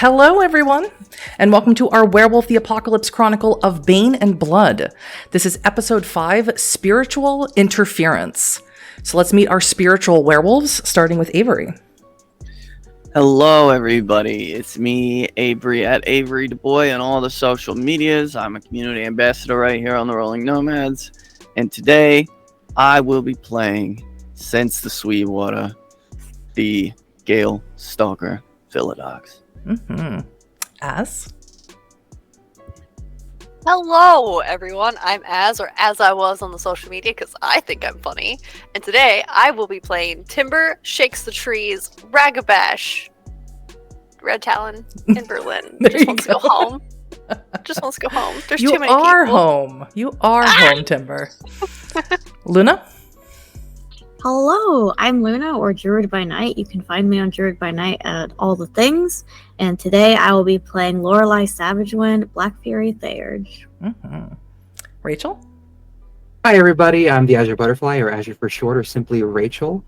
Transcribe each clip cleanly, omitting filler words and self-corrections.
Hello, everyone, and welcome to our Werewolf the Apocalypse Chronicle of Bane and Blood. This is episode 5, Spiritual Interference. So let's meet our spiritual werewolves, starting with Avery. Hello, everybody. It's me, Avery, at Averydaboi on all the social medias. I'm a community ambassador right here on the Rolling Nomads. And today, I will be playing, Sense the Sweetwater, the Galestalker Philodox. Az? Hello, everyone. I'm Az, or as I was on the social media, because I think I'm funny. And today, I will be playing Timber Shakes the Trees, Ragabash, Red Talon in Berlin. Just wants to go home. Just wants to go home. There's too many people. You are home, Timber. Luna? Hello, I'm Luna, or Druid by Night. You can find me on Druid by Night at all the things. And today I will be playing Lorelei Savagewind, Black Fury Theurge. Rachel? Hi everybody, I'm the Azure Butterfly, or Azure for short, or simply Rachel.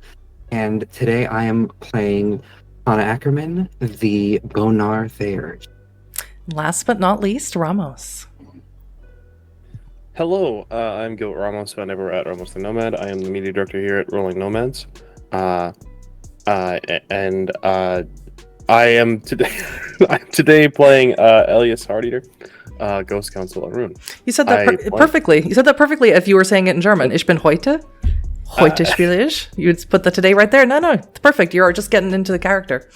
And today I am playing Anna Ackerman, the Bonar Theurge. Last but not least, Ramos. Hello, I'm Gil Ramos, found everywhere at Ramos the Nomad. I am the media director here at Rolling Nomads. I am today playing Elias Hardeater, Ghost Council on Rune. You said that perfectly. You said that perfectly if you were saying it in German. Ich bin heute spiele ich. You'd put that today right there. No, it's perfect. You're just getting into the character.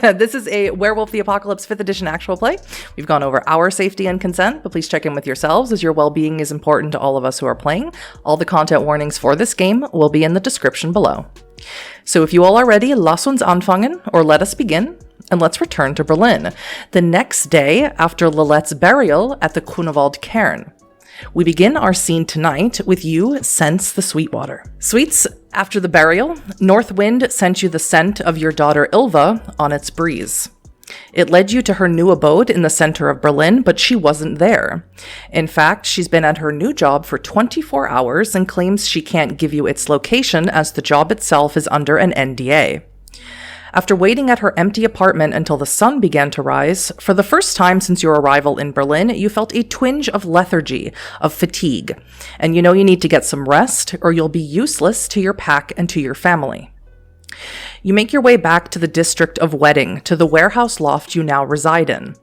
This is a Werewolf the Apocalypse 5th edition actual play. We've gone over our safety and consent, but please check in with yourselves as your well-being is important to all of us who are playing. All the content warnings for this game will be in the description below. So if you all are ready, lass uns anfangen, or let us begin, and let's return to Berlin, the next day after Lilette's burial at the Grunewald Cairn. We begin our scene tonight with you, Sense the Sweetwater. Sweets, after the burial, North Wind sent you the scent of your daughter Ilva on its breeze. It led you to her new abode in the center of Berlin, but she wasn't there. In fact, she's been at her new job for 24 hours and claims she can't give you its location as the job itself is under an NDA. After waiting at her empty apartment until the sun began to rise, for the first time since your arrival in Berlin, you felt a twinge of lethargy, of fatigue, and you know you need to get some rest or you'll be useless to your pack and to your family. You make your way back to the district of Wedding, to the warehouse loft you now reside in.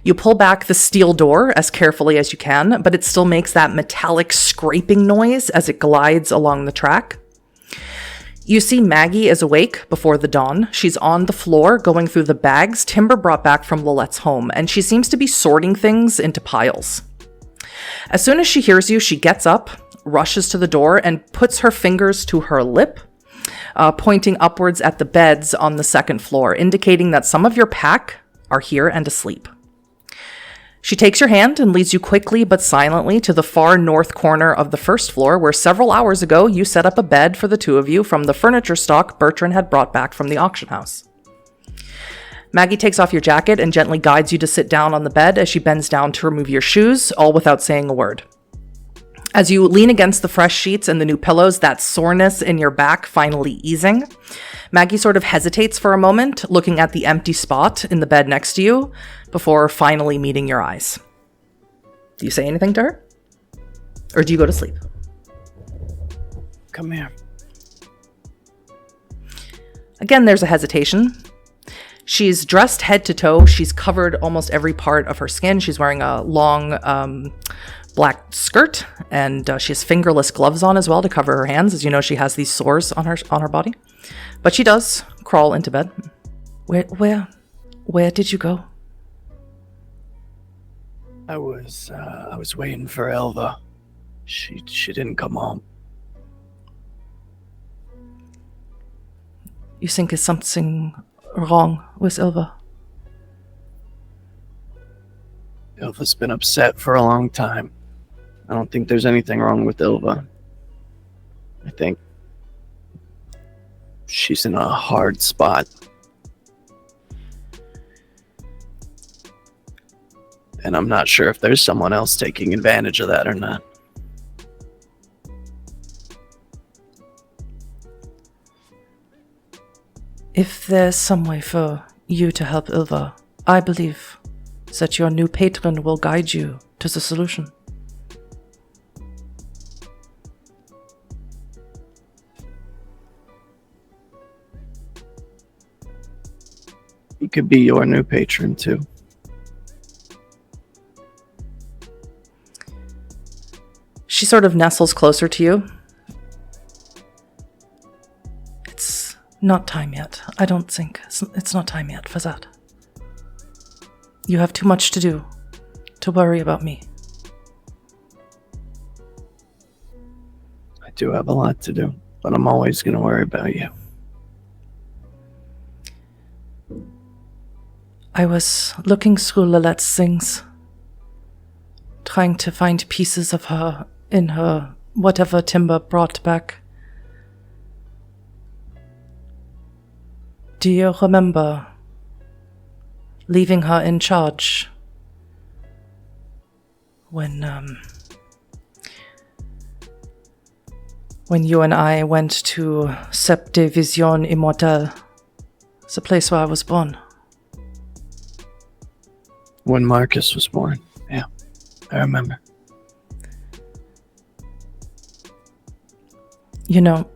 You pull back the steel door as carefully as you can, but it still makes that metallic scraping noise as it glides along the track. You see Maggie is awake before the dawn. She's on the floor going through the bags Timber brought back from Lilette's home, and she seems to be sorting things into piles. As soon as she hears you, she gets up, rushes to the door, and puts her fingers to her lip, pointing upwards at the beds on the second floor, indicating that some of your pack are here and asleep. She takes your hand and leads you quickly but silently to the far north corner of the first floor, where several hours ago you set up a bed for the two of you from the furniture stock Bertrand had brought back from the auction house. Maggie takes off your jacket and gently guides you to sit down on the bed as she bends down to remove your shoes, all without saying a word. As you lean against the fresh sheets and the new pillows, that soreness in your back finally easing, Maggie sort of hesitates for a moment, looking at the empty spot in the bed next to you, before finally meeting your eyes. Do you say anything to her? Or do you go to sleep? Come here. Again, there's a hesitation. She's dressed head to toe. She's covered almost every part of her skin. She's wearing a long black skirt, and she has fingerless gloves on as well to cover her hands. As you know, she has these sores on her body. But she does crawl into bed. Where did you go? I was waiting for Elva. She didn't come home. You think is something wrong with Ilva? Ilva's been upset for a long time. I don't think there's anything wrong with Ilva. I think she's in a hard spot. And I'm not sure if there's someone else taking advantage of that or not. If there's some way for you to help Ilva. I believe that your new patron will guide you to the solution. He could be your new patron, too. She sort of nestles closer to you. It's not time yet. I don't think. It's not time yet for that. You have too much to do to worry about me. I do have a lot to do, but I'm always going to worry about you. I was looking through Lilette's things, trying to find pieces of her in her whatever Timber brought back. Do you remember leaving her in charge when you and I went to Septe Vision Immortelle, the place where I was born? When Marcus was born. Yeah, I remember. You know,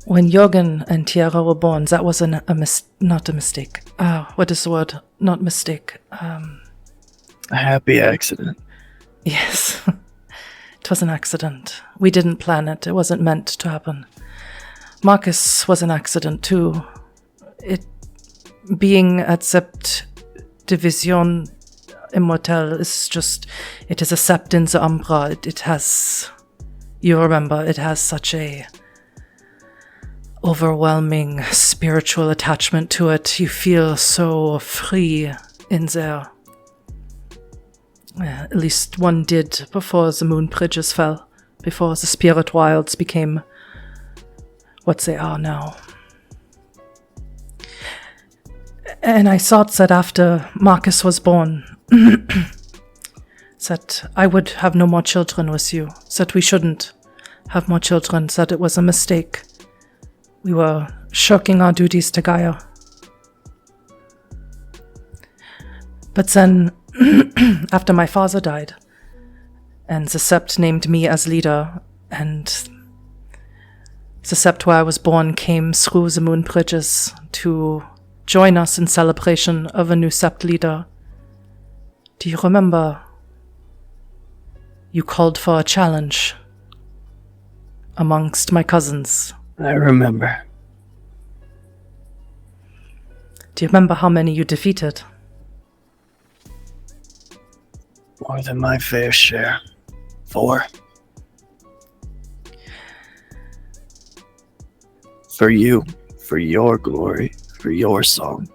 when Jürgen and Tiara were born, that was not a mistake. What is the word? Not mistake. A happy accident. Yes. It was an accident. We didn't plan it. It wasn't meant to happen. Marcus was an accident too. It being at Sept Division Immortelle is just, it is a sept in the Umbra. It has, you remember, it has such a overwhelming spiritual attachment to it. You feel so free in there. At least one did before the moon bridges fell, before the spirit wilds became what they are now. And I thought that after Marcus was born, that I would have no more children with you, that we shouldn't have more children, that it was a mistake. We were shirking our duties to Gaia. But then, after my father died, and the Sept named me as leader, and the Sept where I was born came through the moon bridges to join us in celebration of a new Sept leader. Do you remember? You called for a challenge amongst my cousins. I remember. Do you remember how many you defeated? More than my fair share. 4. For you, for your glory, for your song.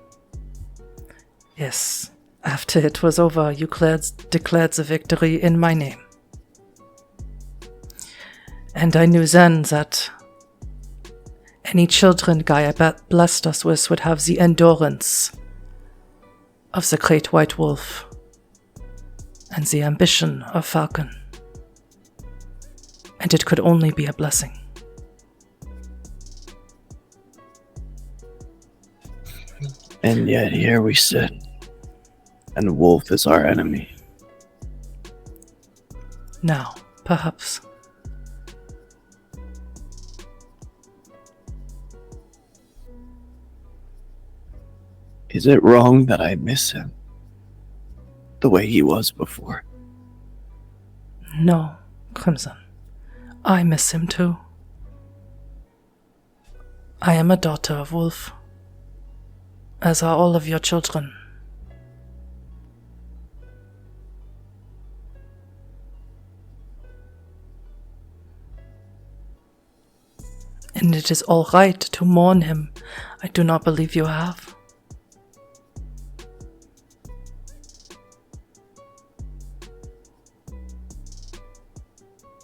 Yes. After it was over, you declared the victory in my name. And I knew then that any children Gaia blessed us with would have the endurance of the great white wolf and the ambition of Falcon. And it could only be a blessing. And yet here we sit, and the wolf is our enemy. Now, perhaps. Is it wrong that I miss him? The way he was before? No, Crimson. I miss him too. I am a daughter of Wolf, as are all of your children. And it is all right to mourn him. I do not believe you have.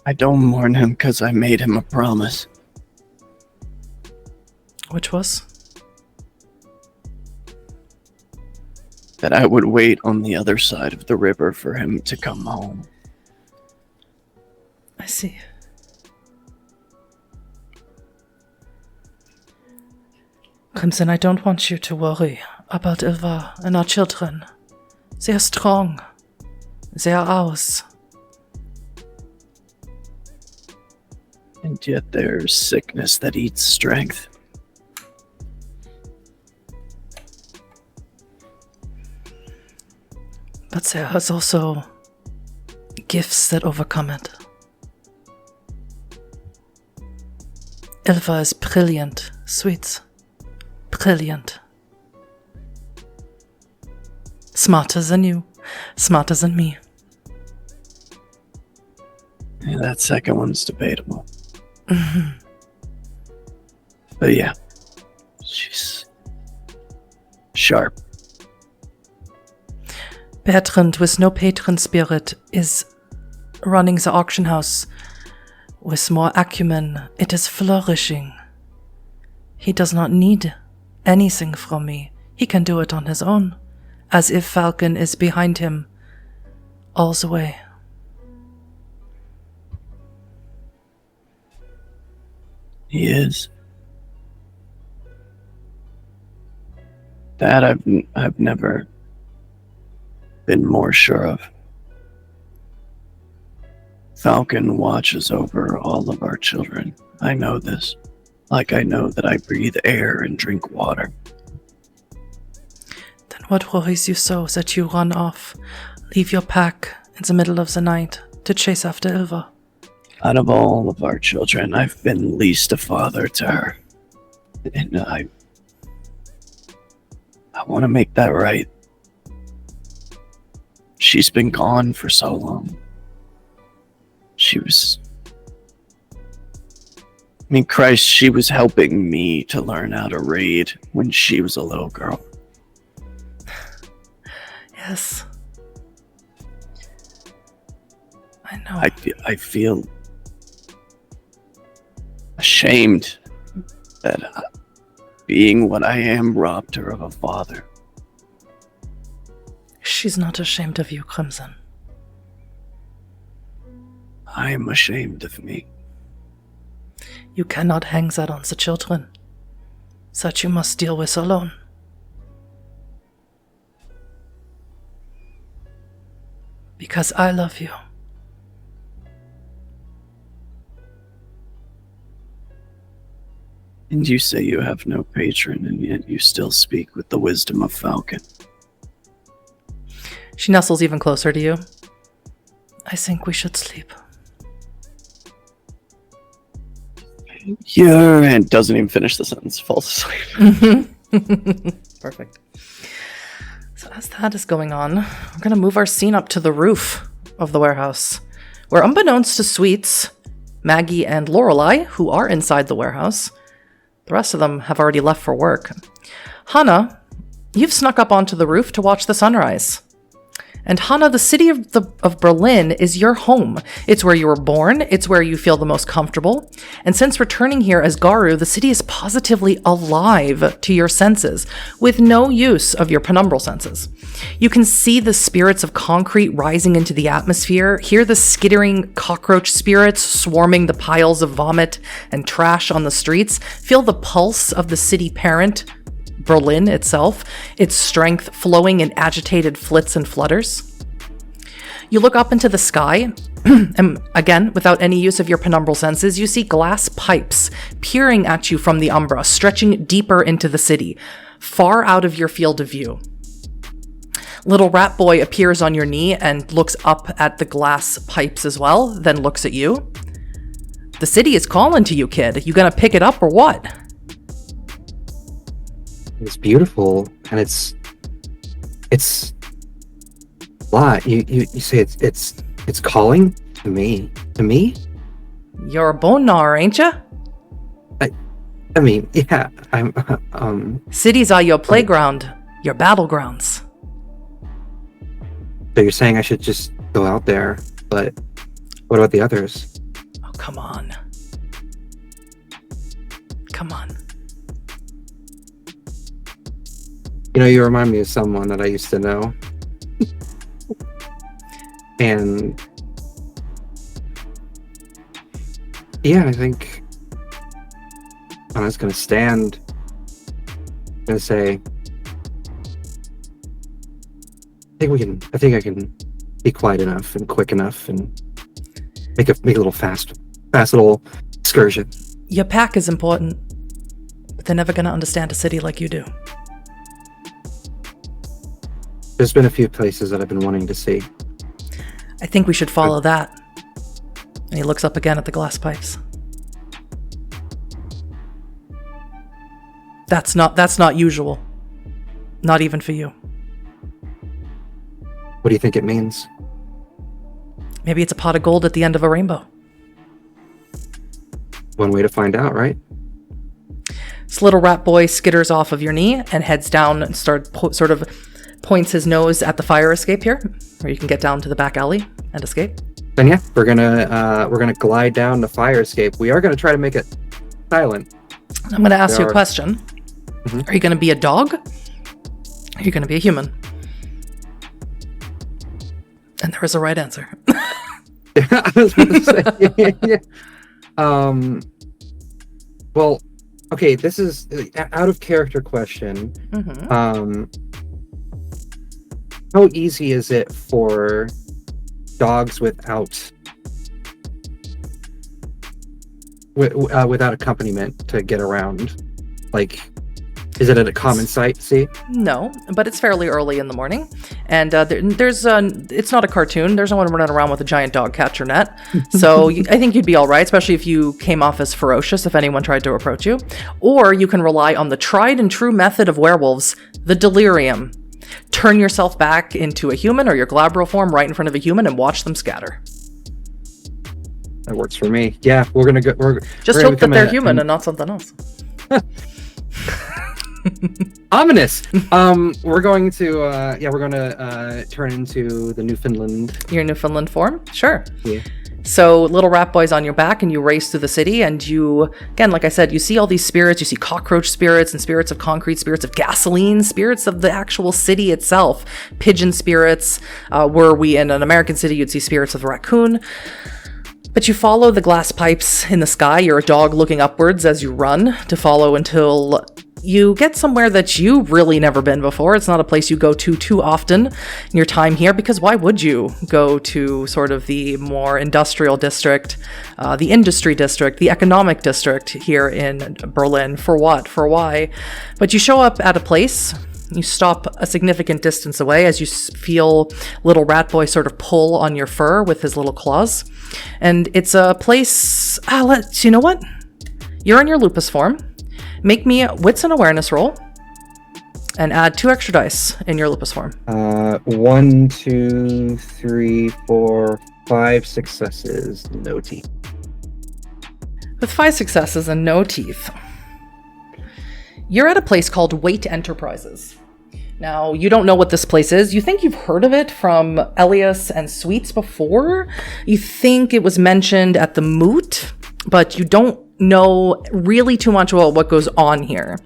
I don't mourn him because I made him a promise. Which was? That I would wait on the other side of the river for him to come home. I see. Crimson, I don't want you to worry. about Ilva and our children. They are strong. They are ours. And yet there's sickness that eats strength. But there is also gifts that overcome it. Ilva is brilliant, sweets. Brilliant. Smarter than you. Smarter than me. Yeah, that second one's debatable. Mhm. But yeah, she's sharp. Bertrand, with no patron spirit, is running the auction house. With more acumen, it is flourishing. He does not need anything from me. He can do it on his own, as if Falcon is behind him all the way. He is. That I've never been more sure of. Falcon watches over all of our children. I know this. Like I know that I breathe air and drink water. Then what worries you so that you run off, leave your pack in the middle of the night to chase after Ilva? Out of all of our children, I've been least a father to her. And I want to make that right. She's been gone for so long. Christ, she was helping me to learn how to raid when she was a little girl. Yes. I know. I feel ashamed that being what I am robbed her of a father. She's not ashamed of you, Crimson. I am ashamed of me. You cannot hang that on the children. That you must deal with alone. Because I love you. And you say you have no patron, and yet you still speak with the wisdom of Falcon. She nestles even closer to you. I think we should sleep. Yeah, and doesn't even finish the sentence. Falls asleep. Perfect. So as that is going on, we're going to move our scene up to the roof of the warehouse, where unbeknownst to Sweets, Maggie, and Lorelei, who are inside the warehouse, the rest of them have already left for work. Hannah, you've snuck up onto the roof to watch the sunrise. And Hannah, the city of Berlin is your home. It's where you were born. It's where you feel the most comfortable. And since returning here as Garu, the city is positively alive to your senses, with no use of your penumbral senses. You can see the spirits of concrete rising into the atmosphere, hear the skittering cockroach spirits swarming the piles of vomit and trash on the streets, feel the pulse of the city parent, Berlin itself, its strength flowing in agitated flits and flutters. You look up into the sky, and again, without any use of your penumbral senses, you see glass pipes peering at you from the umbra, stretching deeper into the city, far out of your field of view. Little rat boy appears on your knee and looks up at the glass pipes as well, then looks at you. The city is calling to you, kid. You gonna pick it up or what? It's beautiful, and it's a lot. You say it's calling to me. To me? You're a bone gnawer, ain't ya? I mean, yeah. I'm Cities are your playground, your battlegrounds. So you're saying I should just go out there, but what about the others? Oh, come on. Come on. You know, you remind me of someone that I used to know. And yeah, I think I was gonna stand and say, I think I can be quiet enough and quick enough and make a little fast little excursion. Your pack is important, but they're never going to understand a city like you do. There's been a few places that I've been wanting to see. I think we should follow that. And he looks up again at the glass pipes. That's not usual. Not even for you. What do you think it means? Maybe it's a pot of gold at the end of a rainbow. One way to find out, right? This little rat boy skitters off of your knee and heads down and sort of points his nose at the fire escape here, where you can get down to the back alley and escape. Then yeah, we're gonna glide down the fire escape. We are gonna try to make it silent. I'm gonna ask you a question. Mhm. Are you gonna be a dog? Are you gonna be a human? And there is a right answer. I was gonna say, yeah. Well, okay, this is out of character question. Mm-hmm. How easy is it for dogs without accompaniment to get around? Like, is it at a common sight? See? No, but it's fairly early in the morning, and it's not a cartoon. There's no one running around with a giant dog catcher net, so I think you'd be all right, especially if you came off as ferocious if anyone tried to approach you. Or you can rely on the tried and true method of werewolves, the delirium. Turn yourself back into a human or your glabro form right in front of a human and watch them scatter. That works for me. Yeah, we're gonna go. Just hope that they're human and not something else. Ominous. We're going to turn into the Newfoundland. Your Newfoundland form? Sure. Yeah. So little rat boy's on your back and you race through the city, and you, again, like I said, you see all these spirits. You see cockroach spirits and spirits of concrete, spirits of gasoline, spirits of the actual city itself, pigeon spirits. Were we in an American city, you'd see spirits of the raccoon. But you follow the glass pipes in the sky. You're a dog looking upwards as you run to follow until you get somewhere that you've really never been before. It's not a place you go to too often in your time here, because why would you go to sort of the more industrial district, the industry district, the economic district here in Berlin? For what? For why? But you show up at a place. You stop a significant distance away as you feel little rat boy sort of pull on your fur with his little claws. And it's a place... you know what? You're in your lupus form. Make me a wits and awareness roll and add 2 extra dice in your lupus form. 1, 2, 3, 4, 5 successes, no teeth. With 5 successes and no teeth, you're at a place called Wait Enterprises. Now, you don't know what this place is. You think you've heard of it from Elias and Sweets before. You think it was mentioned at the Moot, but you don't know really too much about what goes on here.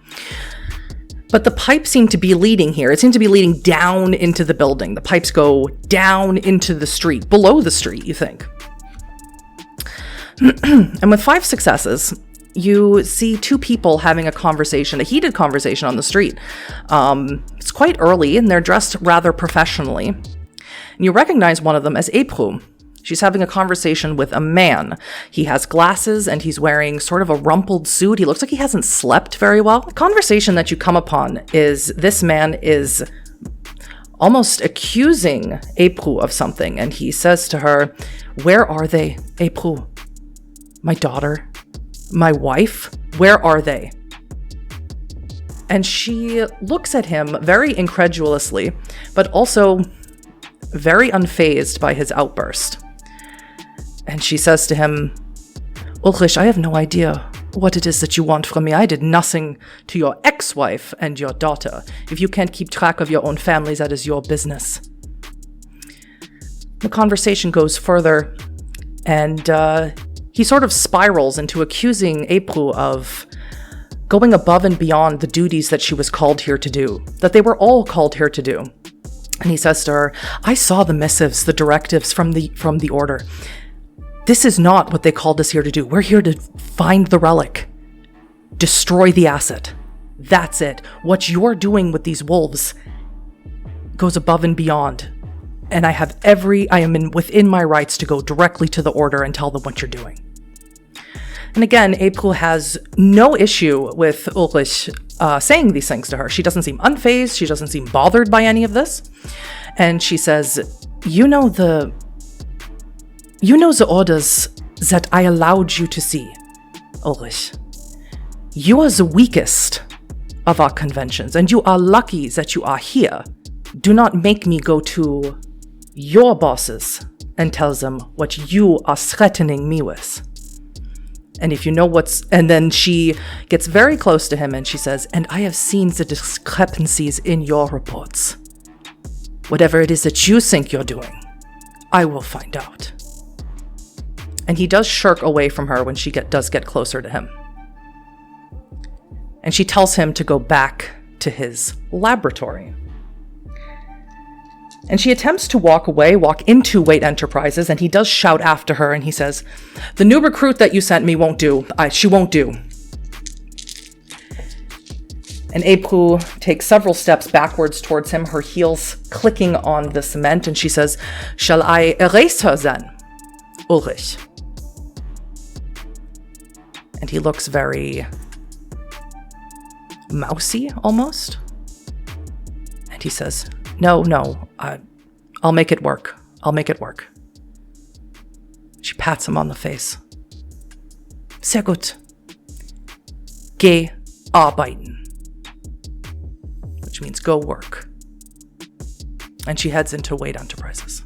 But the pipes seem to be leading here. It seems to be leading down into the building. The pipes go down into the street, below the street, you think. And with 5 successes, you see 2 people having a conversation, a heated conversation on the street. It's quite early, and they're dressed rather professionally. And you recognize one of them as April. She's having a conversation with a man. He has glasses, and he's wearing sort of a rumpled suit. He looks like he hasn't slept very well. The conversation that you come upon is this man is almost accusing April of something, and he says to her, "Where are they, April? My daughter? My wife? Where are they?" And she looks at him very incredulously, but also very unfazed by his outburst. And she says to him, "Ulrich, I have no idea what it is that you want from me. I did nothing to your ex-wife and your daughter. If you can't keep track of your own families, that is your business." The conversation goes further, and he sort of spirals into accusing April of going above and beyond the duties that she was called here to do, that they were all called here to do. And he says to her, "I saw the missives, the directives from the order. This is not what they called us here to do. We're here to find the relic, destroy the asset. That's it. What you're doing with these wolves, goes above and beyond. And I am within my rights to go directly to the Order and tell them what you're doing. And again, April has no issue with Ulrich saying these things to her. She doesn't seem unfazed. She doesn't seem bothered by any of this. And she says, you know the orders that I allowed you to see, Ulrich. You are the weakest of our conventions, and you are lucky that you are here. Do not make me go to your bosses and tell them what you are threatening me with. And if you know and then she gets very close to him and she says, and I have seen the discrepancies in your reports. Whatever it is that you think you're doing, I will find out. And he does shirk away from her when she does get closer to him. And she tells him to go back to his laboratory. And she attempts to walk into Wait Enterprises, and he does shout after her, and he says, the new recruit that you sent me won't do. She won't do. And April takes several steps backwards towards him, her heels clicking on the cement, and she says, shall I erase her then, Ulrich? And he looks very mousy, almost. And he says, no, I'll make it work. I'll make it work. She pats him on the face. Sehr gut. Geh arbeiten. Which means go work. And she heads into Wade Enterprises.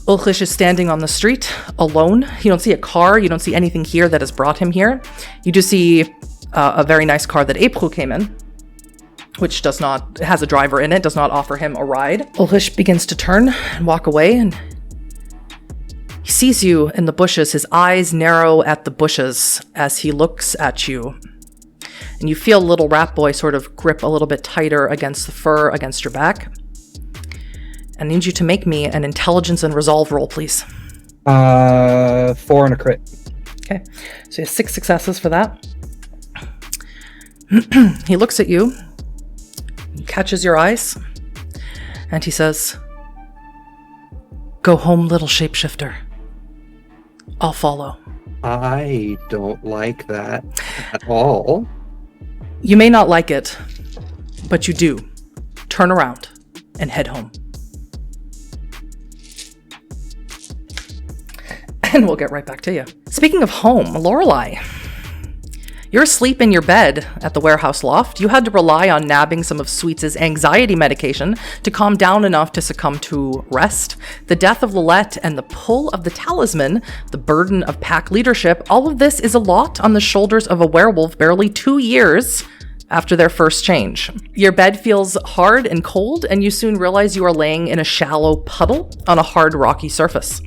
Ulrich is standing on the street alone. You don't see a car. You don't see anything here that has brought him here. You do see a very nice car that April came in, which has a driver in it, does not offer him a ride. Ulrich begins to turn and walk away, and he sees you in the bushes. His eyes narrow at the bushes as he looks at you. And you feel little rat boy sort of grip a little bit tighter against the fur against your back. I need you to make me an intelligence and resolve roll, please. 4 and a crit. Okay, so you have 6 successes for that. He looks at you, catches your eyes, and he says, go home, little shapeshifter. I'll follow. I don't like that at all. You may not like it, but you do. Turn around and head home. And we'll get right back to you. Speaking of home, Lorelei. You're asleep in your bed at the warehouse loft. You had to rely on nabbing some of Sweets' anxiety medication to calm down enough to succumb to rest. The death of Lilette and the pull of the talisman, the burden of pack leadership, all of this is a lot on the shoulders of a werewolf barely 2 years after their first change. Your bed feels hard and cold, and you soon realize you are laying in a shallow puddle on a hard, rocky surface.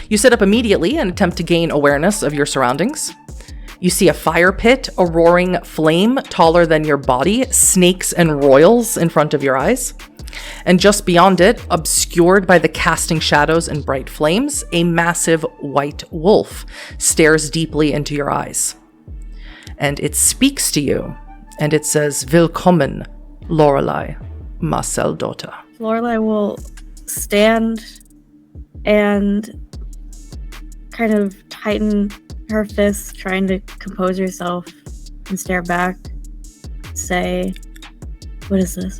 You sit up immediately and attempt to gain awareness of your surroundings. You see a fire pit, a roaring flame taller than your body, snakes and royals in front of your eyes. And just beyond it, obscured by the casting shadows and bright flames, a massive white wolf stares deeply into your eyes. And it speaks to you, and it says, Willkommen, Lorelei, Marcel daughter. Lorelei will stand and kind of tighten her fists, trying to compose herself and stare back. Say, what is this?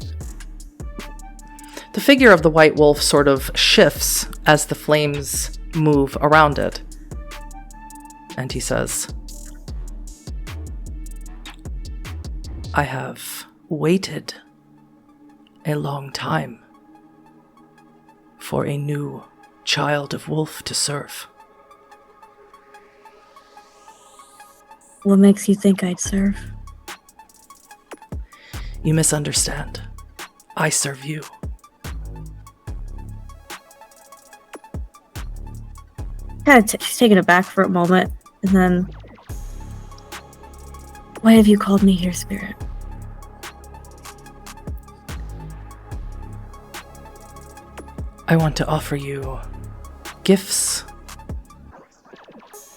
The figure of the white wolf sort of shifts as the flames move around it. And he says, I have waited a long time for a new child of wolf to serve. What makes you think I'd serve? You misunderstand. I serve you. She's taken aback for a moment, and then, why have you called me here, Spirit? I want to offer you gifts,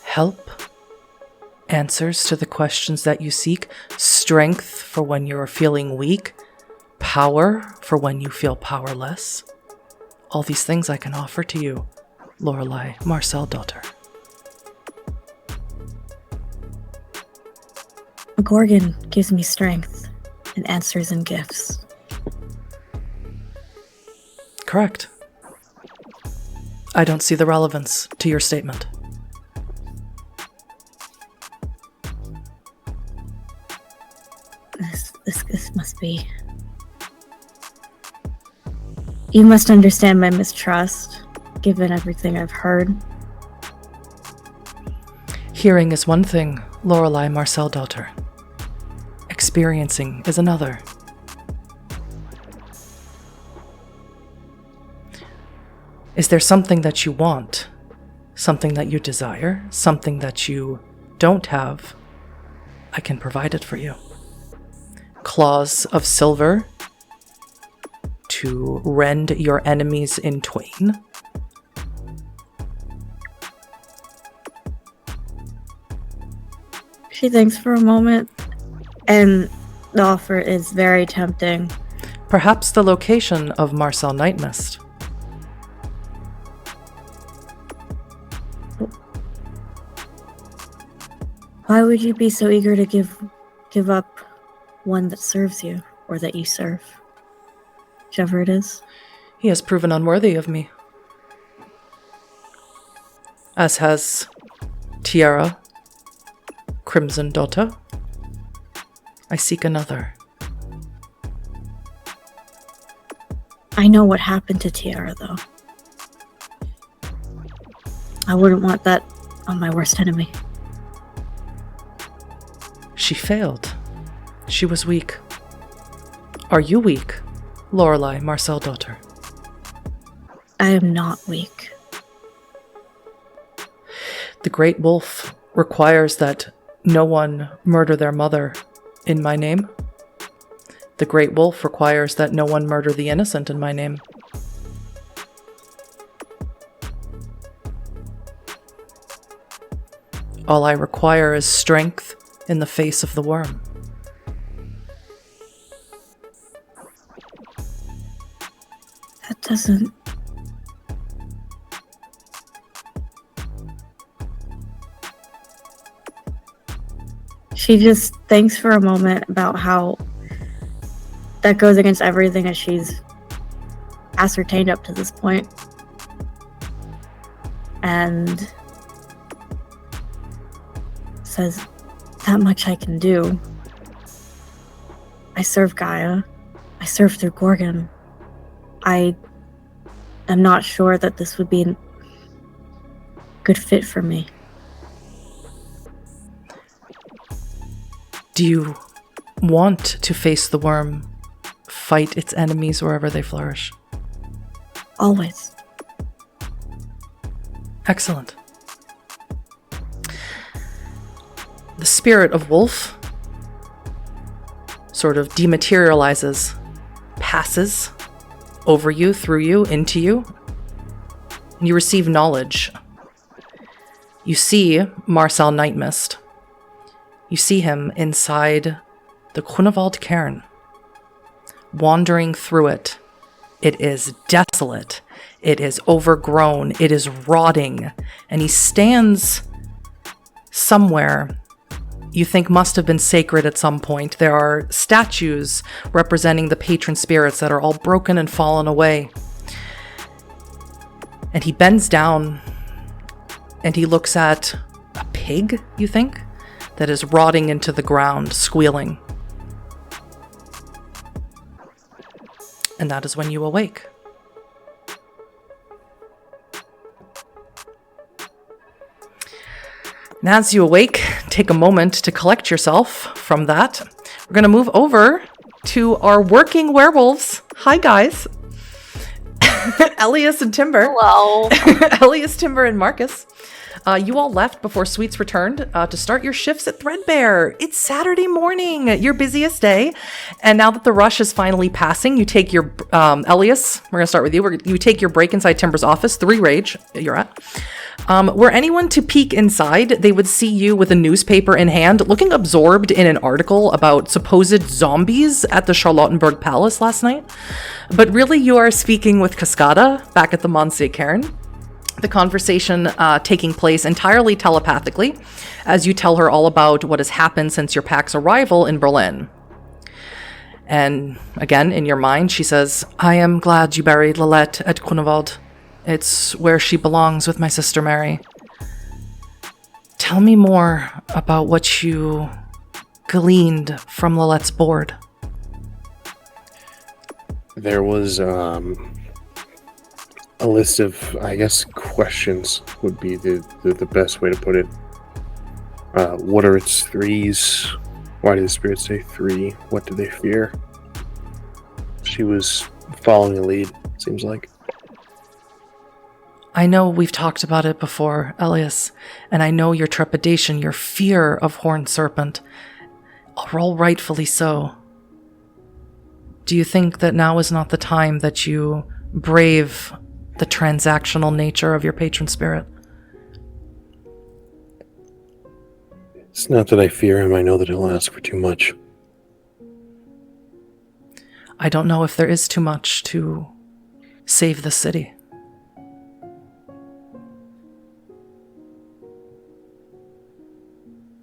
help, answers to the questions that you seek, strength for when you're feeling weak, power for when you feel powerless. All these things I can offer to you, Lorelei Marcel daughter. A Gorgon gives me strength and answers and gifts. Correct. I don't see the relevance to your statement. This must be... You must understand my mistrust, given everything I've heard. Hearing is one thing, Lorelei Marcel daughter. Experiencing is another. Is there something that you want? Something that you desire? Something that you don't have? I can provide it for you. Claws of silver to rend your enemies in twain. She thinks for a moment, and the offer is very tempting. Perhaps the location of Marcel Nightmist. Why would you be so eager to give up one that serves you, or that you serve? Whichever it is. He has proven unworthy of me. As has Tiara, Crimson Dota. I seek another. I know what happened to Tiara, though. I wouldn't want that on my worst enemy. She failed. She was weak. Are you weak, Lorelei Marcel daughter? I am not weak. The Great Wolf requires that no one murder their mother in my name. The Great Wolf requires that no one murder the innocent in my name. All I require is strength in the face of the Wyrm. That doesn't... She just thinks for a moment about how that goes against everything that she's ascertained up to this point. And says, that much I can do. I serve Gaia. I serve through Gorgon. I am not sure that this would be a good fit for me. Do you want to face the Wyrm, fight its enemies wherever they flourish? Always. Excellent. The spirit of wolf sort of dematerializes, passes over you, through you, into you. You receive knowledge. You see Marcel Nightmist. You see him inside the Grunewald Cairn, wandering through it. It is desolate. It is overgrown. It is rotting. And he stands somewhere you think must have been sacred at some point. There are statues representing the patron spirits that are all broken and fallen away. And he bends down and he looks at a pig, you think, that is rotting into the ground, squealing. And that is when you awake. And as you awake, take a moment to collect yourself from that. We're going to move over to our working werewolves. Hi, guys. Elias and Timber. Hello. Elias, Timber, and Marcus. You all left before Sweets returned to start your shifts at Threadbare. It's Saturday morning, your busiest day. And now that the rush is finally passing, you take your, Elias, we're going to start with you. You take your break inside Timber's office, 3 rage you're at. Were anyone to peek inside, they would see you with a newspaper in hand, looking absorbed in an article about supposed zombies at the Charlottenburg Palace last night. But really, you are speaking with Cascada back at the Monsieur Cairn. The conversation taking place entirely telepathically, as you tell her all about what has happened since your pack's arrival in Berlin. And again, in your mind, she says, I am glad you buried Lilette at Grunewald. It's where she belongs with my sister Mary. Tell me more about what you gleaned from Lilette's board. There was a list of, I guess, questions would be the best way to put it. What are its threes? Why did the spirits say 3? What do they fear? She was following a lead, seems like. I know we've talked about it before, Elias, and I know your trepidation, your fear of Horned Serpent, all rightfully so. Do you think that now is not the time that you brave the transactional nature of your patron spirit? It's not that I fear him, I know that he'll ask for too much. I don't know if there is too much to save the city.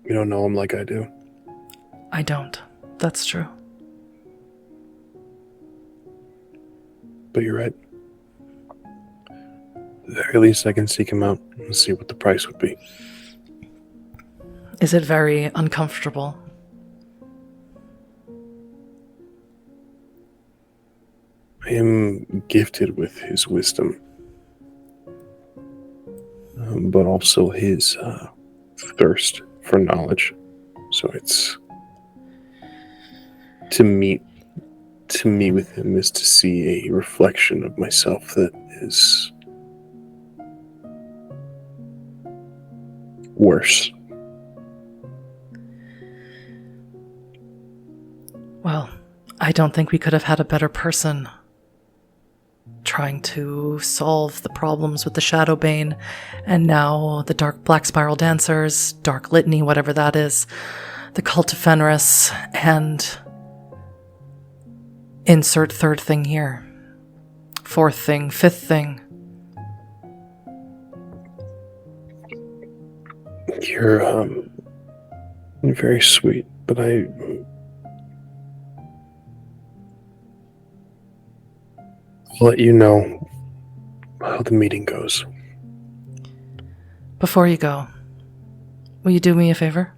You don't know him like I do. I don't. That's true. But you're right. At the very least, I can seek him out and see what the price would be. Is it very uncomfortable? I am gifted with his wisdom, but also his thirst for knowledge. So it's to meet with him is to see a reflection of myself that is worse. Well, I don't think we could have had a better person trying to solve the problems with the Shadow Bane, and now the Dark Black Spiral Dancers, Dark Litany, whatever that is, the Cult of Fenris, and insert third thing here. Fourth thing, fifth thing. You're very sweet, but I'll let you know how the meeting goes. Before you go, will you do me a favor?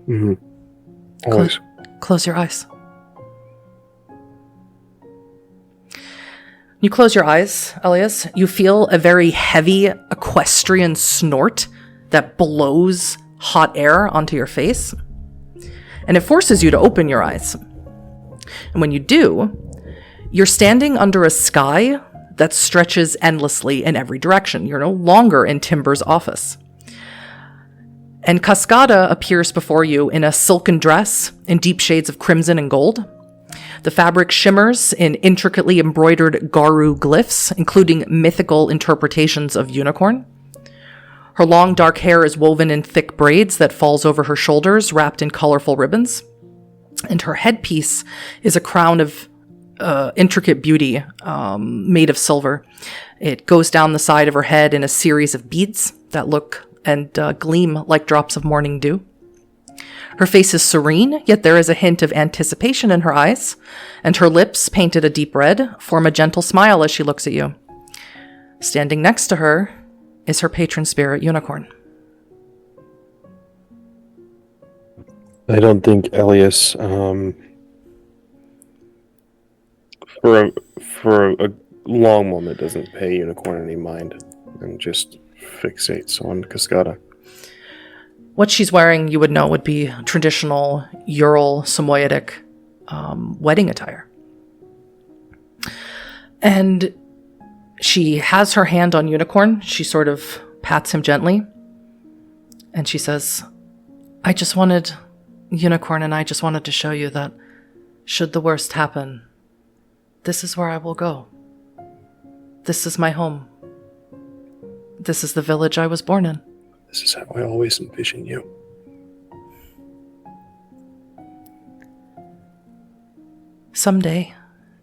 Mm-hmm. Always. Close your eyes. You close your eyes, Elias. You feel a very heavy equestrian snort that blows hot air onto your face. And it forces you to open your eyes. And when you do, you're standing under a sky that stretches endlessly in every direction. You're no longer in Timber's office. And Cascada appears before you in a silken dress in deep shades of crimson and gold. The fabric shimmers in intricately embroidered Garu glyphs, including mythical interpretations of unicorn. Her long dark hair is woven in thick braids that falls over her shoulders, wrapped in colorful ribbons. And her headpiece is a crown of intricate beauty made of silver. It goes down the side of her head in a series of beads that look and gleam like drops of morning dew. Her face is serene, yet there is a hint of anticipation in her eyes, and her lips, painted a deep red, form a gentle smile as she looks at you. Standing next to her is her patron spirit, Unicorn. I don't think Elias, for a long moment, doesn't pay Unicorn any mind and just fixates on Cascada. What she's wearing, you would know, would be traditional Ural Samoyedic wedding attire. And she has her hand on Unicorn. She sort of pats him gently. And she says, Unicorn and I just wanted to show you that should the worst happen, this is where I will go. This is my home. This is the village I was born in. This is how I always envision you. Someday,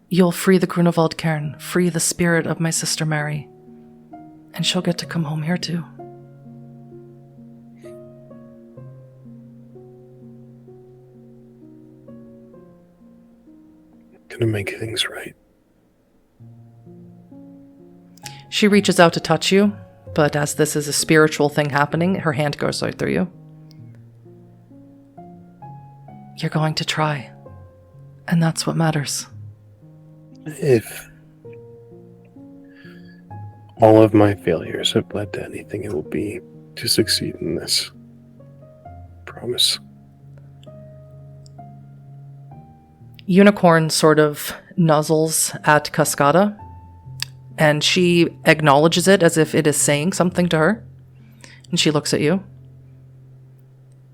you'll free the Grunewald Cairn, free the spirit of my sister Mary, and she'll get to come home here too. Gonna make things right. She reaches out to touch you, but as this is a spiritual thing happening, her hand goes right through you. You're going to try, and that's what matters. If all of my failures have led to anything, it will be to succeed in this. Promise. Unicorn sort of nuzzles at Cascada, and she acknowledges it as if it is saying something to her, and she looks at you.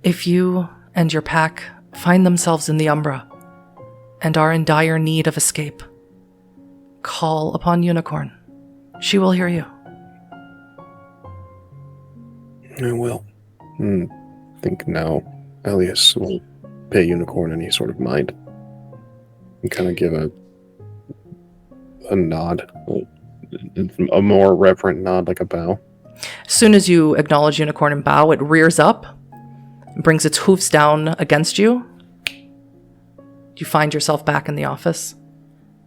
If you and your pack find themselves in the Umbra and are in dire need of escape, call upon Unicorn. She will hear you. I will. I think now Elias will pay Unicorn any sort of mind. And kind of give a nod. A more reverent nod, like a bow. As soon as you acknowledge Unicorn and bow, it rears up, brings its hoofs down against you. You find yourself back in the office.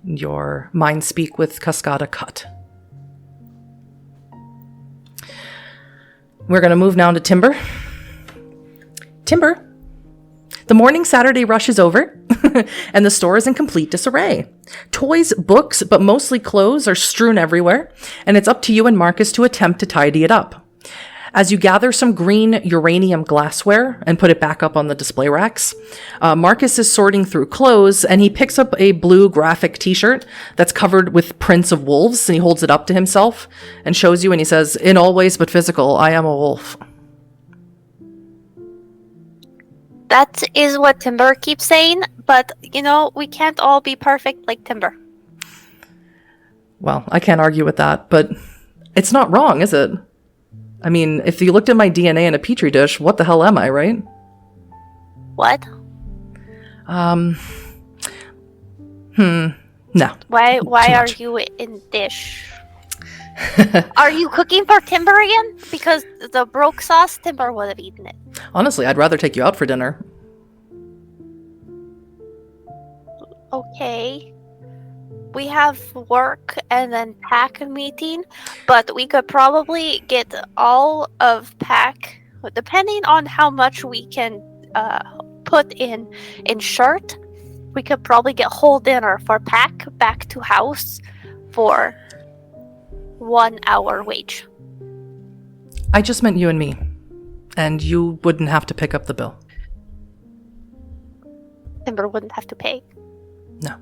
Your mind speak with Cascada cut. We're going to move now to Timber. Timber. The morning Saturday rush is over, and the store is in complete disarray. Toys, books, but mostly clothes are strewn everywhere, and it's up to you and Marcus to attempt to tidy it up. As you gather some green uranium glassware and put it back up on the display racks, Marcus is sorting through clothes, and he picks up a blue graphic t-shirt that's covered with prints of wolves, and he holds it up to himself and shows you, and he says, "In all ways but physical, I am a wolf." That is what Timber keeps saying, but, we can't all be perfect like Timber. Well, I can't argue with that, but it's not wrong, is it? I mean, if you looked at my DNA in a petri dish, what the hell am I, right? What? No. Why Too are much. you in dish? Are you cooking for Timber again? Because the broke sauce, Timber would have eaten it. Honestly, I'd rather take you out for dinner. Okay. We have work and then pack meeting, but we could probably get all of pack, depending on how much we can put in shirt. We could probably get whole dinner for pack back to house for 1 hour wage. I just meant you and me, and you wouldn't have to pick up the bill. Timber wouldn't have to pay. No.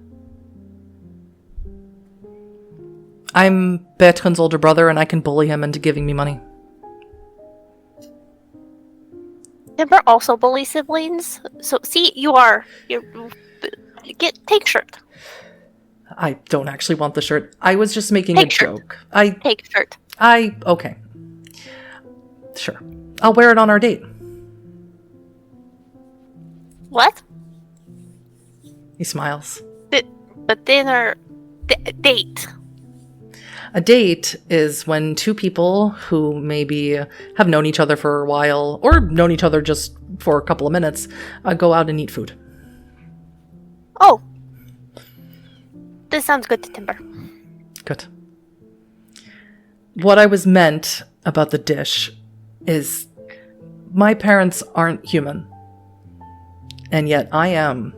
I'm Bertrand's older brother, and I can bully him into giving me money. Timber also bullies siblings. So see, take shirt. I don't actually want the shirt. I was just making Take a shirt. joke. Take shirt. Okay. Sure. I'll wear it on our date. What? He smiles. But dinner date. A date is when two people who maybe have known each other for a while, or known each other just for a couple of minutes, go out and eat food. Oh. This sounds good to Timber. Good. What I was meant about the dish is my parents aren't human. And yet I am.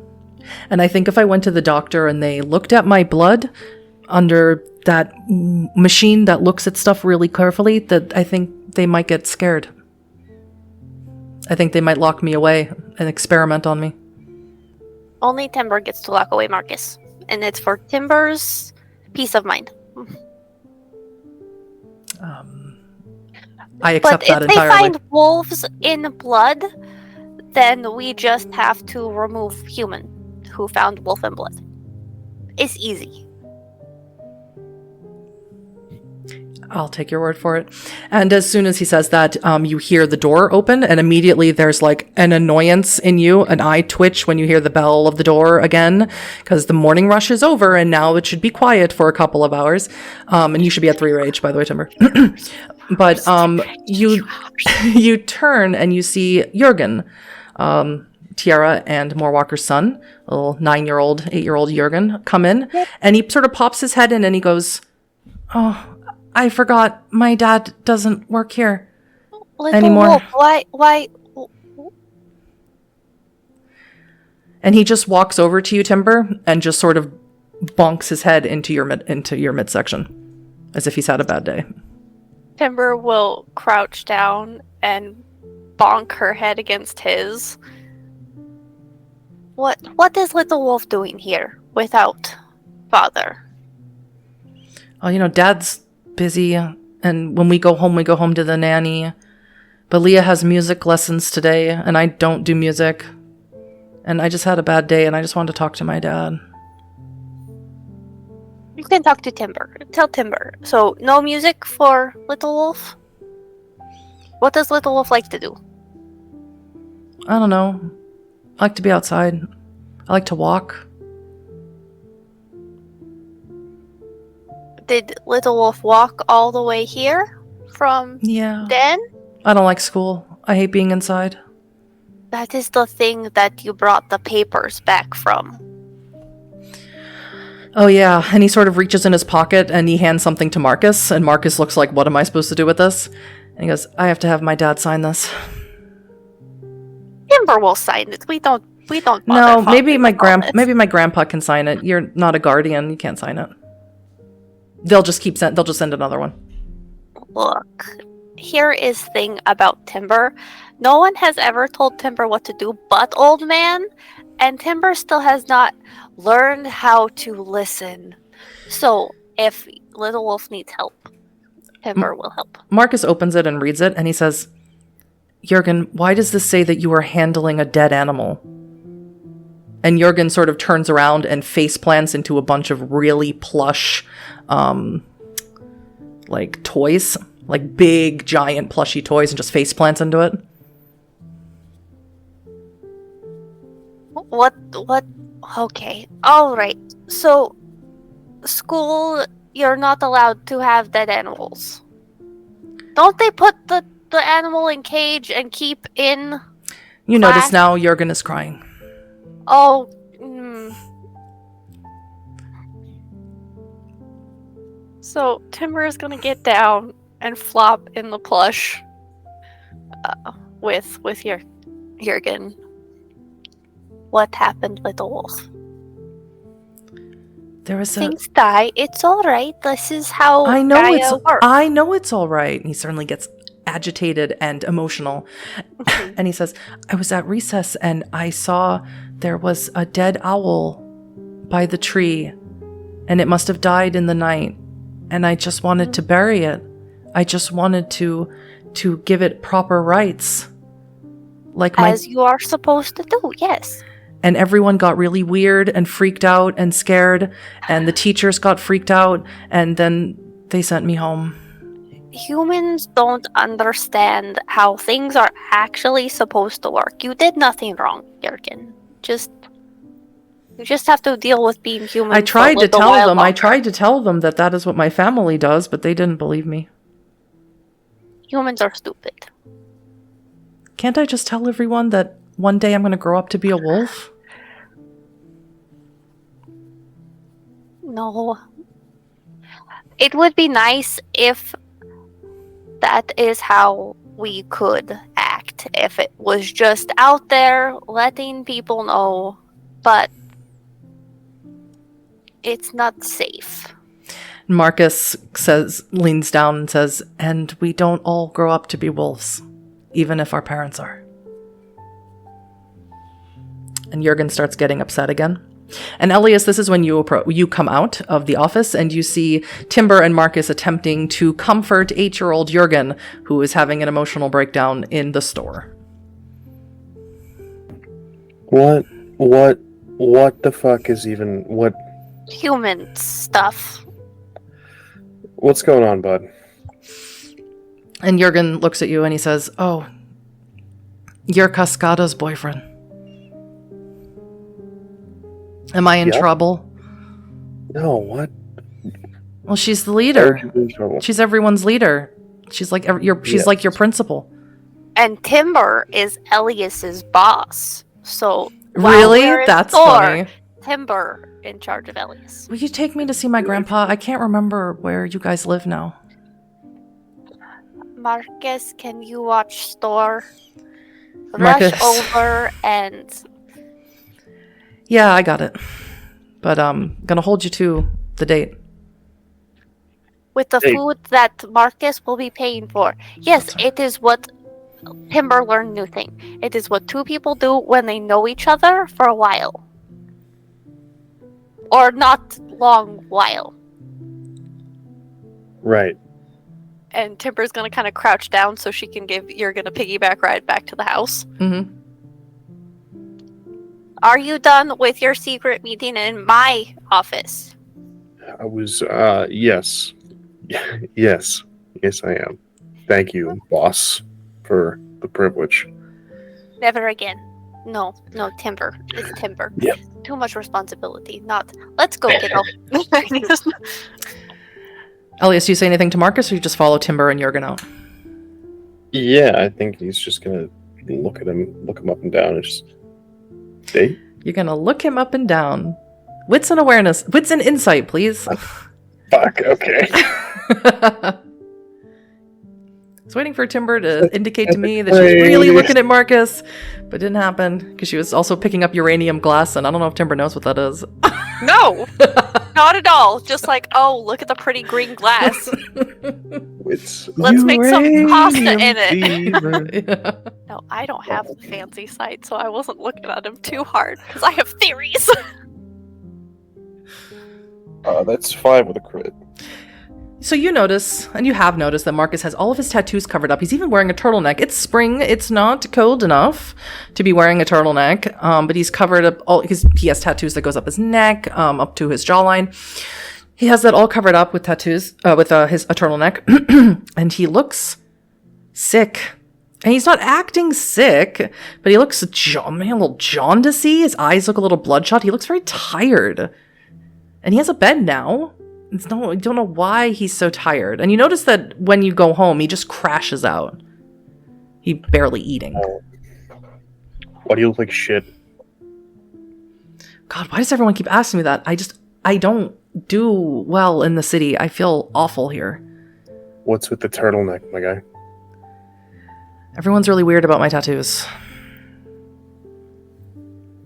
And I think if I went to the doctor and they looked at my blood under that machine that looks at stuff really carefully, that I think they might get scared. I think they might lock me away and experiment on me. Only Timber gets to lock away Marcus. And it's for Timber's peace of mind. I accept that But if they entirely. find wolves in blood, then we just have to remove human who found wolf in blood. It's easy. I'll take your word for it. And as soon as he says that, you hear the door open, and immediately there's like an annoyance in you, an eye twitch when you hear the bell of the door again, because the morning rush is over, and now it should be quiet for a couple of hours. And you should be at 3 rage, by the way, Timber. But you turn and you see Jürgen, Tiara and Moorwalker's son, little 9-year-old, 8-year-old Jürgen, come in, and he sort of pops his head in and he goes, "Oh, I forgot. My dad doesn't work here anymore." Wolf, why? And he just walks over to you, Timber, and just sort of bonks his head into your midsection, as if he's had a bad day. Timber will crouch down and bonk her head against his. What is Little Wolf doing here without father? Oh, Dad's busy, and when we go home to the nanny. But Leah has music lessons today, and I don't do music. And I just had a bad day, and I just wanted to talk to my dad. You can talk to Timber. Tell Timber. So, no music for Little Wolf? What does Little Wolf like to do? I don't know. I like to be outside. I like to walk. Did Little Wolf walk all the way here from Yeah. Den? I don't like school. I hate being inside. That is the thing that you brought the papers back from. Oh, yeah. And he sort of reaches in his pocket and he hands something to Marcus. And Marcus looks like, what am I supposed to do with this? And he goes, I have to have my dad sign this. Timber will sign it. We don't No, maybe my grandpa can sign it. You're not a guardian. You can't sign it. They'll just send another one. Look, here is thing about Timber. No one has ever told Timber what to do but Old Man, and Timber still has not learned how to listen. So, if Little Wolf needs help, Timber will help. Marcus opens it and reads it, and he says, Jürgen, why does this say that you are handling a dead animal? And Jürgen sort of turns around and face plants into a bunch of really plush, like toys, like big, giant, plushy toys, and just face plants into it. What? Okay. Alright. So, school, you're not allowed to have dead animals. Don't they put the animal in cage and keep in You class? notice now Jürgen is crying. Oh. So, Timber is gonna get down and flop in the plush with Jürgen. What happened, Little Wolf? There was Things die. It's all right. This is how I know Gaia works. I know it's all right. And he certainly gets agitated and emotional. And he says, I was at recess and I saw there was a dead owl by the tree and it must have died in the night. And I just wanted to bury it. I just wanted to give it proper rights. As you are supposed to do, yes. And everyone got really weird and freaked out and scared, and the teachers got freaked out, and then they sent me home. Humans don't understand how things are actually supposed to work. You did nothing wrong, Jürgen. You just have to deal with being human. I tried to tell them that is what my family does, but they didn't believe me. Humans are stupid. Can't I just tell everyone that one day I'm going to grow up to be a wolf? No. It would be nice if that is how we could act. If it was just out there letting people know, but it's not safe. Marcus leans down and says, and we don't all grow up to be wolves, even if our parents are. And Jürgen starts getting upset again. And Elias, this is when you come out of the office and you see Timber and Marcus attempting to comfort 8-year-old Jürgen, who is having an emotional breakdown in the store. What the fuck is even, what? Human stuff. What's going on, bud? And Jurgen looks at you and he says, "Oh, you're Cascada's boyfriend. Am I in Yep. trouble?" No, what? Well, she's the Why leader. would you be in trouble? She's everyone's leader. She's like she's like your principal. And Timber is Elias's boss. So while Really? we're in That's store, funny. Timber in charge of Elias. Will you take me to see my grandpa? I can't remember where you guys live now. Marcus, can you watch store? Marcus. Rush over and Yeah, I got it. But gonna hold you to the date. with the Hey. food that Marcus will be paying for. Yes, it is what Timber learned new thing. It is what two people do when they know each other for a while. Or not long while. Right. And Timber's gonna kind of crouch down so she can give Jurgen a piggyback ride back to the house. Mm-hmm. Are you done with your secret meeting in my office? I was, yes. Yes. Yes, I am. Thank you, boss, for the privilege. Never again. No, Timber. It's Timber. Yep. Too much responsibility. Not. Let's go, kiddo. Elias, do you say anything to Marcus, or you just follow Timber and Jurgen out? Yeah, I think he's just gonna look him up and down, and just stay. You're gonna look him up and down. Wits and awareness. Wits and insight, please. Fuck, okay. I was waiting for Timber to indicate to me that she's really looking at Marcus, but it didn't happen because she was also picking up uranium glass, and I don't know if Timber knows what that is. No, not at all. Just like, oh, look at the pretty green glass. Let's make some pasta in it. Yeah. No, I don't have the fancy sight, so I wasn't looking at him too hard because I have theories. That's 5 with a crit. So you notice, and you have noticed, that Marcus has all of his tattoos covered up. He's even wearing a turtleneck. It's spring. It's not cold enough to be wearing a turtleneck, but he's covered up all. He has tattoos that goes up his neck, up to his jawline. He has that all covered up with tattoos, with a turtleneck, and he looks sick. And he's not acting sick, but he looks a little jaundicey. His eyes look a little bloodshot. He looks very tired, and he has a bed now. I don't know why he's so tired. And you notice that when you go home, he just crashes out. He barely eating. Why do you look like shit? God, why does everyone keep asking me that? I don't do well in the city. I feel awful here. What's with the turtleneck, my guy? Everyone's really weird about my tattoos.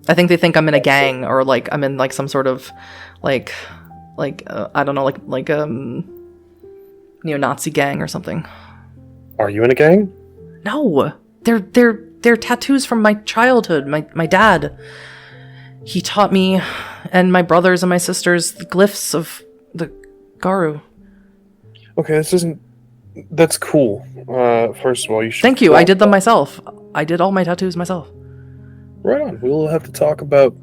I think they think I'm in a gang, or like I'm in like some sort of like I don't know, like neo-Nazi gang or something. Are you in a gang? No, they're tattoos from my childhood. My dad, he taught me and my brothers and my sisters the glyphs of the Garu. Okay, that's cool. First of all, you should. Thank you. I did them myself. I did all my tattoos myself. Right on. We'll have to talk about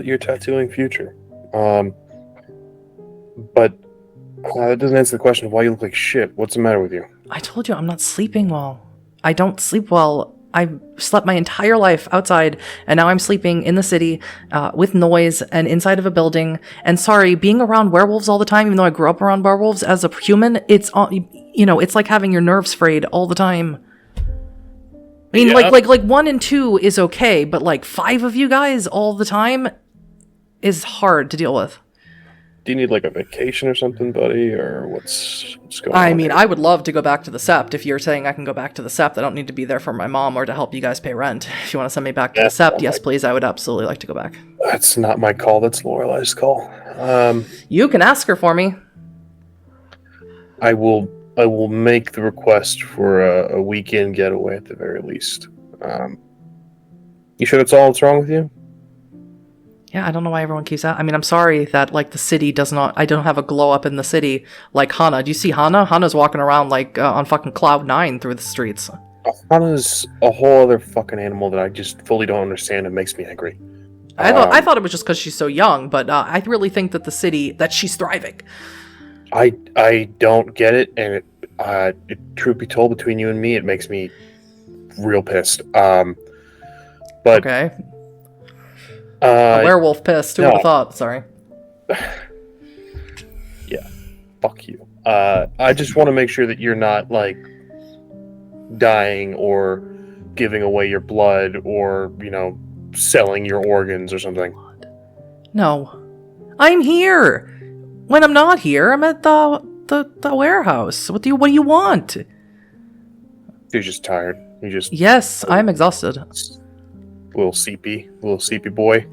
your tattooing future. But that doesn't answer the question of why you look like shit. What's the matter with you? I told you I'm not sleeping well. I don't sleep well. I slept my entire life outside, and now I'm sleeping in the city with noise and inside of a building. And sorry, being around werewolves all the time, even though I grew up around werewolves as a human, it's it's like having your nerves frayed all the time. I mean, Yeah. like 1 and 2 is okay, but like 5 of you guys all the time is hard to deal with. Do you need like a vacation or something, buddy, or what's going on? I mean, here? I would love to go back to the Sept. If you're saying I can go back to the Sept, I don't need to be there for my mom or to help you guys pay rent. If you want to send me back to the Sept, yes, please. I would absolutely like to go back. That's not my call. That's Lorelei's call. You can ask her for me. I will make the request for a weekend getaway at the very least. You sure that's all that's wrong with you? Yeah, I don't know why everyone keeps that. I mean, I'm sorry that like the city does not. I don't have a glow up in the city like Hana. Do you see Hana? Hana's walking around like on fucking cloud 9 through the streets. Hana's a whole other fucking animal that I just fully don't understand and makes me angry. I thought it was just because she's so young, but I really think that the city that she's thriving. I don't get it, and Truth be told, between you and me, it makes me real pissed. But Okay. A uh, werewolf pissed. Who would no. have thought? Sorry. Yeah, fuck you. I just want to make sure that you're not like dying or giving away your blood or selling your organs or something. No. I'm here. When I'm not here, I'm at the warehouse. What do you want? You're just tired. You're just Yes, I'm exhausted. little sleepy boy.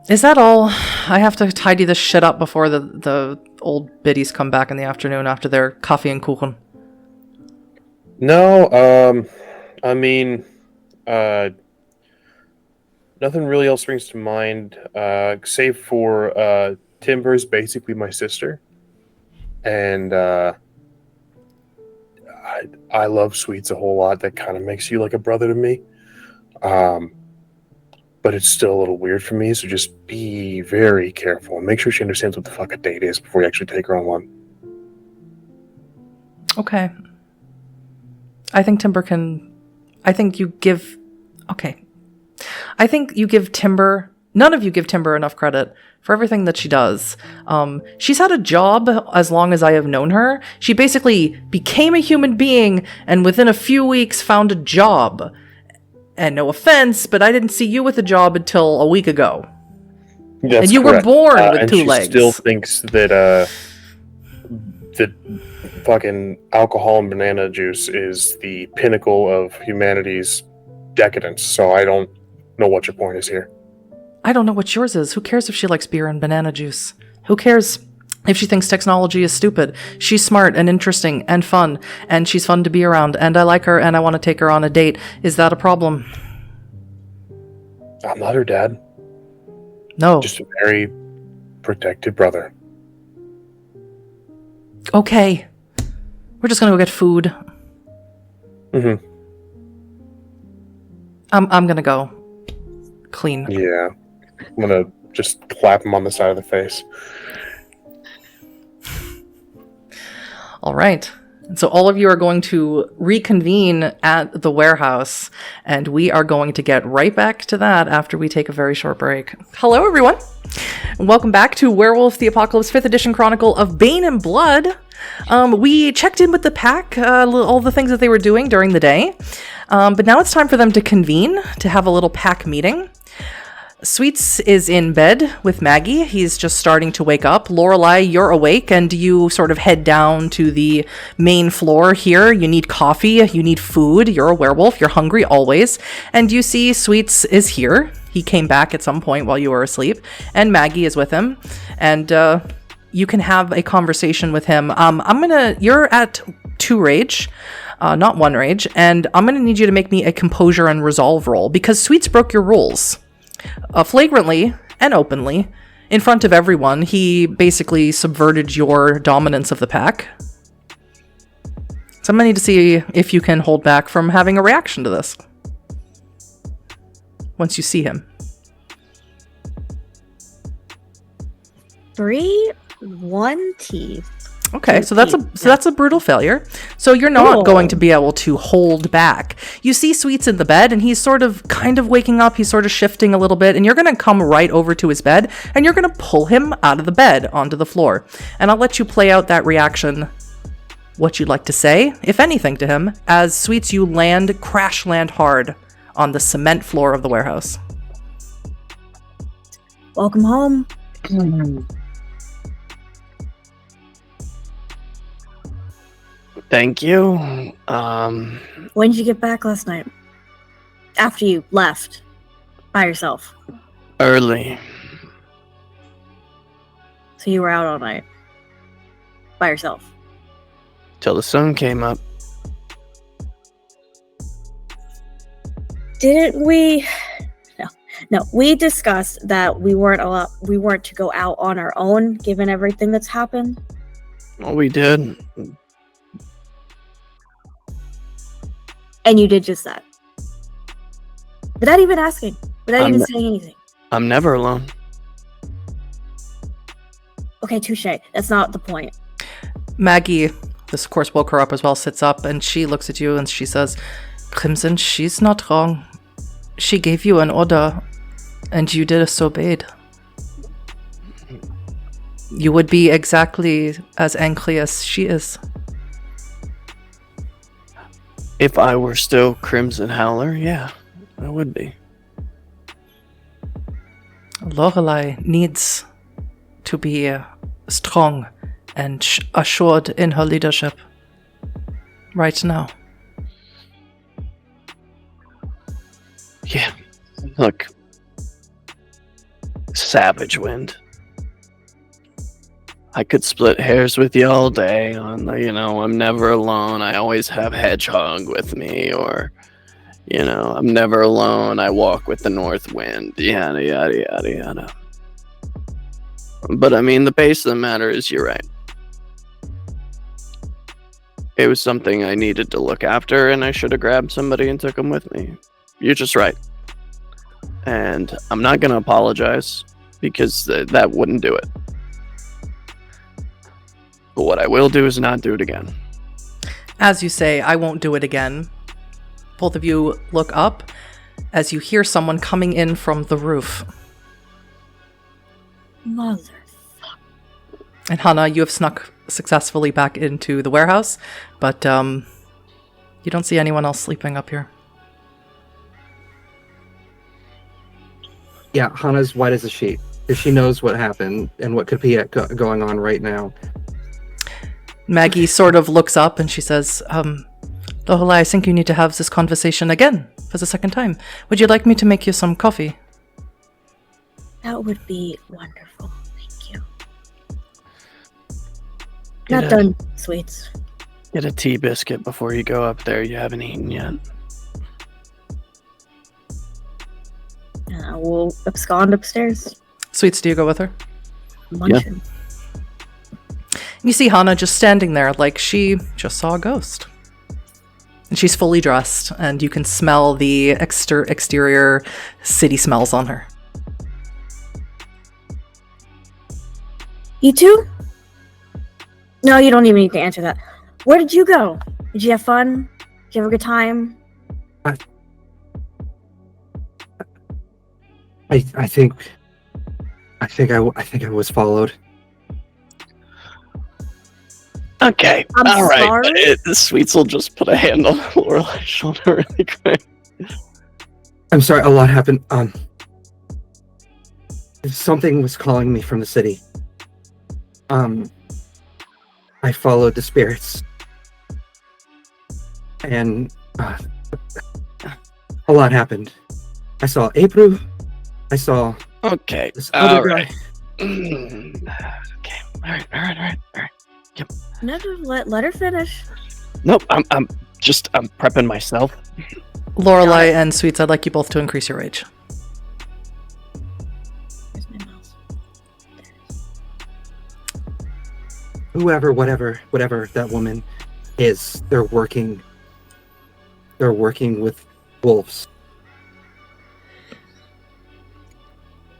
Is that all? I have to tidy this shit up before the old biddies come back in the afternoon after their coffee and kuchen. No, I mean, nothing really else springs to mind, save for Timber is basically my sister, and I love sweets a whole lot. That kind of makes you like a brother to me. But it's still a little weird for me, so just be very careful and make sure she understands what the fuck a date is before you actually take her on one. Okay. I think Timber can... I think you give Timber... None of you give Timber enough credit for everything that she does. She's had a job as long as I have known her. She basically became a human being and within a few weeks found a job. And no offense, but I didn't see you with a job until a week ago. That's and you correct. were born with and 2 she legs. Still thinks that fucking alcohol and banana juice is the pinnacle of humanity's decadence. So I don't know what your point is here. I don't know what yours is. Who cares if she likes beer and banana juice? Who cares if she thinks technology is stupid? She's smart and interesting and fun, and she's fun to be around, and I like her, and I want to take her on a date. Is that a problem? I'm not her dad. No. Just a very protected brother. Okay. We're just gonna go get food. Mm-hmm. I'm gonna go clean. Yeah. I'm gonna just clap him on the side of the face. All right. And so all of you are going to reconvene at the warehouse, and we are going to get right back to that after we take a very short break. Hello, everyone. And welcome back to Werewolf the Apocalypse 5th Edition Chronicle of Bane and Blood. We checked in with the pack, all the things that they were doing during the day, but now it's time for them to convene to have a little pack meeting. Sweets is in bed with Maggie. He's just starting to wake up. Lorelei, you're awake, and you sort of head down to the main floor here. You need coffee, you need food. You're a werewolf, you're hungry always. And you see Sweets is here. He came back at some point while you were asleep, and Maggie is with him. And you can have a conversation with him. You're at 2 rage. Not 1 rage. And I'm gonna need you to make me a composure and resolve roll, because Sweets broke your rules. Flagrantly and openly, in front of everyone, he basically subverted your dominance of the pack. So I'm going to need to see if you can hold back from having a reaction to this once you see him. 3, 1 teeth. Okay, so that's a brutal failure. So you're not going to be able to hold back. You see Sweets in the bed, and he's kind of waking up. He's sort of shifting a little bit, and you're going to come right over to his bed, and you're going to pull him out of the bed onto the floor. And I'll let you play out that reaction, what you'd like to say, if anything, to him, as Sweets, you crash land hard on the cement floor of the warehouse. Welcome home. Thank you. When did you get back last night? After you left by yourself. Early. So you were out all night by yourself. Till the sun came up. Didn't we? No. We discussed that we weren't to go out on our own, given everything that's happened. Well, we did. And you did just that. Without even asking. Without even saying anything. I'm never alone. Okay, touche. That's not the point. Maggie this of course woke her up as well, sits up, and she looks at you and she says, Crimson, she's not wrong. She gave you an order, and you disobeyed. You would be exactly as angry as she is. If I were still Crimson Howler, yeah, I would be. Lorelei needs to be strong and assured in her leadership right now. Yeah, look, Savagewind. I could split hairs with you all day on the, I'm never alone. I always have Hedgehog with me, or, I'm never alone. I walk with the north wind, yada, yada, yada, yada. But I mean, the base of the matter is you're right. It was something I needed to look after, and I should have grabbed somebody and took them with me. You're just right. And I'm not going to apologize, because that wouldn't do it. But what I will do is not do it again. As you say, I won't do it again. Both of you look up as you hear someone coming in from the roof. Mother. And Hannah, you have snuck successfully back into the warehouse, but you don't see anyone else sleeping up here. Yeah, Hannah's white as a sheet. If she knows what happened and what could be going on right now. Maggie sort of looks up and she says, Lorelei, I think you need to have this conversation again for the second time. Would you like me to make you some coffee? That would be wonderful. Thank you. Get Not done, sweets. Get a tea biscuit before you go up there. You haven't eaten yet. We'll abscond upstairs. Sweets, do you go with her? Munching. You see Hannah just standing there like she just saw a ghost. And she's fully dressed, and you can smell the exterior city smells on her. You too? No, you don't even need to answer that. Where did you go? Did you have fun? Did you have a good time? I think I was followed. Okay, I'm all right. sorry? Sweets will just put a hand on Lorelei's shoulder really quick. I'm sorry, a lot happened. Something was calling me from the city. I followed the spirits. And a lot happened. I saw April. I saw Okay, this other all guy. right. Okay, all right. Yep. No, let her finish. Nope, I'm prepping myself. Lorelei and Sweets, I'd like you both to increase your rage. Where's my mouse? Whoever, whatever that woman is, they're working with wolves.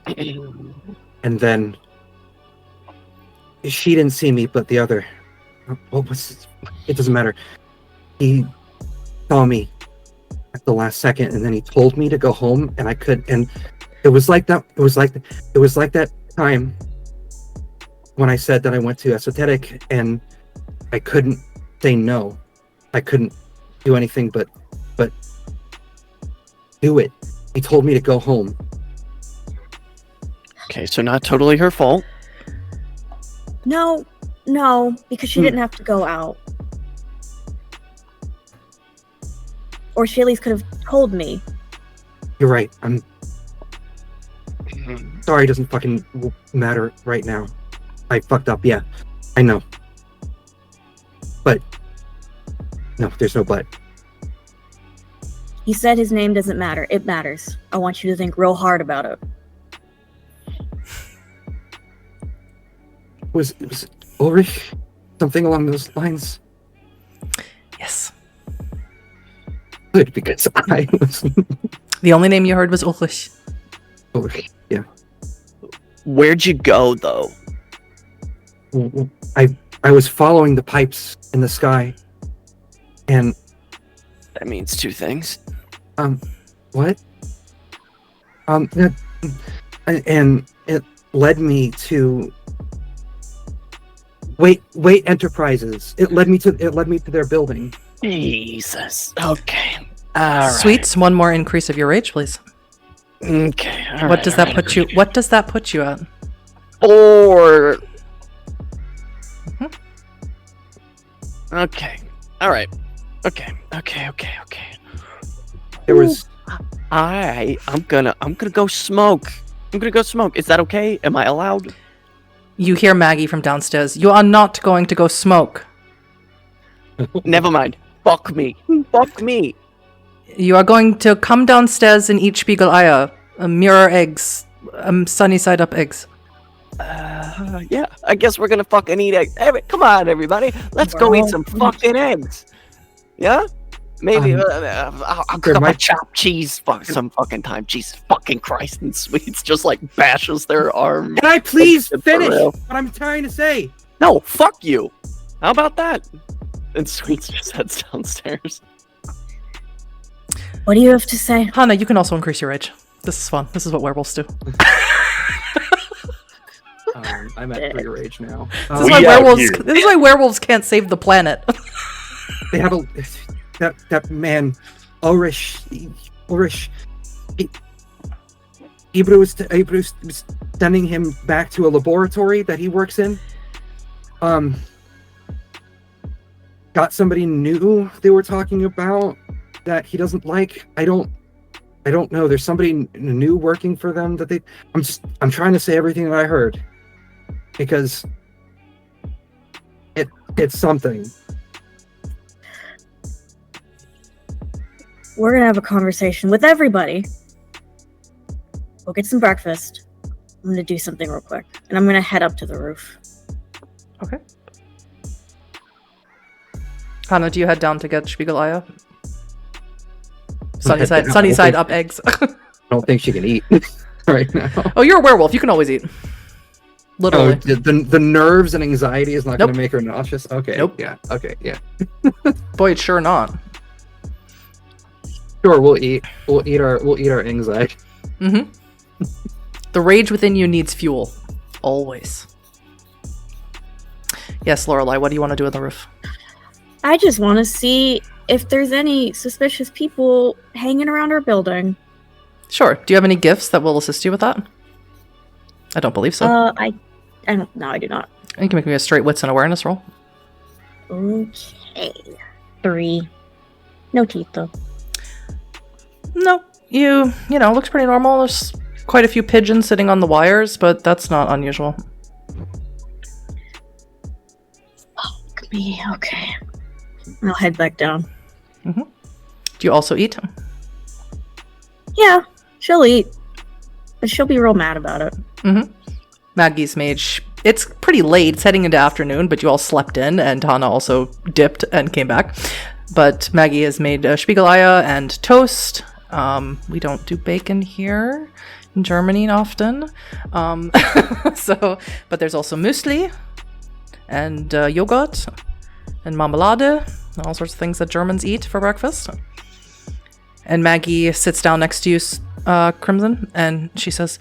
And then she didn't see me, but the other, what was it? It doesn't matter. He saw me at the last second, and then he told me to go home, and I could. And it was like that. It was like that time when I said that I went to esoteric, and I couldn't say no. I couldn't do anything but do it. He told me to go home. Okay, so not totally her fault. No, because she didn't have to go out. Or she at least could have told me. You're right. I'm sorry. It doesn't fucking matter right now. I fucked up. Yeah, I know. But no, there's no but. He said his name doesn't matter. It matters. I want you to think real hard about it. Was Ulrich something along those lines? Yes. Good, because I was The only name you heard was Ulrich. Ulrich. Yeah. Where'd you go, though? I I was following the pipes in the sky, and That means two things. what? And it led me to Wait Enterprises. It led me to their building. Jesus. Okay. All right. Sweets, one more increase of your rage, please. Okay. All What right, does all that right. put you? What does that put you at? 4. Mhm. Okay. All right. Okay. There was I'm gonna go smoke. Is that okay? Am I allowed? You hear Maggie from downstairs. You are not going to go smoke. Never mind. Fuck me. You are going to come downstairs and eat Spiegeleier, mirror eggs, sunny side up eggs. Yeah. I guess we're gonna fucking eat eggs. Come on, everybody. Let's go eat some fucking eggs. Yeah. Maybe I'll cook up my chopped cheese. Fuck some fucking time. Jesus fucking Christ! And Sweets just like bashes their arm. Can I please It's finish real. what I'm trying to say? No, fuck you. How about that? And Sweets just heads downstairs. What do you have to say? Hannah, you can also increase your rage. This is fun. This is what werewolves do. I'm at 3 rage now. This is why werewolves can't save the planet. They have that man, Ulrich. Ibru was sending him back to a laboratory that he works in. Got somebody new they were talking about that he doesn't like. I don't know. There's somebody new working for them that I'm trying to say everything that I heard because it's something. We're gonna have a conversation with everybody. We'll get some breakfast. I'm gonna do something real quick, and I'm gonna head up to the roof. Okay. Hannah, do you head down to get Spiegeleier? Sunny side up eggs. I don't think she can eat right now. Oh, you're a werewolf. You can always eat. Literally. Oh, the nerves and anxiety is not Nope. going to make her nauseous. Okay. Nope. Yeah. Okay. Yeah. Boy, it's sure not. Sure. We'll eat our anxiety. Mm-hmm. The rage within you needs fuel. Always. Yes, Lorelei, what do you want to do on the roof? I just want to see if there's any suspicious people hanging around our building. Sure. Do you have any gifts that will assist you with that? I don't believe so. I don't. No, I do not. You can make me a straight wits and awareness roll. Okay. 3. No teeth though. No, you know, looks pretty normal. There's quite a few pigeons sitting on the wires, but that's not unusual. Fuck me. Okay. I'll head back down. Mm-hmm. Do you also eat? Yeah, she'll eat, but she'll be real mad about it. Mm-hmm. Maggie's made... It's pretty late. It's heading into afternoon, but you all slept in, and Hannah also dipped and came back. But Maggie has made Spiegeleier and toast. We don't do bacon here in Germany often. But there's also muesli and yogurt and marmalade, all sorts of things that Germans eat for breakfast. And Maggie sits down next to you, Crimson, and she says,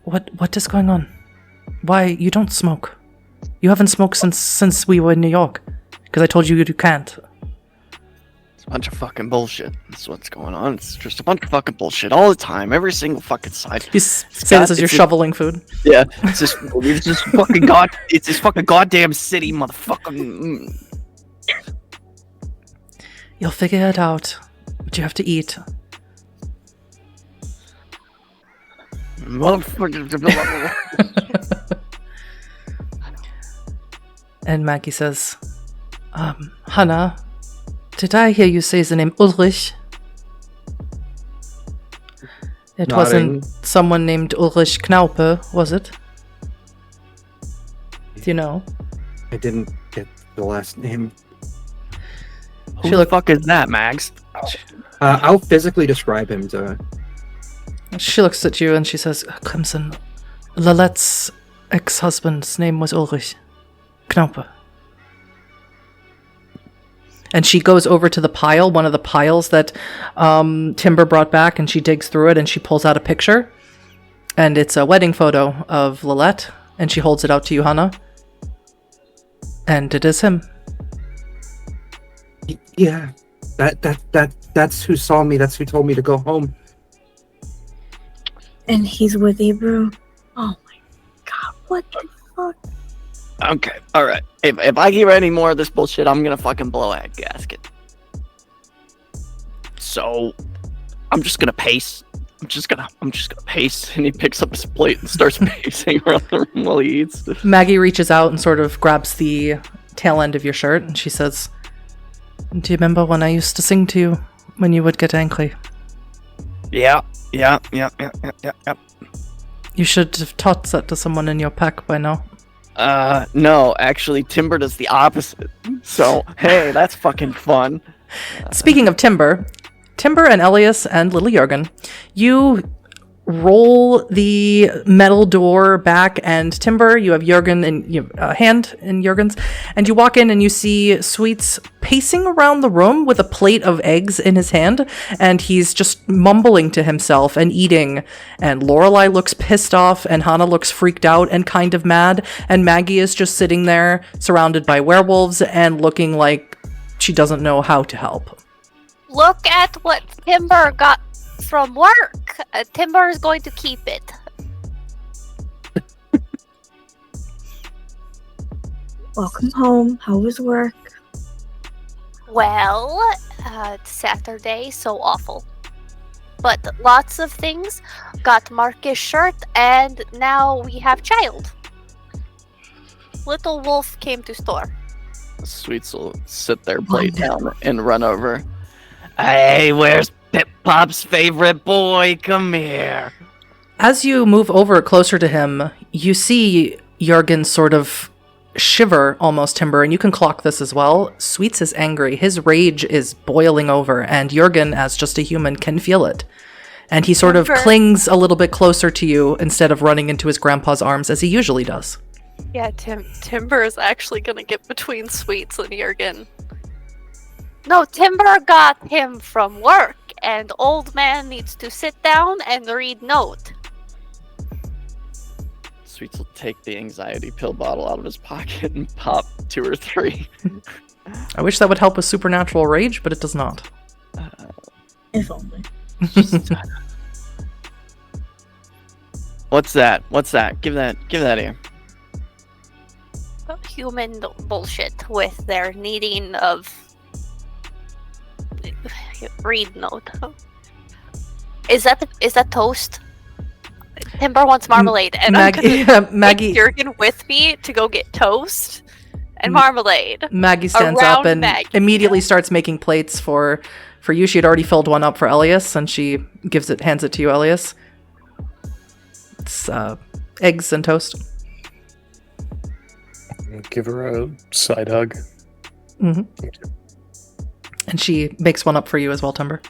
What is going on? Why, you don't smoke. You haven't smoked since we were in New York. Because I told you can't. It's a bunch of fucking bullshit. That's what's going on. It's just a bunch of fucking bullshit all the time. Every single fucking side. You say this as you're shoveling food. Yeah. It's just fucking it's this fucking goddamn city, motherfucker. You'll figure it out. But you have to eat. Motherfucker. And Maggie says, Hannah, did I hear you say the name Ulrich? It Nodding. wasn't someone named Ulrich Knaupe, was it? Do you know? I didn't get the last name. Who the fuck is that, Mags? I'll physically describe him to. She looks at you and she says, Crimson, Lalette's ex-husband's name was Ulrich. Knopper. And she goes over to the pile, one of the piles that Timber brought back, and she digs through it and she pulls out a picture. And it's a wedding photo of Lilette, and she holds it out to you, Hannah. And it is him. Yeah, that's who saw me. That's who told me to go home. And he's with Ebru. Oh my god, what the fuck? Okay, alright. If I hear any more of this bullshit, I'm gonna fucking blow a gasket. So, I'm just gonna pace. I'm just gonna pace. And he picks up his plate and starts pacing around the room while he eats. Maggie reaches out and sort of grabs the tail end of your shirt, and she says, "Do you remember when I used to sing to you when you would get angry? Yeah. You should have taught that to someone in your pack by now." No, actually, Timber does the opposite. So, hey, that's fucking fun. Speaking of Timber and Elias and little Jurgen, you roll the metal door back, and Timber, you have Jurgen and you have a hand in Jurgen's, and you walk in and you see Sweets pacing around the room with a plate of eggs in his hand, and he's just mumbling to himself and eating, and Lorelei looks pissed off, and Hannah looks freaked out and kind of mad, and Maggie is just sitting there surrounded by werewolves and looking like she doesn't know how to help. Look at what Timber got from work. Timber is going to keep it. Welcome home. How was work? Well, it's Saturday, so awful. But lots of things. Got Marcus' shirt, and now we have child. Little Wolf came to store. Sweets will sit their plate down and run over. Hey, where's Pip Pop's favorite boy? Come here. As you move over closer to him, you see Jurgen sort of shiver almost, Timber, and you can clock this as well. Sweets is angry. His rage is boiling over, and Jurgen, as just a human, can feel it. And he sort of clings a little bit closer to you instead of running into his grandpa's arms as he usually does. Yeah, Timber is actually gonna get between Sweets and Jurgen. No, Timber got him from work, and old man needs to sit down and read note. Sweets will take the anxiety pill bottle out of his pocket and pop 2 or 3. I wish that would help with supernatural rage, but it does not. If only. What's that? Give that here. Human bullshit with their needing of read note. Is that toast? Timber wants marmalade, and Maggie, I'm gonna Maggie, take Jurgen with me to go get toast and marmalade. Maggie stands up and immediately starts making plates for you. She had already filled one up for Elias, and she hands it to you, Elias. It's eggs and toast. Give her a side hug. Mm-hmm. And she makes one up for you as well, Timber.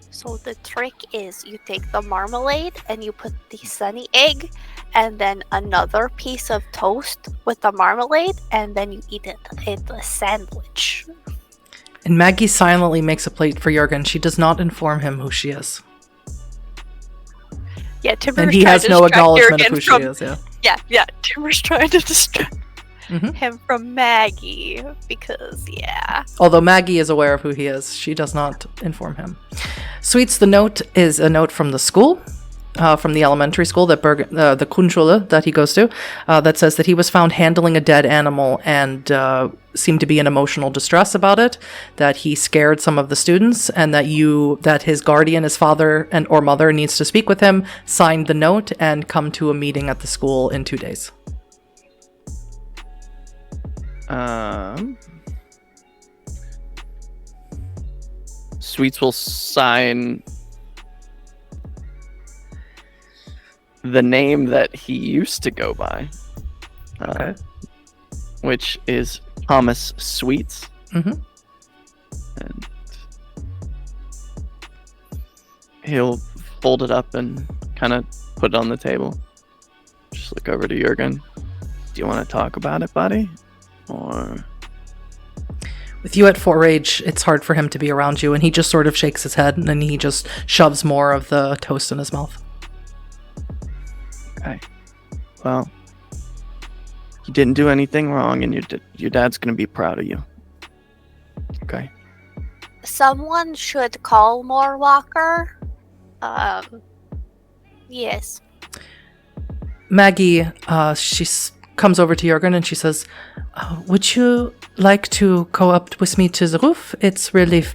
So the trick is you take the marmalade and you put the sunny egg and then another piece of toast with the marmalade, and then you eat it. It's a sandwich. And Maggie silently makes a plate for Jurgen. She does not inform him who she is. Yeah, Timber's and he has no acknowledgement of who she is, Yeah, Timber's trying to distract him from Maggie, because, yeah. Although Maggie is aware of who he is, she does not inform him. Sweets, the note is a note from the school, from the elementary school, that the Grundschule that he goes to, that says that he was found handling a dead animal and seemed to be in emotional distress about it, that he scared some of the students, and that his guardian, his father or mother, needs to speak with him, sign the note, and come to a meeting at the school in 2 days. Sweets will sign the name that he used to go by, which is Thomas Sweets. Mm-hmm. And he'll fold it up and kind of put it on the table. Just look over to Jurgen. Do you want to talk about it, buddy? Or... With you at 4 age, it's hard for him to be around you, and he just sort of shakes his head, and then he just shoves more of the toast in his mouth. Okay. Well, you didn't do anything wrong, and your dad's gonna be proud of you. Okay. Someone should call more Walker. Yes. Maggie, comes over to Jurgen and she says, would you like to go up with me to the roof? It's really,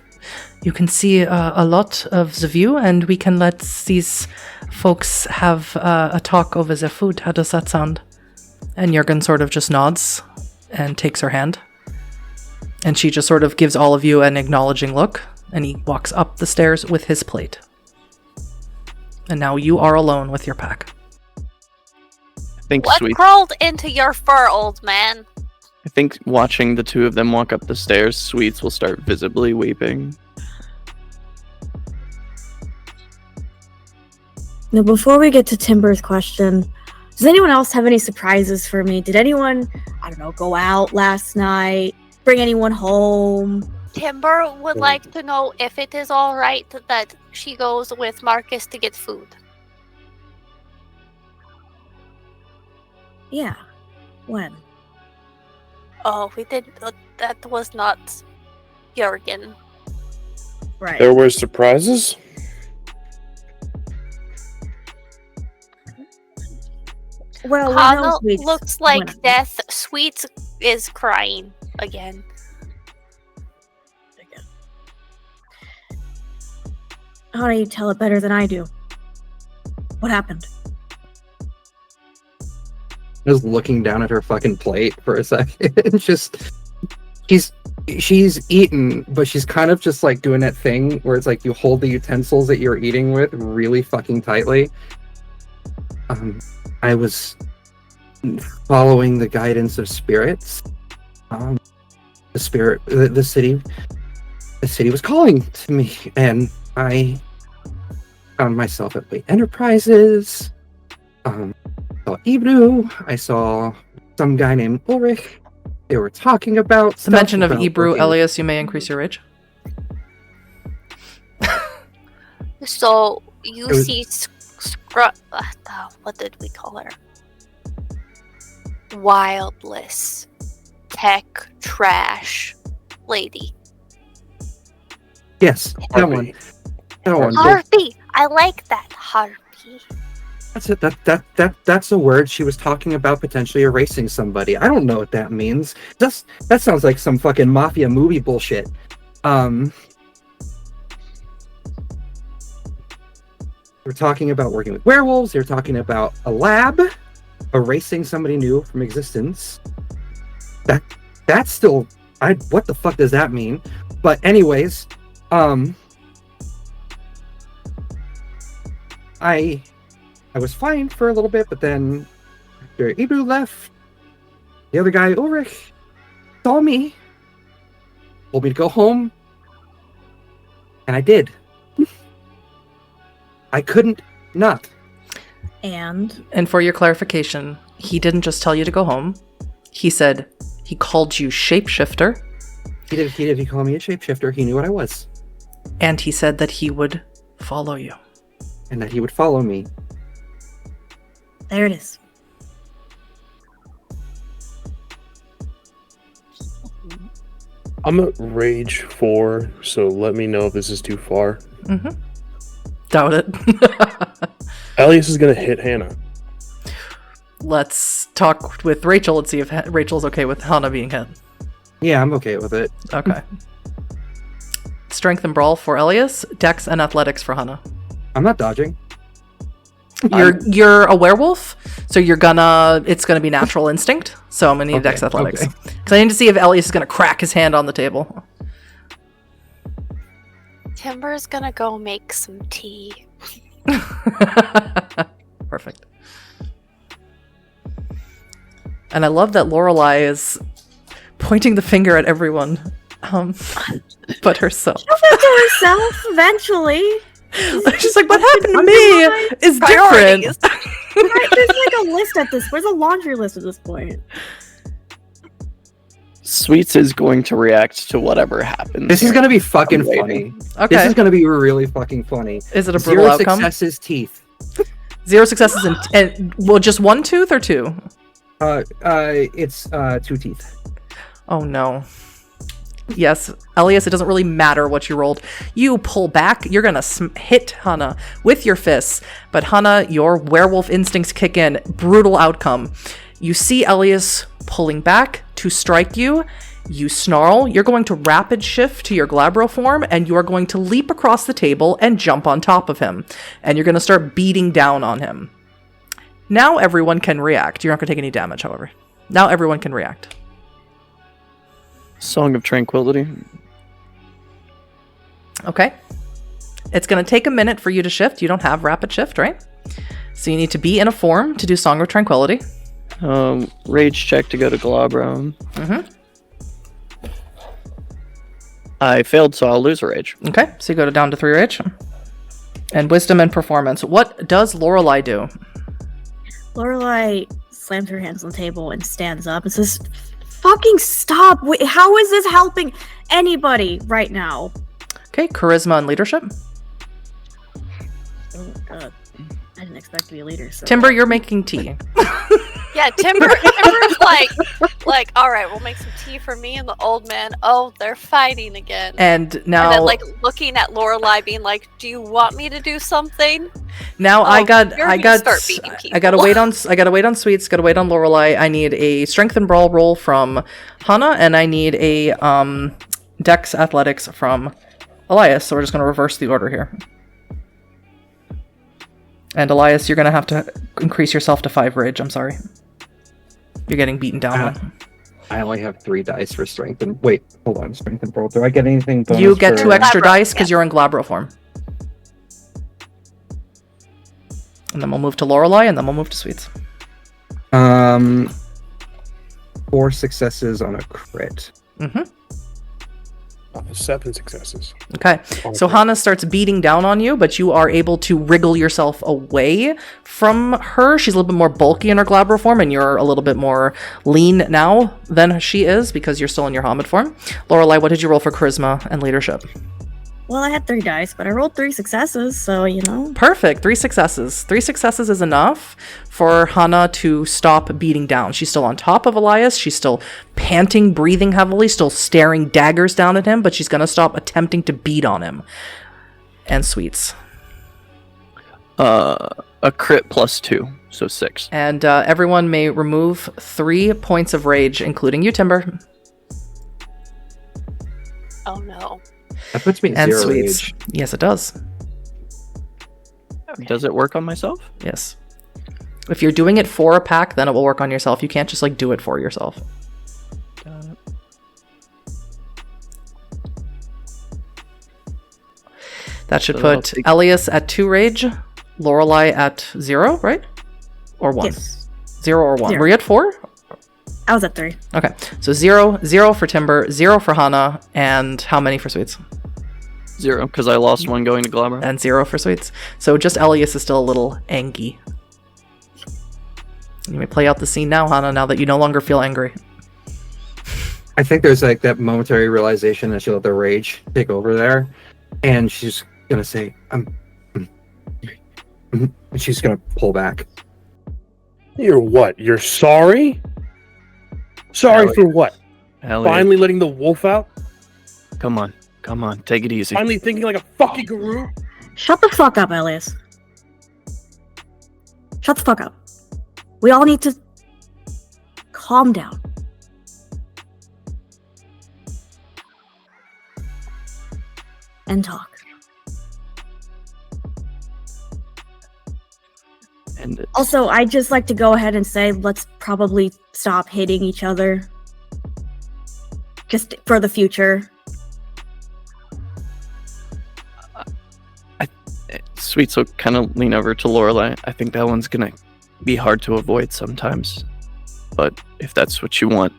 you can see a lot of the view, and we can let these folks have a talk over their food. How does that sound? And Jurgen sort of just nods and takes her hand. And she just sort of gives all of you an acknowledging look, and he walks up the stairs with his plate. And now you are alone with your pack. What crawled into your fur, old man? I think watching the two of them walk up the stairs, Sweets will start visibly weeping. Now, before we get to Timber's question, does anyone else have any surprises for me? Did anyone, I don't know, go out last night? Bring anyone home? Timber would like to know if it is all right that she goes with Marcus to get food. Yeah. When? Oh, we did. That was not Jurgen. Right. There were surprises? Well, Hana looks like death. Sweet is crying again. Hana, you tell it better than I do. What happened? Just looking down at her fucking plate for a second. Just she's eaten, but she's kind of just like doing that thing where it's like you hold the utensils that you're eating with really fucking tightly. I was following the guidance of spirits. The city was calling to me, and I found myself at Wait Enterprises. I saw Ebru. I saw some guy named Ulrich. They were talking about the mention of Ebru, Elias, you may increase your rage. So you see what did we call her? Wildless tech trash lady. Yes, that one. Harpy. I like that, Harpy. That's it. That's a word. She was talking about potentially erasing somebody. I don't know what that means. That sounds like some fucking mafia movie bullshit. We're talking about working with werewolves. They're talking about a lab, erasing somebody new from existence. That's still. What the fuck does that mean? But anyways, I was fine for a little bit, but then after Ebru left, the other guy, Ulrich, saw me, told me to go home, and I did. I couldn't not. And for your clarification, he didn't just tell you to go home. He said he called you shapeshifter. He did. He called me a shapeshifter. He knew what I was. And he said that he would follow you. And that he would follow me. There it is. I'm at rage 4, so let me know if this is too far. Mm-hmm. Doubt it. Elias is going to hit Hannah. Let's talk with Rachel and see if Rachel's okay with Hana being hit. Yeah, I'm okay with it. Okay. Strength and brawl for Elias, dex and athletics for Hana. I'm not dodging. You're a werewolf, so it's gonna be natural instinct. So I'm gonna need dex athletics because I need to see if Elias is gonna crack his hand on the table. Timber's gonna go make some tea. Perfect. And I love that Lorelei is pointing the finger at everyone, but herself. She'll get to herself eventually. She's like, what happened to me is different. There's like a list at this. Where's a laundry list at this point? Sweets is going to react to whatever happens. This is gonna be fucking I'm funny. waiting. Okay. This is gonna be really fucking funny. Is it a brutal 0 outcome? successes, teeth. 0 successes and well, just 1 tooth or 2? It's 2 teeth. Oh no. Yes, Elias, it doesn't really matter what you rolled. You pull back, you're gonna hit Hana with your fists, but Hana, your werewolf instincts kick in. Brutal outcome. You see Elias pulling back to strike you. You snarl. You're going to rapid shift to your Glabro form, and you are going to leap across the table and jump on top of him. And you're going to start beating down on him. Now everyone can react. You're not going to take any damage, however. Now everyone can react. Song of Tranquility. Okay. It's going to take a minute for you to shift. You don't have rapid shift, right? So you need to be in a form to do Song of Tranquility. Rage check to go to Glabro. Mm-hmm. I failed, so I'll lose a rage. Okay, so you go down to 3 rage. And wisdom and performance. What does Lorelei do? Lorelei slams her hands on the table and stands up and says, "Fucking stop! Wait, how is this helping anybody right now?" Okay, charisma and leadership. Oh god, I didn't expect to be a leader. So. Timber, you're making tea. Yeah, Timber's like, all right, we'll make some tea for me and the old man. Oh, they're fighting again. And now, And then, like, looking at Lorelei, being like, "Do you want me to do something?" now I you're gonna start beating I gotta people. wait on Sweets. Gotta wait on Lorelei. I need a strength and brawl roll from Hana, and I need a Dex athletics from Elias. So we're just gonna reverse the order here. And Elias, you're gonna have to increase yourself to 5 rage. I'm sorry. You're getting beaten down. on. I only have 3 dice for strength and wait, hold on, strength and brawl. Do I get anything bonus You get for... 2 extra Glabro, dice because yeah. you're in Glabro form. And then we'll move to Lorelei, and then we'll move to Sweets. 4 successes on a crit. Mm-hmm. 7 successes. Okay, so Hana starts beating down on you, but you are able to wriggle yourself away from her. She's a little bit more bulky in her Glabro form, and you're a little bit more lean now than she is because you're still in your Hamid form. Lorelei, what did you roll for charisma and leadership? Well, I had 3 dice, but I rolled 3 successes, so you know. Perfect, 3 successes. 3 successes is enough for Hana to stop beating down. She's still on top of Elias. She's still panting, breathing heavily, still staring daggers down at him, but she's going to stop attempting to beat on him. And Sweets. A crit plus 2, so 6. And everyone may remove 3 points of rage, including you, Timber. Oh no. That puts me at And 0 Sweets. rage. Yes, it does. Okay. Does it work on myself? Yes. If you're doing it for a pack, then it will work on yourself. You can't just like do it for yourself. Got it. That should So that'll put take- Elias at 2 rage, Lorelei at 0, right? Or 1? Yes. 0 or 1. 0. Were you at 4? I was at 3. Okay. So 0, 0 for Timber, 0 for Hana, and how many for Sweets? 0, because I lost one going to Glabro. And 0 for Sweets. So just Elias is still a little angry. You may play out the scene now, Hana, now that you no longer feel angry. I think there's like that momentary realization that she'll let the rage take over there, and she's gonna say, and she's gonna pull back. You're what? You're sorry? Sorry Elliot. for what? Elliot, Finally letting the wolf out? come on, take it easy. Finally thinking like a fucking guru? Shut the fuck up, Elias. Shut the fuck up. We all need to calm down. And talk. And Also, I'd just like to go ahead and say let's probably stop hitting each other. Just for the future. Sweets will kind of lean over to Lorelei. I think that one's gonna be hard to avoid sometimes, but if that's what you want,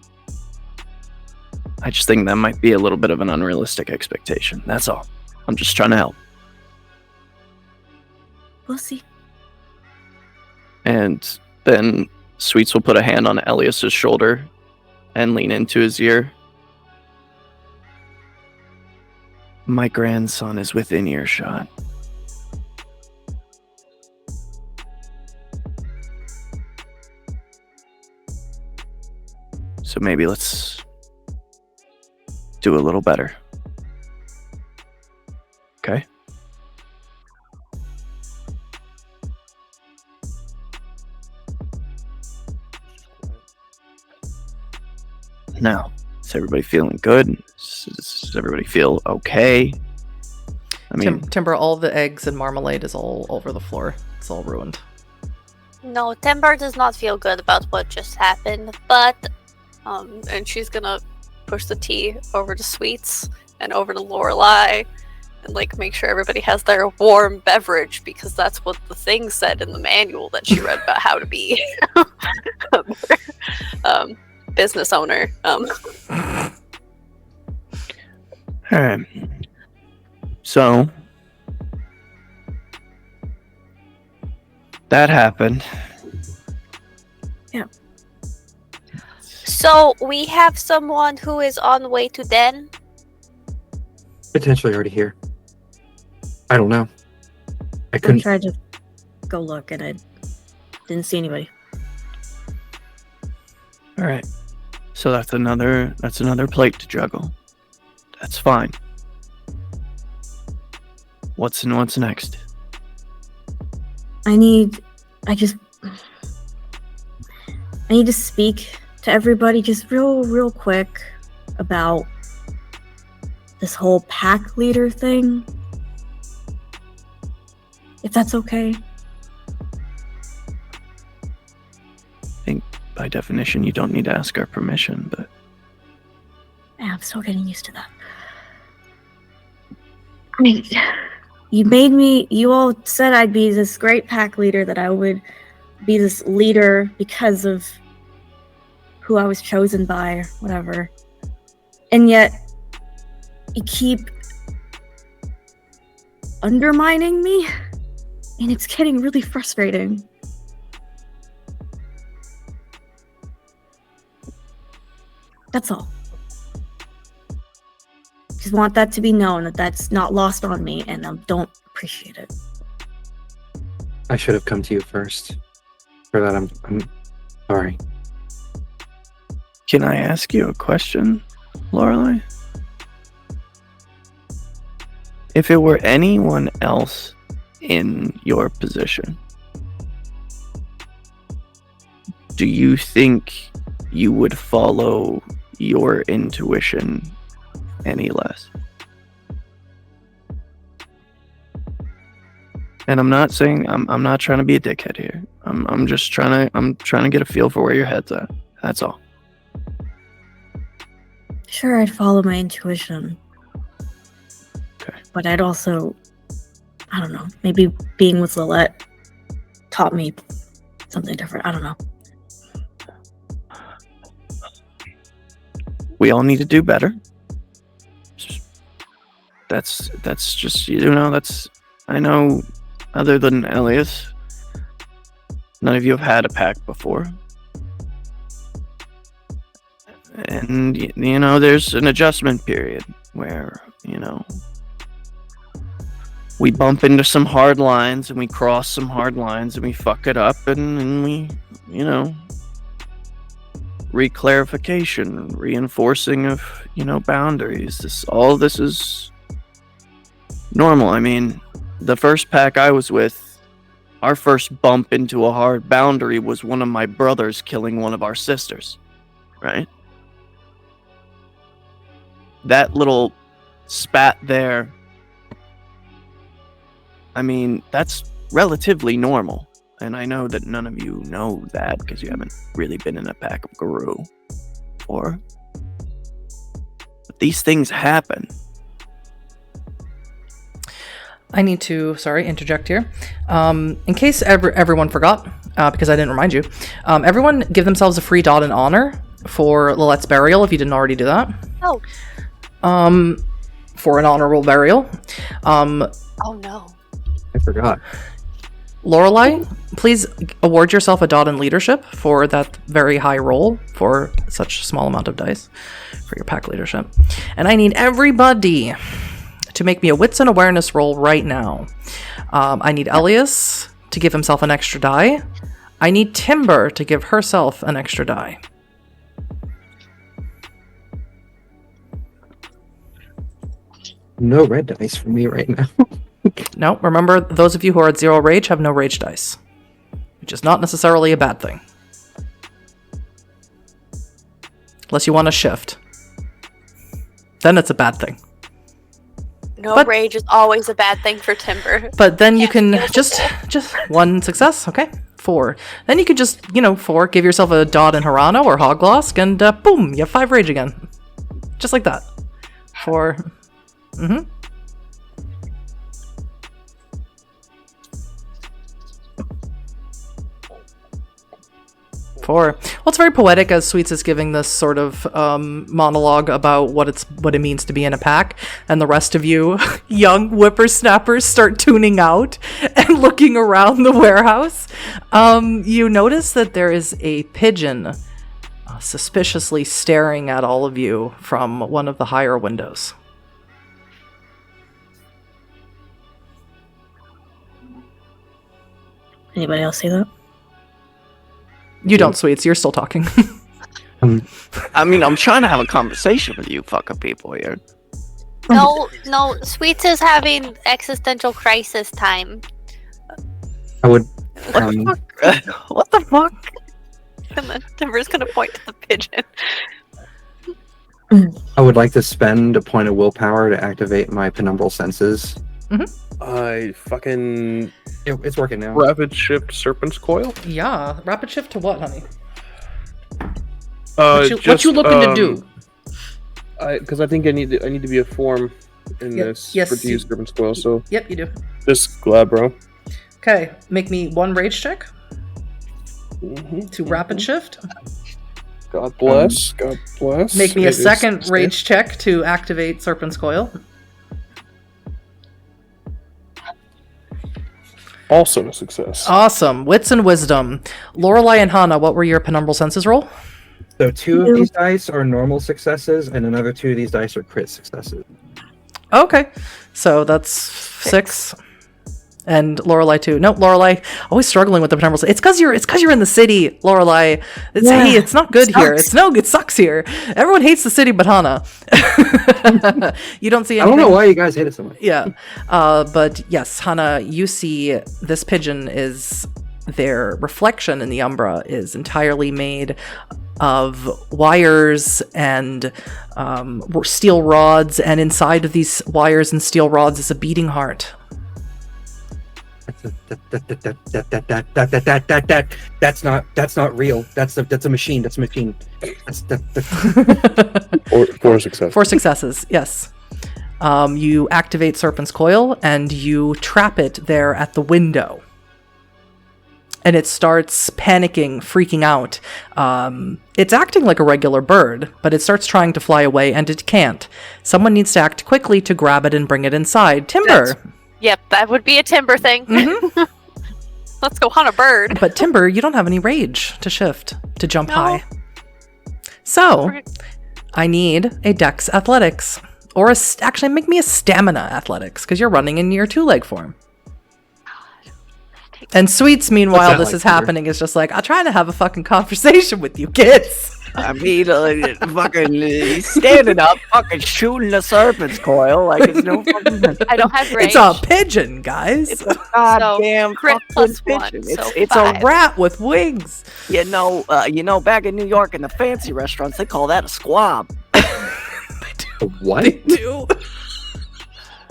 I just think that might be a little bit of an unrealistic expectation. That's all. I'm just trying to help. We'll see. And Then Sweets will put a hand on Elias's shoulder and lean into his ear. My grandson is within earshot. So maybe let's do a little better. Okay? Now, is everybody feeling good? Does everybody feel okay? I mean, Timber, all the eggs and marmalade is all over the floor. It's all ruined. No, Timber does not feel good about what just happened, but and she's gonna push the tea over to Sweets and over to Lorelei and like make sure everybody has their warm beverage because that's what the thing said in the manual that she read about how to be business owner. Alright. So that happened. Yeah. So we have someone who is on the way to Den. Potentially already here. I don't know. I I couldn't. tried to go look and I didn't see anybody. Alright. So that's another plate to juggle. That's fine. What's next? I need to speak to everybody just real quick about this whole pack leader thing. If that's okay. I think by definition you don't need to ask our permission, but Yeah, I'm still getting used to that. I mean, you all said I'd be this great pack leader, that I would be this leader because of who I was chosen by, or whatever. And yet, you keep undermining me, and it's getting really frustrating. That's all. Just want that to be known, that that's not lost on me, and I don't appreciate it. I should have come to you first. For that, I'm sorry. can I ask you a question, Lorelei? If it were anyone else in your position, do you think you would follow your intuition any less? And I'm not saying I'm not trying to be a dickhead here. I'm just trying to get a feel for where your head's at. That's all. Sure, I'd follow my intuition. Okay. But I'd also, I don't know, maybe being with Lilette taught me something different. I don't know. We all need to do better. That's just, you know, that's, I know, other than Elias, none of you have had a pack before. And, you know, there's an adjustment period where, you know, we bump into some hard lines and we cross some hard lines and we fuck it up and we, you know, reclarification, reinforcing of, you know, boundaries. All this is normal. I mean, the first pack I was with, our first bump into a hard boundary was one of my brothers killing one of our sisters, right? That little spat there, I mean, that's relatively normal. And I know that none of you know that because you haven't really been in a pack of Guru before. But these things happen. I need to, interject here. In case everyone forgot, because I didn't remind you, everyone give themselves a free dot in honor for Lilette's burial if you didn't already do that. Oh. For an honorable burial. Oh no. I forgot. Lorelei, please award yourself a dot in leadership for that very high roll for such a small amount of dice for your pack leadership. And I need everybody to make me a wits and awareness roll right now. I need Elias to give himself an extra die. I need Timber to give herself an extra die. No red dice for me right now. No, remember, those of you who are at 0 rage have no rage dice, which is not necessarily a bad thing. Unless you want to shift. Then it's a bad thing. No But- rage is always a bad thing for Timber. But then you Yeah, can yeah, just one success, okay? 4. Then you could just, 4, give yourself a dot in Hirano or Hoglosk, and boom, you have 5 rage again. Just like that. 4. Mm-hmm. Well, it's very poetic as Sweets is giving this sort of monologue about what it means to be in a pack, and the rest of you young whippersnappers start tuning out and looking around the warehouse. You notice that there is a pigeon suspiciously staring at all of you from one of the higher windows. Anybody else see that? You don't, Sweets. You're still talking. I mean, I'm trying to have a conversation with you fucking people here. No, Sweets is having existential crisis time. I would. What the fuck? And then Timber's gonna point to the pigeon. I would like to spend a point of willpower to activate my penumbral senses. I fucking It's working now. rapid shift Serpent's Coil. Yeah. Rapid shift to what, honey? What What you looking to do? Because I think I need to be a form in Yep, this yes, for to use Serpent's Coil. So Yep, you do. this Glabro. Okay, make me 1 rage check Mm-hmm. to rapid shift. God bless. God bless. Make me a It is second stand- rage check to activate Serpent's Coil. Also a success. Awesome. Wits and wisdom. Lorelei and Hana, what were your penumbral senses roll? So 2 of these dice are normal successes, and another 2 of these dice are crit successes. Okay. So that's 6. And Lorelei too. Nope, Lorelei always struggling with the penumbral. It's because you're in the city, Lorelei. Hey, it's not good here. It sucks here. Everyone hates the city but Hana. You don't see anything. I don't know why you guys hate it so much. Yeah. But yes, Hana, you see this pigeon is their reflection in the Umbra is entirely made of wires and steel rods, and inside of these wires and steel rods is a beating heart. That's not real. That's a machine. That's a machine. Four successes. 4 successes, yes. You activate Serpent's Coil and you trap it there at the window. And it starts panicking, freaking out. It's acting like a regular bird, but it starts trying to fly away and it can't. Someone needs to act quickly to grab it and bring it inside. Timber! Yep, that would be a Timber thing. Mhm. Let's go hunt a bird. But Timber, you don't have any rage to shift, to jump No. high. So, I need a Dex Athletics. Or actually, make me a Stamina Athletics, because you're running in your 2-leg form. And Sweets, meanwhile, What's that this like, is Timber? happening, is just like, I'm trying to have a fucking conversation with you kids. I mean, fucking he's standing up, fucking shooting the Serpent's Coil like it's no fucking. I don't have rage. It's a pigeon, guys. It's a goddamn crit fucking plus one, pigeon. so It's A 5. rat with wings. you know, back in New York in the fancy restaurants, they call that a squab. What? They do.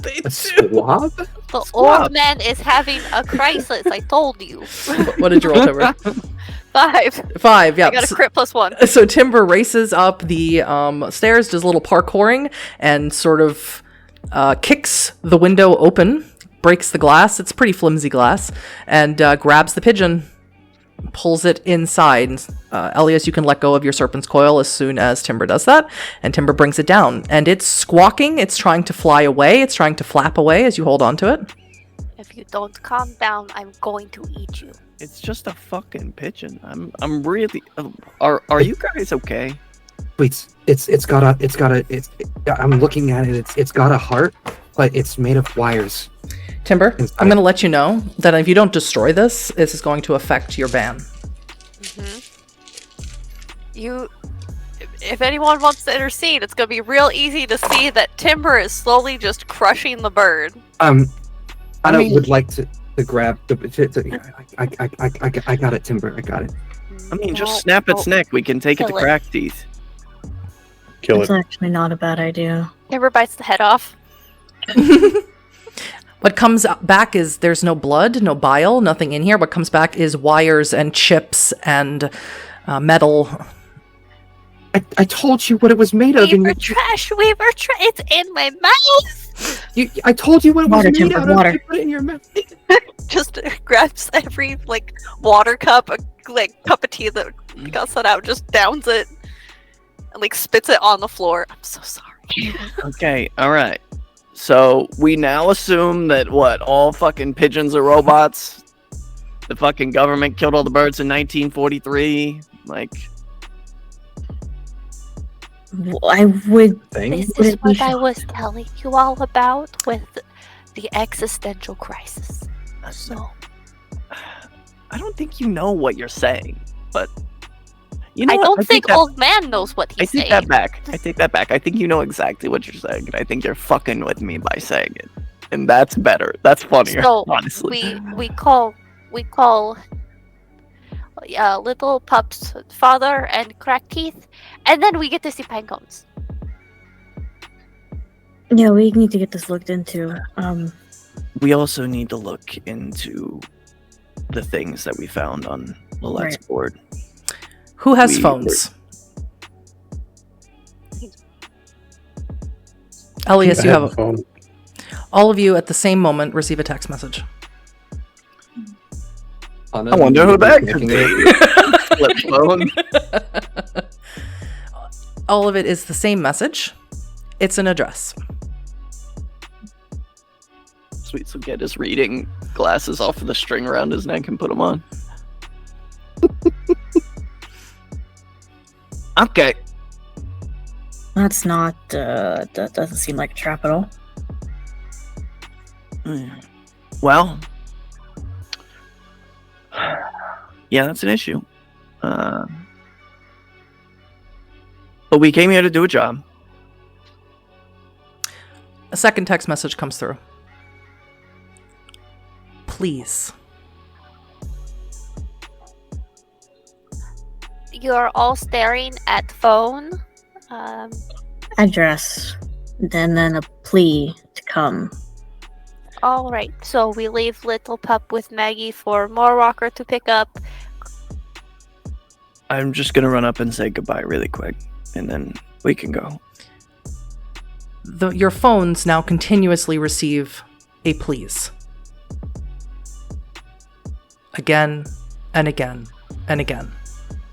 They A do. swab? The Squab. old man is having a crisis. I told you. What did you roll, Timber? 5. 5, yeah. I got a crit plus 1. So Timber races up the stairs, does a little parkouring, and sort of kicks the window open, breaks the glass. It's pretty flimsy glass, and grabs the pigeon, pulls it inside. Elias, you can let go of your Serpent's Coil as soon as Timber does that, and Timber brings it down. And it's squawking. It's trying to fly away. It's trying to flap away as you hold on to it. If you don't calm down, I'm going to eat you. It's just a fucking pigeon. I'm really. Are you guys okay? Wait, I'm looking at it. It's got a heart, but it's made of wires. Timber, Inside. I'm going to let you know that if you don't destroy this is going to affect your ban. If anyone wants to intercede, it's gonna be real easy to see that Timber is slowly just crushing the bird. I would like to grab the. I got it, Timber. I got it. I mean, just snap its neck. We can take it to Kill it. crack teeth. Kill That's it. actually not a bad idea. Timber bites the head off. What comes back is there's no blood, no bile, nothing in here. What comes back is wires and chips and metal. I told you what it was made of. Weaver trash, Weaver trash. It's in my mouth. I told you what it was Water, made Timber, out of. water. You put it in your mouth. Just grabs every water cup, cup of tea that got set out, just downs it, and spits it on the floor. I'm so sorry. Okay, all right. So we now assume that all fucking pigeons are robots. The fucking government killed all the birds in 1943. I would. Thing. This Would is it be what I shocked? was telling you all about with the existential crisis. So I don't think you know what you're saying, but you know I what? don't think that- old man knows what I he's take saying. that back. I take that back. I think you know exactly what you're saying, and I think you're fucking with me by saying it. And that's better. That's funnier, So honestly. we call little pup's father and crack teeth, and then we get to see pine cones. Yeah, we need to get this looked into. We also need to look into the things that we found on Lilette's Right. board. Who has We- phones? Elias, I you have a phone. all of you at the same moment receive a text message. I wonder who that could be. Flip phone. All of it is the same message. It's an address. Sweet, so get his reading glasses off of the string around his neck and put them on. Okay. That's not. That doesn't seem like a trap at all. Well, yeah, that's an issue. But we came here to do a job. A second text message comes through. Please. You're all staring at phone. Address, then a plea to come. All right, so we leave little pup with Maggie for Moorwalker to pick up. I'm just gonna run up and say goodbye really quick, and then we can go. Your phones now continuously receive a please. Again and again and again.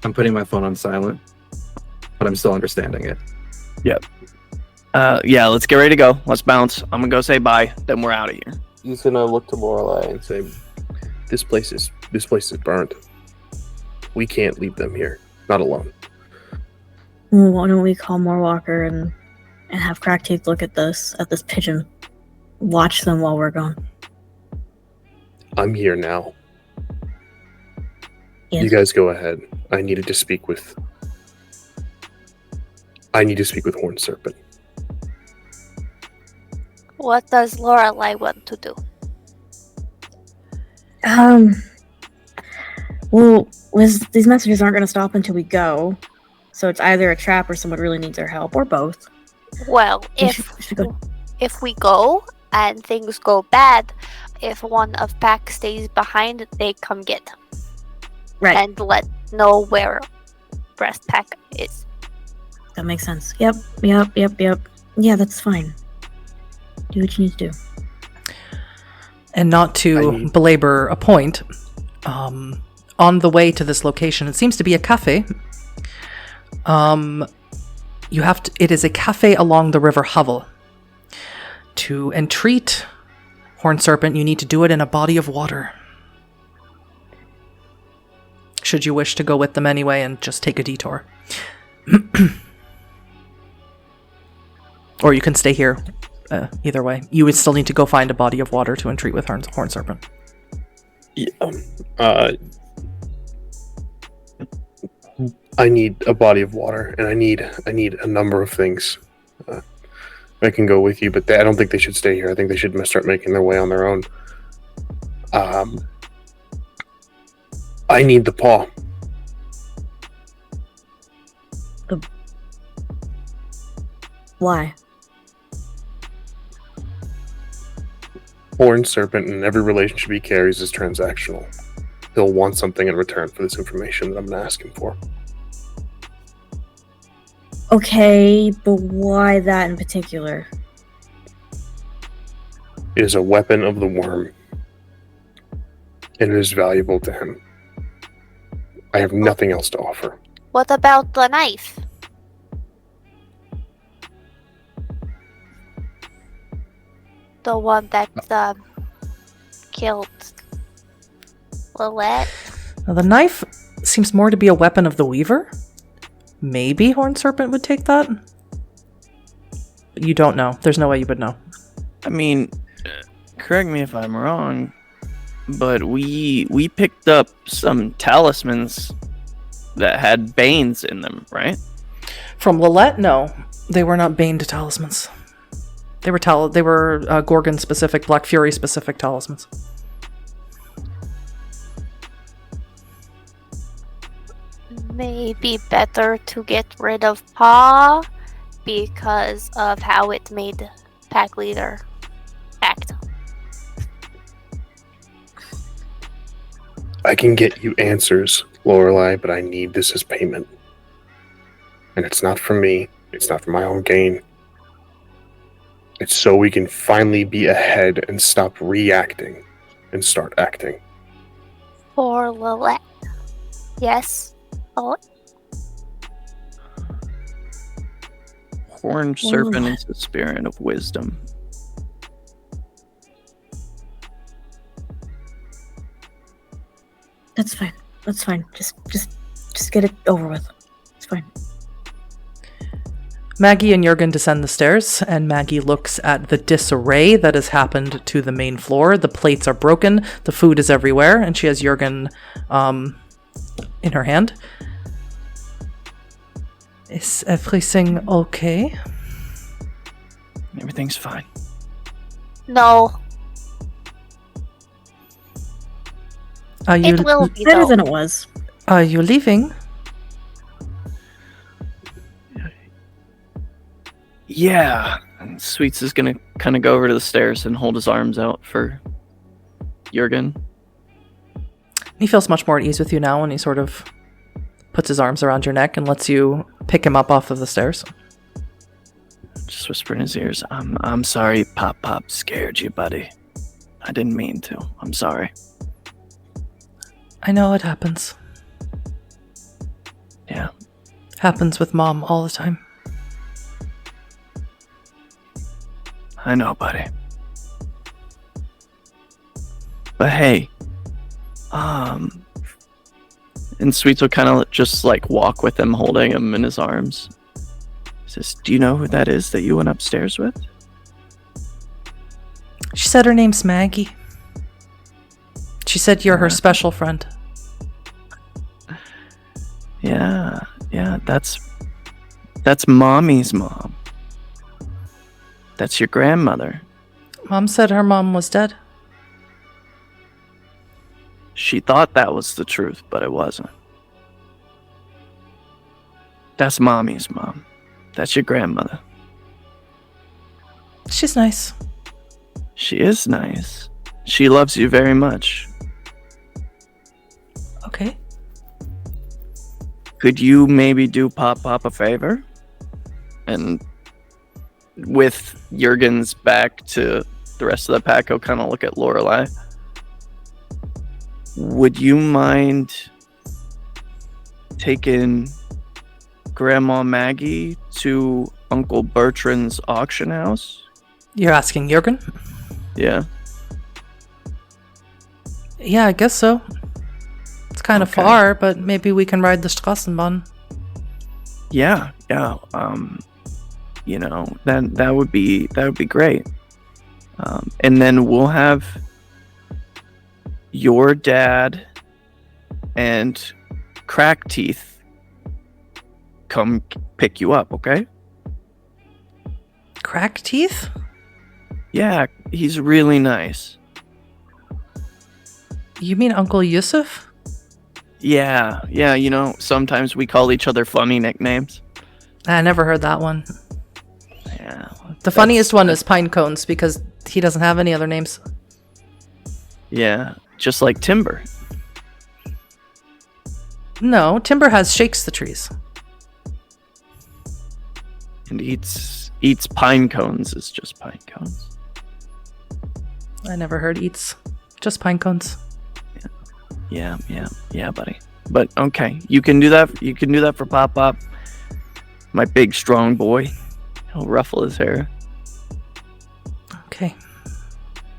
I'm putting my phone on silent, but I'm still understanding it. Yeah, let's get ready to go. Let's bounce. I'm gonna go say bye, then we're out of here. He's gonna look to Lorelei and say, "This place is burned. We can't leave them here, not alone." Well, why don't we call Moorwalker and have Crackteeth look at this pigeon, watch them while we're gone. I'm here now. Yes. You guys go ahead. I needed to speak with Horned Serpent. What does Lorelei want to do? Well, these messages aren't going to stop until we go, so it's either a trap or someone really needs our help, or both. Well, We should go. if we go and things go bad, if one of pack stays behind, they come get him Right, and let know where breast pack is. that makes sense. Yep. Yeah, that's fine. Do what you need to do. And not to belabor a point, on the way to this location, it seems to be a cafe. It is a cafe along the River Havel. To entreat Horned Serpent, you need to do it in a body of water. Should you wish to go with them anyway and just take a detour. Or you can stay here. Either way. You would still need to go find a body of water to entreat with Horned Serpent. Yeah. I need a body of water, and I need a number of things. I can go with you, but I don't think they should stay here. I think they should start making their way on their own. I need the paw. Why? Horned Serpent and every relationship he carries is transactional. He'll want something in return for this information that I'm going to ask him for. Okay, but why that in particular? It is a weapon of the Wyrm, and it is valuable to him. I have nothing else to offer. What about the knife? The one that killed Lilette? Now, the knife seems more to be a weapon of the Weaver. Maybe Horned Serpent would take that. But you don't know. There's no way you would know. I mean, correct me if I'm wrong, but we picked up some talismans that had Banes in them, right? From Lilette? No. They were not Bane talismans. They were Gorgon-specific, Black Fury-specific talismans. Maybe better to get rid of Paw because of how it made pack leader act. I can get you answers, Lorelei, but I need this as payment. And it's not for me. It's not for my own gain. It's so we can finally be ahead and stop reacting and start acting. For Lilette. Yes. Oh. Horned Serpent is the spirit of wisdom. That's fine. That's fine. Just get it over with. It's fine. Maggie and Jurgen descend the stairs, and Maggie looks at the disarray that has happened to the main floor. The plates are broken, the food is everywhere, and she has Jurgen in her hand. Is everything okay? Everything's fine. No. Are you It will be Better though. than it was. Are you leaving? Yeah. And Sweets is gonna kind of go over to the stairs and hold his arms out for Jurgen. He feels much more at ease with you now when he sort of puts his arms around your neck and lets you pick him up off of the stairs. Just whisper in his ears, I'm sorry Pop scared you, buddy. I didn't mean to. I'm sorry. I know it happens. Yeah. Happens with Mom all the time. I know, buddy. But hey, and Sweets will kind of just like walk with him, holding him in his arms. He says, do you know who that is that you went upstairs with? She said her name's Maggie. She said you're her special friend. Yeah, that's Mommy's mom. That's your grandmother. Mom said her mom was dead. She thought that was the truth, but it wasn't. That's Mommy's mom. That's your grandmother. She's nice. She is nice. She loves you very much. Okay. Could you maybe do Pop a favor? And with Jurgen's back to the rest of the pack, he'll kind of look at Lorelei. Would you mind taking Grandma Maggie to Uncle Bertrand's auction house? You're asking Jurgen? Yeah. Yeah, I guess so. It's kind of Okay. far, but maybe we can ride the Straßenbahn. Yeah. Then that would be great. And then we'll have your dad and Crack Teeth come pick you up, okay? Crack teeth? Yeah, he's really nice. You mean Uncle Yusuf? Yeah, sometimes we call each other funny nicknames. I never heard that one. Yeah. The funniest one is Pine Cones because he doesn't have any other names. Yeah, just like Timber. No, Timber has shakes the trees. And eats pine cones. Is just pine cones. I never heard eats. Just pine cones. Yeah, buddy. But okay, you can do that. You can do that for Pop Pop. My big strong boy. He'll ruffle his hair. Okay.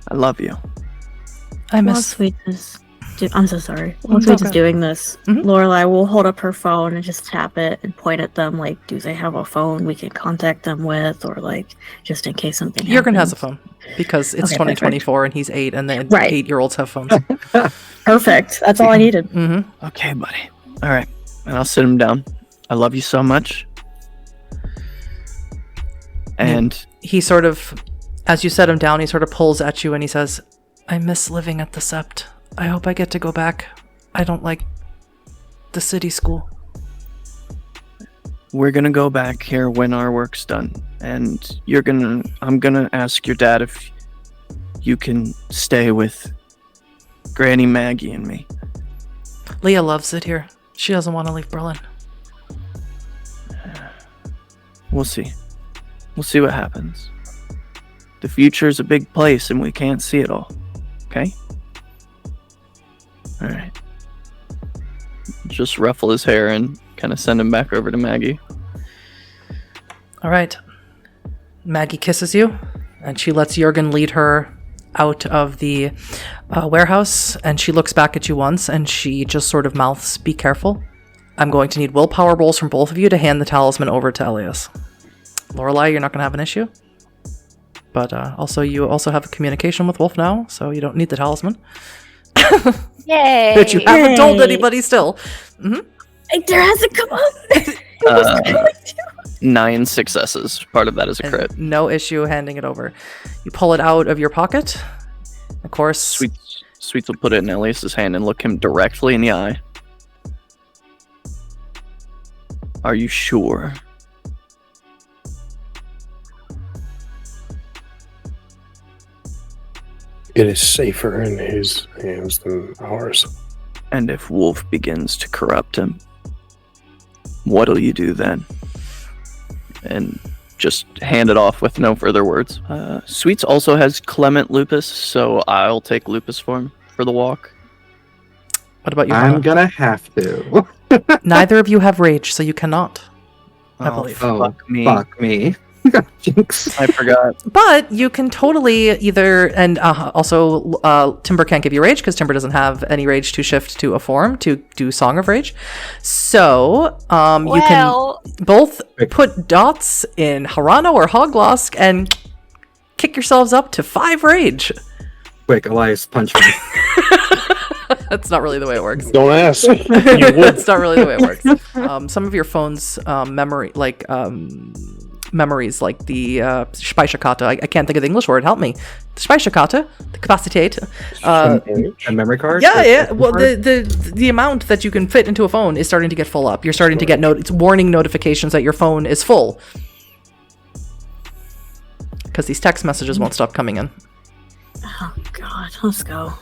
I love you. I While miss. Sweet is, I'm so sorry. While It's Sweet is okay. doing this, Mhm. Lorelei will hold up her phone and just tap it and point at them like, do they have a phone we can contact them with, or like, just in case something Jurgen has a happens. phone because it's Okay, 2024 and he's 8 and the Right. 8-year-olds have phones. Perfect. That's all I needed. Mm-hmm. Okay, buddy. All right, and I'll sit him down. I love you so much. And He sort of, as you set him down, he sort of pulls at you and he says, I miss living at the Sept. I hope I get to go back. I don't like the city school. we're gonna go back here when our work's done. And I'm gonna ask your dad if you can stay with Granny Maggie and me. Leah loves it here. She doesn't want to leave Berlin. We'll see. We'll see what happens. The future's a big place and we can't see it all. Okay? Alright. Just ruffle his hair and kind of send him back over to Maggie. All right. Maggie kisses you, and she lets Jurgen lead her out of the warehouse, and she looks back at you once, and she just sort of mouths, be careful. I'm going to need willpower rolls from both of you to hand the talisman over to Elias. Lorelei, you're not going to have an issue. But you also have a communication with Wolf now, so you don't need the talisman. Yay! That you haven't told Yay. anybody still. There hasn't come up. 9 successes. Part of that is a And crit. no issue handing it over. You pull it out of your pocket. Of course. Sweets will put it in Elias's hand and look him directly in the eye. Are you sure? It is safer in his hands than ours. And if Wolf begins to corrupt him, what'll you do then? And just hand it off with no further words. Sweets also has Clement Lupus, so I'll take Lupus for him for the walk. What about you, I'm Hannah? gonna have to. Neither of you have rage, so you cannot. I Oh, believe. Oh, fuck me. fuck me. Jinx. I forgot. But you can totally either, and also Timber can't give you rage because Timber doesn't have any rage to shift to a form to do Song of Rage. So you can Well, both put dots in Harano or Hoglosk and kick yourselves up to 5 rage. Quick, Elias, punch me. That's not really the way it works. Don't ask. You would. That's not really the way it works. Some of your phone's memories, like the Speicherkarte. I can't think of the English word. Help me. The Speicherkarte, the Kapazität. A memory card? Yeah. Well, the amount that you can fit into a phone is starting to get full up. You're starting to get warning notifications that your phone is full because these text messages won't stop coming in. Oh God, let's go.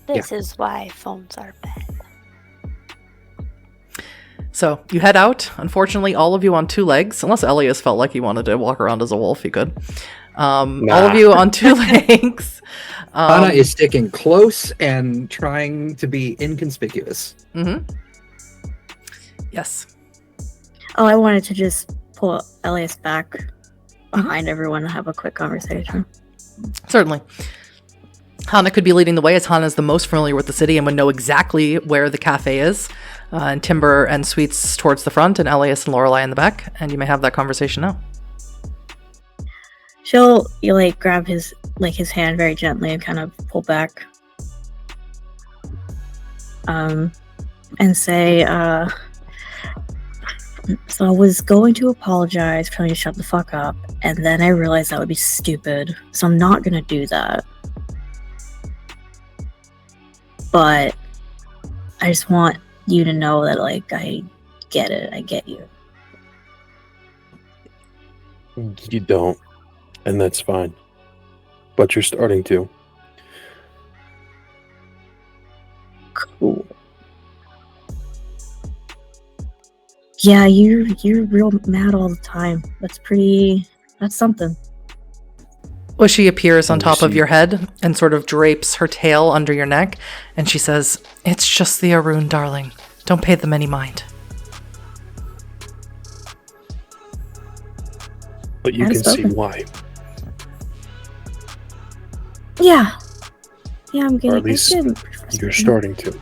this is why phones are bad. So you head out. Unfortunately, all of you on 2 legs, unless Elias felt like he wanted to walk around as a wolf, he could. All of you on 2 legs. Anna is sticking close and trying to be inconspicuous. Yes. Oh, I wanted to just pull Elias back behind everyone and have a quick conversation. Certainly. Hana could be leading the way, as Hana is the most familiar with the city and would know exactly where the cafe is. And Timber and Sweets towards the front, and Elias and Lorelei in the back. And you may have that conversation now. She'll grab his hand very gently and kind of pull back. And say, so I was going to apologize for telling you to shut the fuck up, and then I realized that would be stupid, so I'm not gonna do that. But I just want you to know that, I get it. I get you. You don't, and that's fine. But you're starting to. Cool. Yeah, you're real mad all the time. That's something. Well, she appears on top of your head and sort of drapes her tail under your neck, and she says, "It's just the Arun, darling. Don't pay them any mind." But you can see why. Yeah. Yeah, I'm getting. Or at least you're starting to.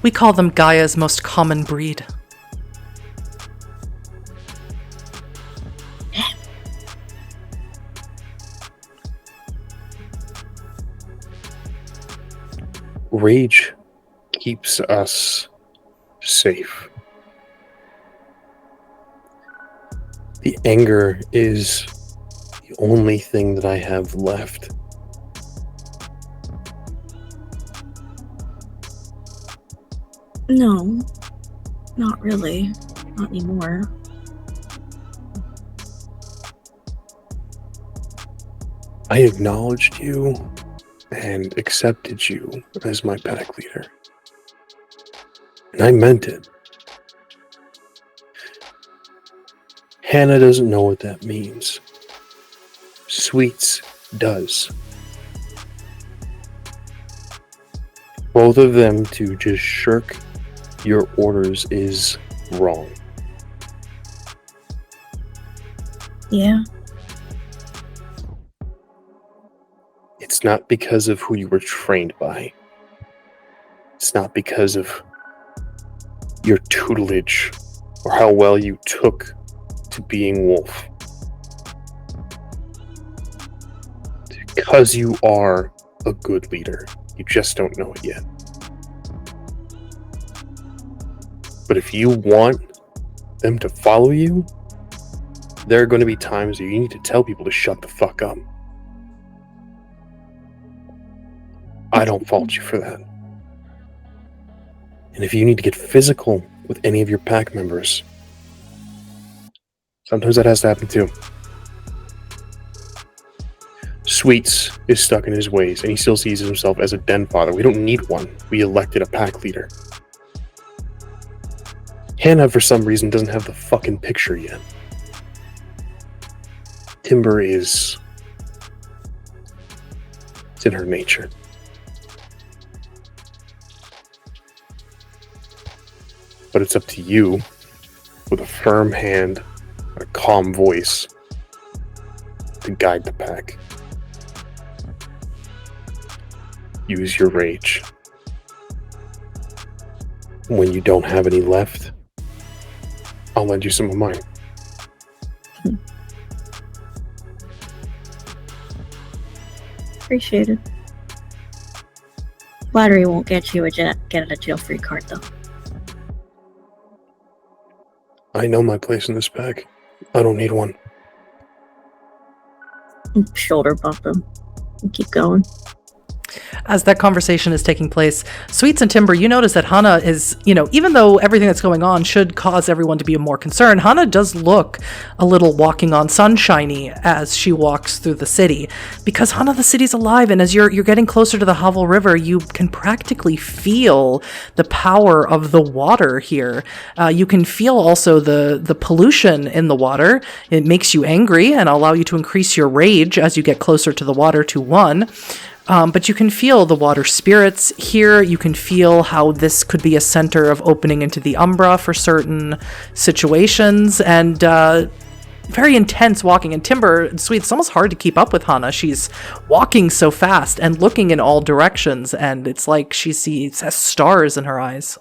We call them Gaia's most common breed. Rage keeps us safe. The anger is the only thing that I have left. No, not really. Not anymore. I acknowledged you and accepted you as my pack leader. And I meant it. Hannah doesn't know what that means. Sweets does. Both of them to just shirk your orders is wrong. Yeah. It's not because of who you were trained by. It's not because of your tutelage or how well you took to being Wolf. It's because you are a good leader. You just don't know it yet. But if you want them to follow you, there are going to be times where you need to tell people to shut the fuck up. I don't fault you for that. And if you need to get physical with any of your pack members, sometimes that has to happen too. Sweets is stuck in his ways, and he still sees himself as a den father. We don't need one. We elected a pack leader. Hannah, for some reason, doesn't have the fucking picture yet. Timber is... it's in her nature. But it's up to you, with a firm hand and a calm voice, to guide the pack. Use your rage. When you don't have any left, I'll lend you some of mine. Appreciate it. Flattery won't get you a jail-free card, though. I know my place in this pack. I don't need one. Shoulder bump him and keep going. As that conversation is taking place, Sweets and Timber, you notice that Hana is, even though everything that's going on should cause everyone to be more concerned, Hana does look a little walking on sunshiny as she walks through the city. Because Hana, the city's alive, and as you're getting closer to the Havel River, you can practically feel the power of the water here. You can feel also the pollution in the water. It makes you angry and allow you to increase your rage as you get closer to the water to 1. But you can feel the water spirits here. You can feel how this could be a center of opening into the Umbra for certain situations. And very intense walking. And Timber and Sweet, it's almost hard to keep up with Hana. She's walking so fast and looking in all directions, and it's like she has stars in her eyes.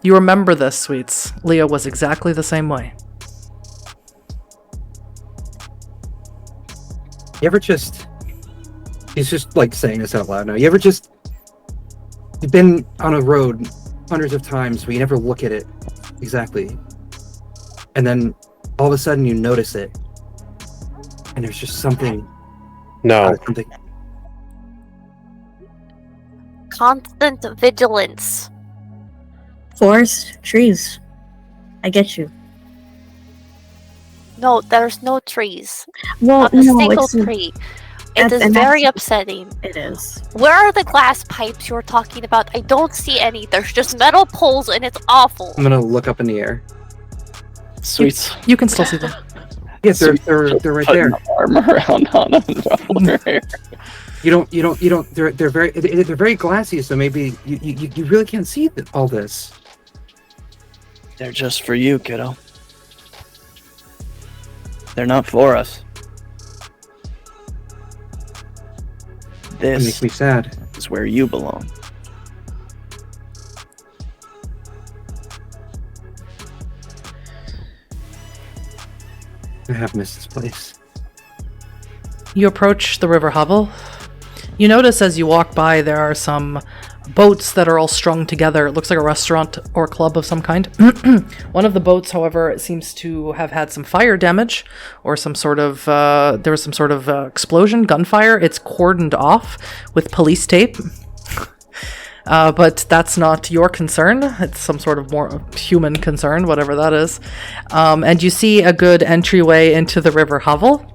You remember this, Sweets. Leah was exactly the same way. You ever just... He's just, like, saying this out loud now. You ever just... You've been on a road hundreds of times, but you never look at it exactly. And then, all of a sudden, you notice it. And there's just something... No. Something... Constant vigilance. Forest, trees. I get you. No, there's no trees. Well, Not a no, single it's tree. It is and very that's- upsetting. It is. Where are the glass pipes you're talking about? I don't see any. There's just metal poles and it's awful. I'm gonna look up in the air. Sweets. You can still see them. Yes, they're right there. Putting arm around Hana and ruffling her hair. You don't. They're very glassy. So maybe you really can't see all this. They're just for you, kiddo. They're not for us. It makes This me sad. is where you belong. I have missed this place. You approach the river Havel. You notice as you walk by there are some boats that are all strung together. It looks like a restaurant or club of some kind. One of the boats, however, seems to have had some fire damage or some sort of, there was some sort of explosion, gunfire. It's cordoned off with police tape. But that's not your concern. It's some sort of more human concern, whatever that is. And you see a good entryway into the river Havel.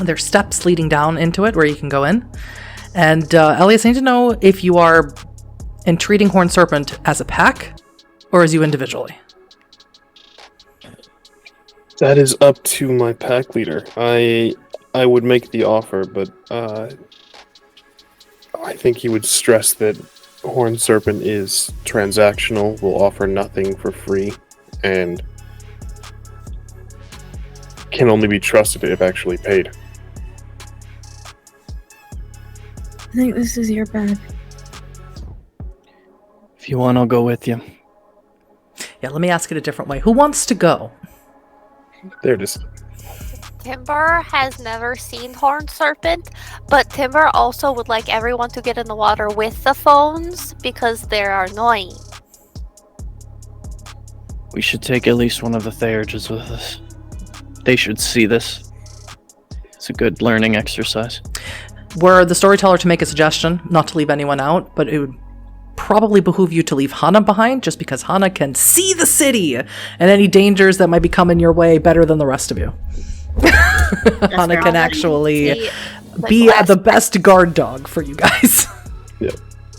There's steps leading down into it where you can go in. And Elias, I need to know if you are entreating Horned Serpent as a pack or as you individually. That is up to my pack leader. I would make the offer, but I think he would stress that Horned Serpent is transactional, will offer nothing for free, and can only be trusted if actually paid. I think this is your bag. If you want, I'll go with you. Yeah, let me ask it a different way. Who wants to go? There it is. Timber has never seen Horned Serpent, but Timber also would like everyone to get in the water with the phones because they're annoying. We should take at least one of the Theurges with us. They should see this. It's a good learning exercise. Were the storyteller to make a suggestion, not to leave anyone out, but it would probably behoove you to leave Hana behind, just because Hana can see the city and any dangers that might be coming your way better than the rest of you. Hana can actually be the best guard dog for you guys.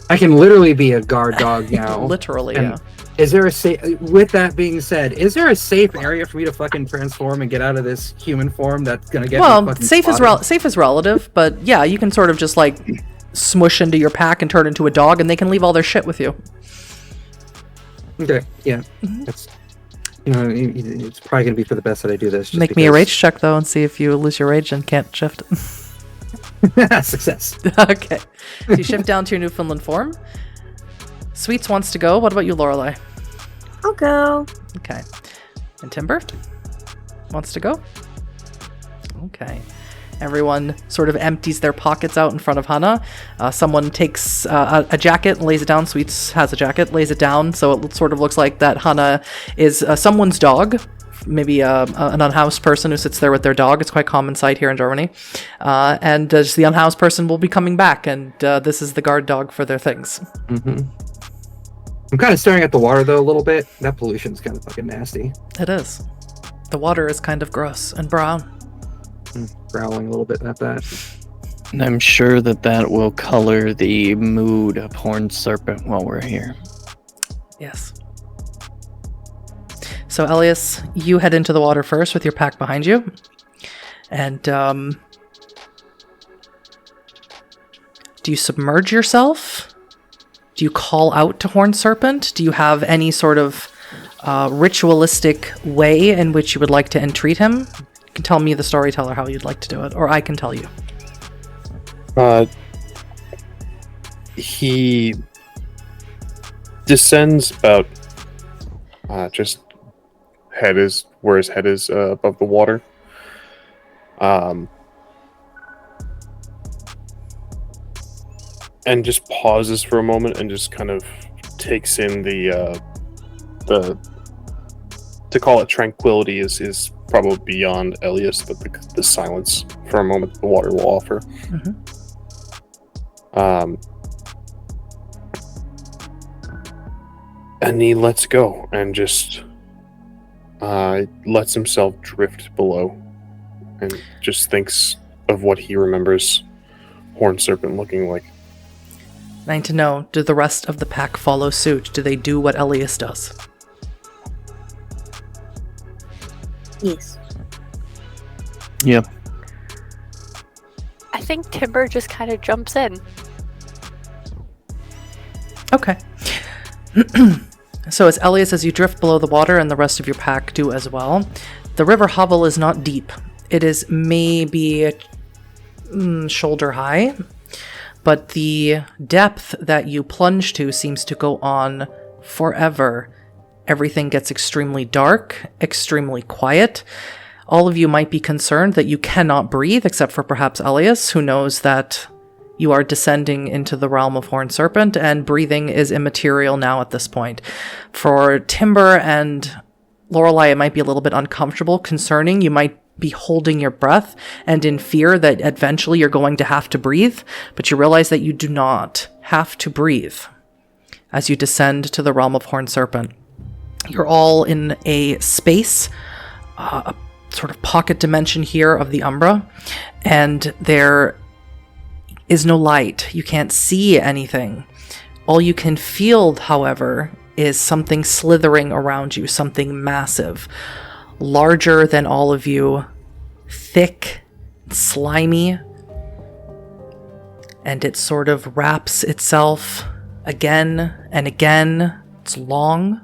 I can literally be a guard dog now. Literally, And yeah. Is there a safe? With that being said, is there a safe area for me to fucking transform and get out of this human form that's gonna get? Well, me fucking safe is relative, but yeah, you can sort of just like smush into your pack and turn into a dog, and they can leave all their shit with you. Okay, yeah, that's it's probably gonna be for the best that I do this. Just Make me a rage check though, and see if you lose your rage and can't shift. Success. Okay, so you shift down to your Newfoundland form. Sweets wants to go. What about you, Lorelei? I'll go. Okay. And Timber wants to go? Okay. Everyone sort of empties their pockets out in front of Hana. Someone takes a jacket and lays it down. Sweets has a jacket, lays it down, so it sort of looks like that Hana is someone's dog. Maybe an unhoused person who sits there with their dog. It's quite common sight here in Germany. And just the unhoused person will be coming back, and this is the guard dog for their things. Mm-hmm. I'm kind of staring at the water though a little bit. That pollution's kind of fucking nasty. It is. The water is kind of gross and brown. Growling a little bit at that. And I'm sure that will color the mood of Horned Serpent while we're here. Yes. So, Elias, you head into the water first with your pack behind you. And, do you submerge yourself? Do you call out to Horned Serpent? Do you have any sort of ritualistic way in which you would like to entreat him, you can tell me, the storyteller, how you'd like to do it, or I can tell you. He descends about just where his head is above the water. And just pauses for a moment and just kind of takes in the to call it tranquility is probably beyond Elias, but the silence for a moment the water will offer. And he lets go and just lets himself drift below and just thinks of what he remembers Horned Serpent looking like. I need to know, do the rest of the pack follow suit? Do they do what Elias does? Yes. Yeah. I think Timber just kind of jumps in. Okay. So as Elias, as you drift below the water, and the rest of your pack do as well, the river hovel is not deep. It is maybe shoulder high, but the depth that you plunge to seems to go on forever. Everything gets extremely dark, extremely quiet. All of you might be concerned that you cannot breathe, except for perhaps Elias, who knows that you are descending into the realm of Horned Serpent, and breathing is immaterial now at this point. For Timber and Lorelei, it might be a little bit uncomfortable, concerning. You might be holding your breath and in fear that eventually you're going to have to breathe, but you realize that you do not have to breathe as you descend to the realm of Horned Serpent. You're all in a space, a sort of pocket dimension here of the Umbra, and there is no light. You can't see anything. All you can feel, however, is something slithering around you, something massive, larger than all of you, thick, slimy, and it sort of wraps itself again and again. It's long,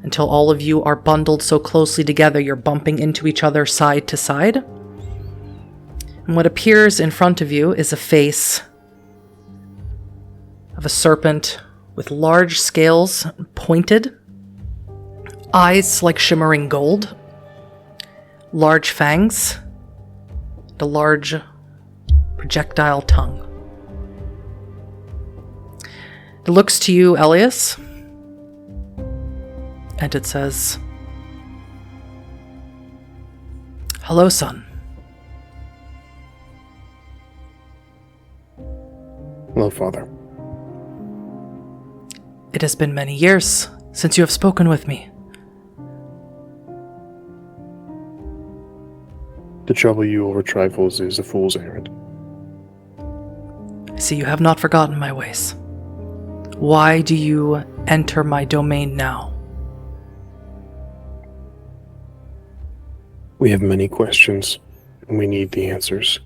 until all of you are bundled so closely together you're bumping into each other side to side. And what appears in front of you is a face of a serpent with large scales, pointed, eyes like shimmering gold, large fangs, and a large projectile tongue. It looks to you, Elias, and it says, "Hello, son." Hello, Father. It has been many years since you have spoken with me. To trouble you over trifles is a fool's errand. I see you have not forgotten my ways. Why do you enter my domain now? We have many questions, and we need the answers.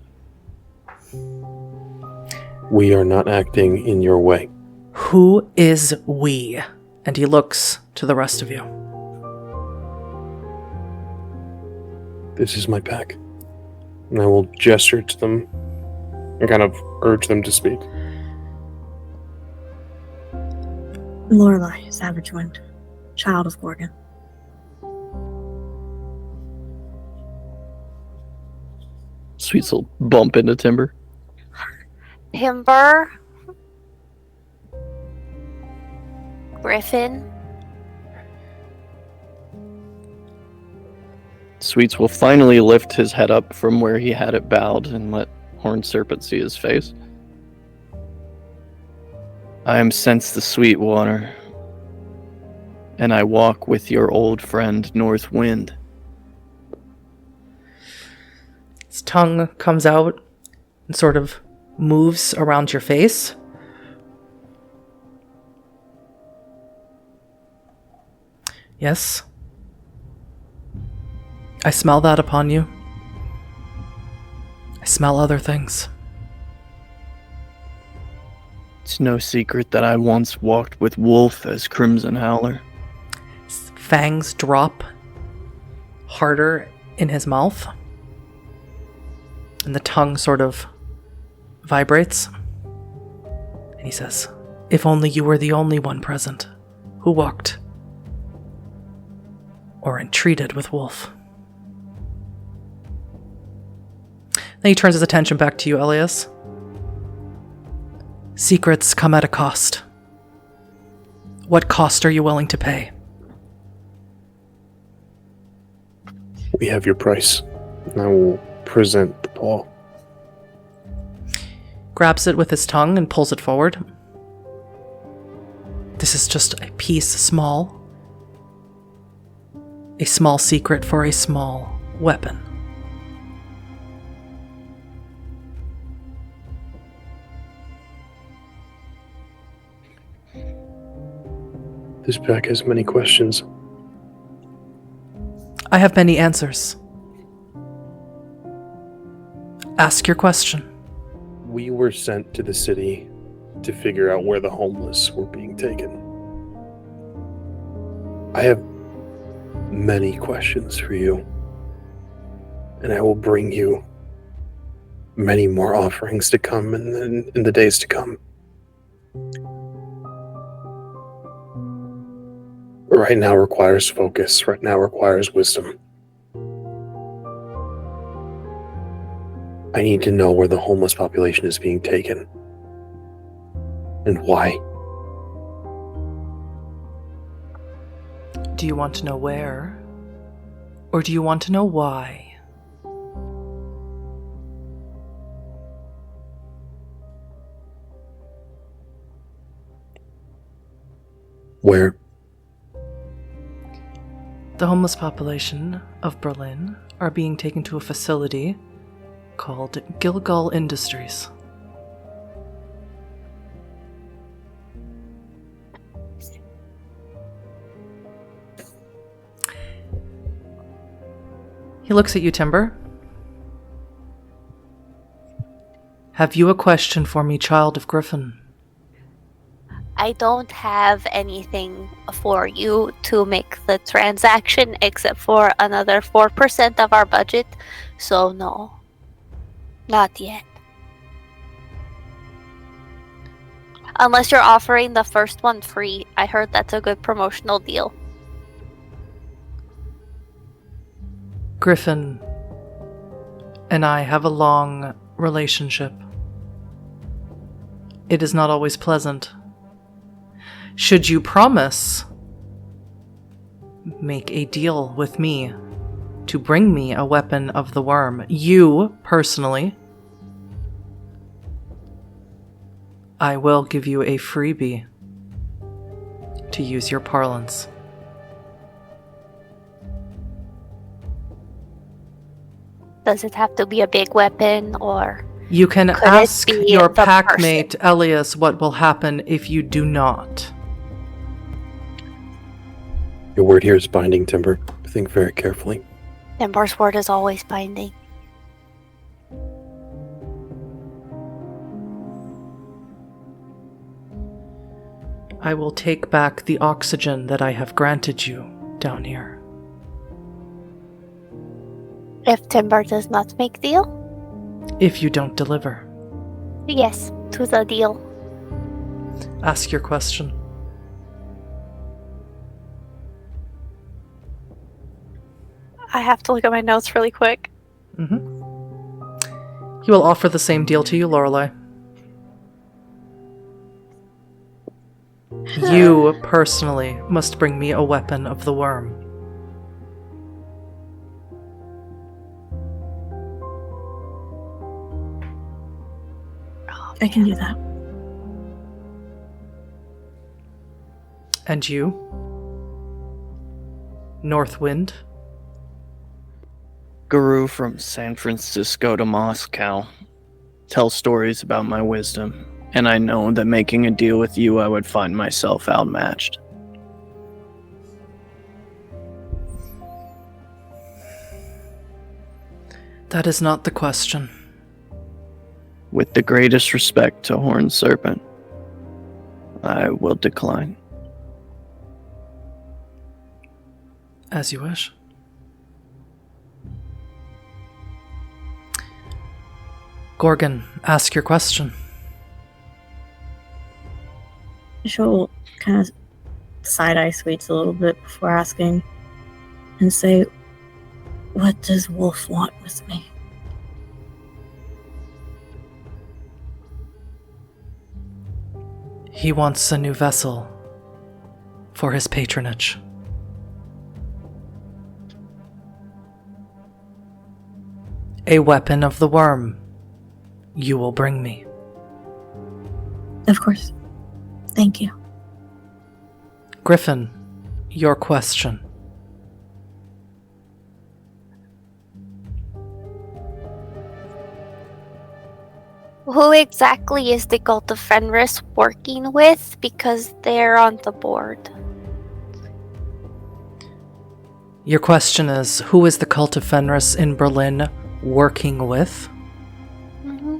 We are not acting in your way. Who is we? And he looks to the rest of you. This is my pack. And I will gesture to them and kind of urge them to speak. Lorelei Savagewind, child of Gorgon. Sweets will bump into Timber. Timber. Griffin. Sweets will finally lift his head up from where he had it bowed and let Horned Serpent see his face. I am since the sweet water, and I walk with your old friend North Wind. His tongue comes out and sort of moves around your face. Yes. I smell that upon you. I smell other things. It's no secret that I once walked with Wolf as Crimson Howler. fangs drop harder in his mouth, and the tongue sort of vibrates. And he says, "If only you were the only one present who walked or entreated with Wolf." Then he turns his attention back to you, Elias. "Secrets come at a cost. What cost are you willing to pay?" We have your price. I will present the paw. Grabs it with his tongue and pulls it forward. "This is just a piece small. A small secret for a small weapon." This pack has many questions. I have many answers. Ask your question. We were sent to the city to figure out where the homeless were being taken. I have many questions for you, and I will bring you many more offerings to come in the days to come. Right now requires focus. Right now requires wisdom. I need to know where the homeless population is being taken. And why. Do you want to know where? Or do you want to know why? Where? The homeless population of Berlin are being taken to a facility called Gilgal Industries. He looks at you, Timber. "Have you a question for me, child of Griffin?" I don't have anything for you to make the transaction except for another 4% of our budget, so no. Not yet. Unless you're offering the first one free. I heard that's a good promotional deal. Griffin and I have a long relationship. It is not always pleasant. Should you promise, make a deal with me to bring me a weapon of the Wyrm, you personally, I will give you a freebie, to use your parlance. Does it have to be a big weapon, or... You can Could it ask be your the packmate, Elias, what will happen if you do not. Your word here is binding, Timber. Think very carefully. Timber's word is always binding. I will take back the oxygen that I have granted you down here. If Timber does not make deal? If you don't deliver. Yes, to the deal. Ask your question. I have to look at my notes really quick. He will offer the same deal to you, Lorelei. You, personally, must bring me a weapon of the Wyrm. I can do that. And you? Northwind? Guru from San Francisco to Moscow. Tell stories about my wisdom, and I know that making a deal with you I would find myself outmatched. That is not the question. With the greatest respect to Horned Serpent, I will decline. As you wish. Gorgon, ask your question. She'll kind of side-eye Sweets a little bit before asking and say, what does Wolf want with me? He wants a new vessel for his patronage. A weapon of the Wyrm you will bring me. Of course. Thank you. Griffin, your question. Who exactly is the Cult of Fenris working with? Because they're on the board. Your question is, who is the Cult of Fenris in Berlin working with? Mm-hmm.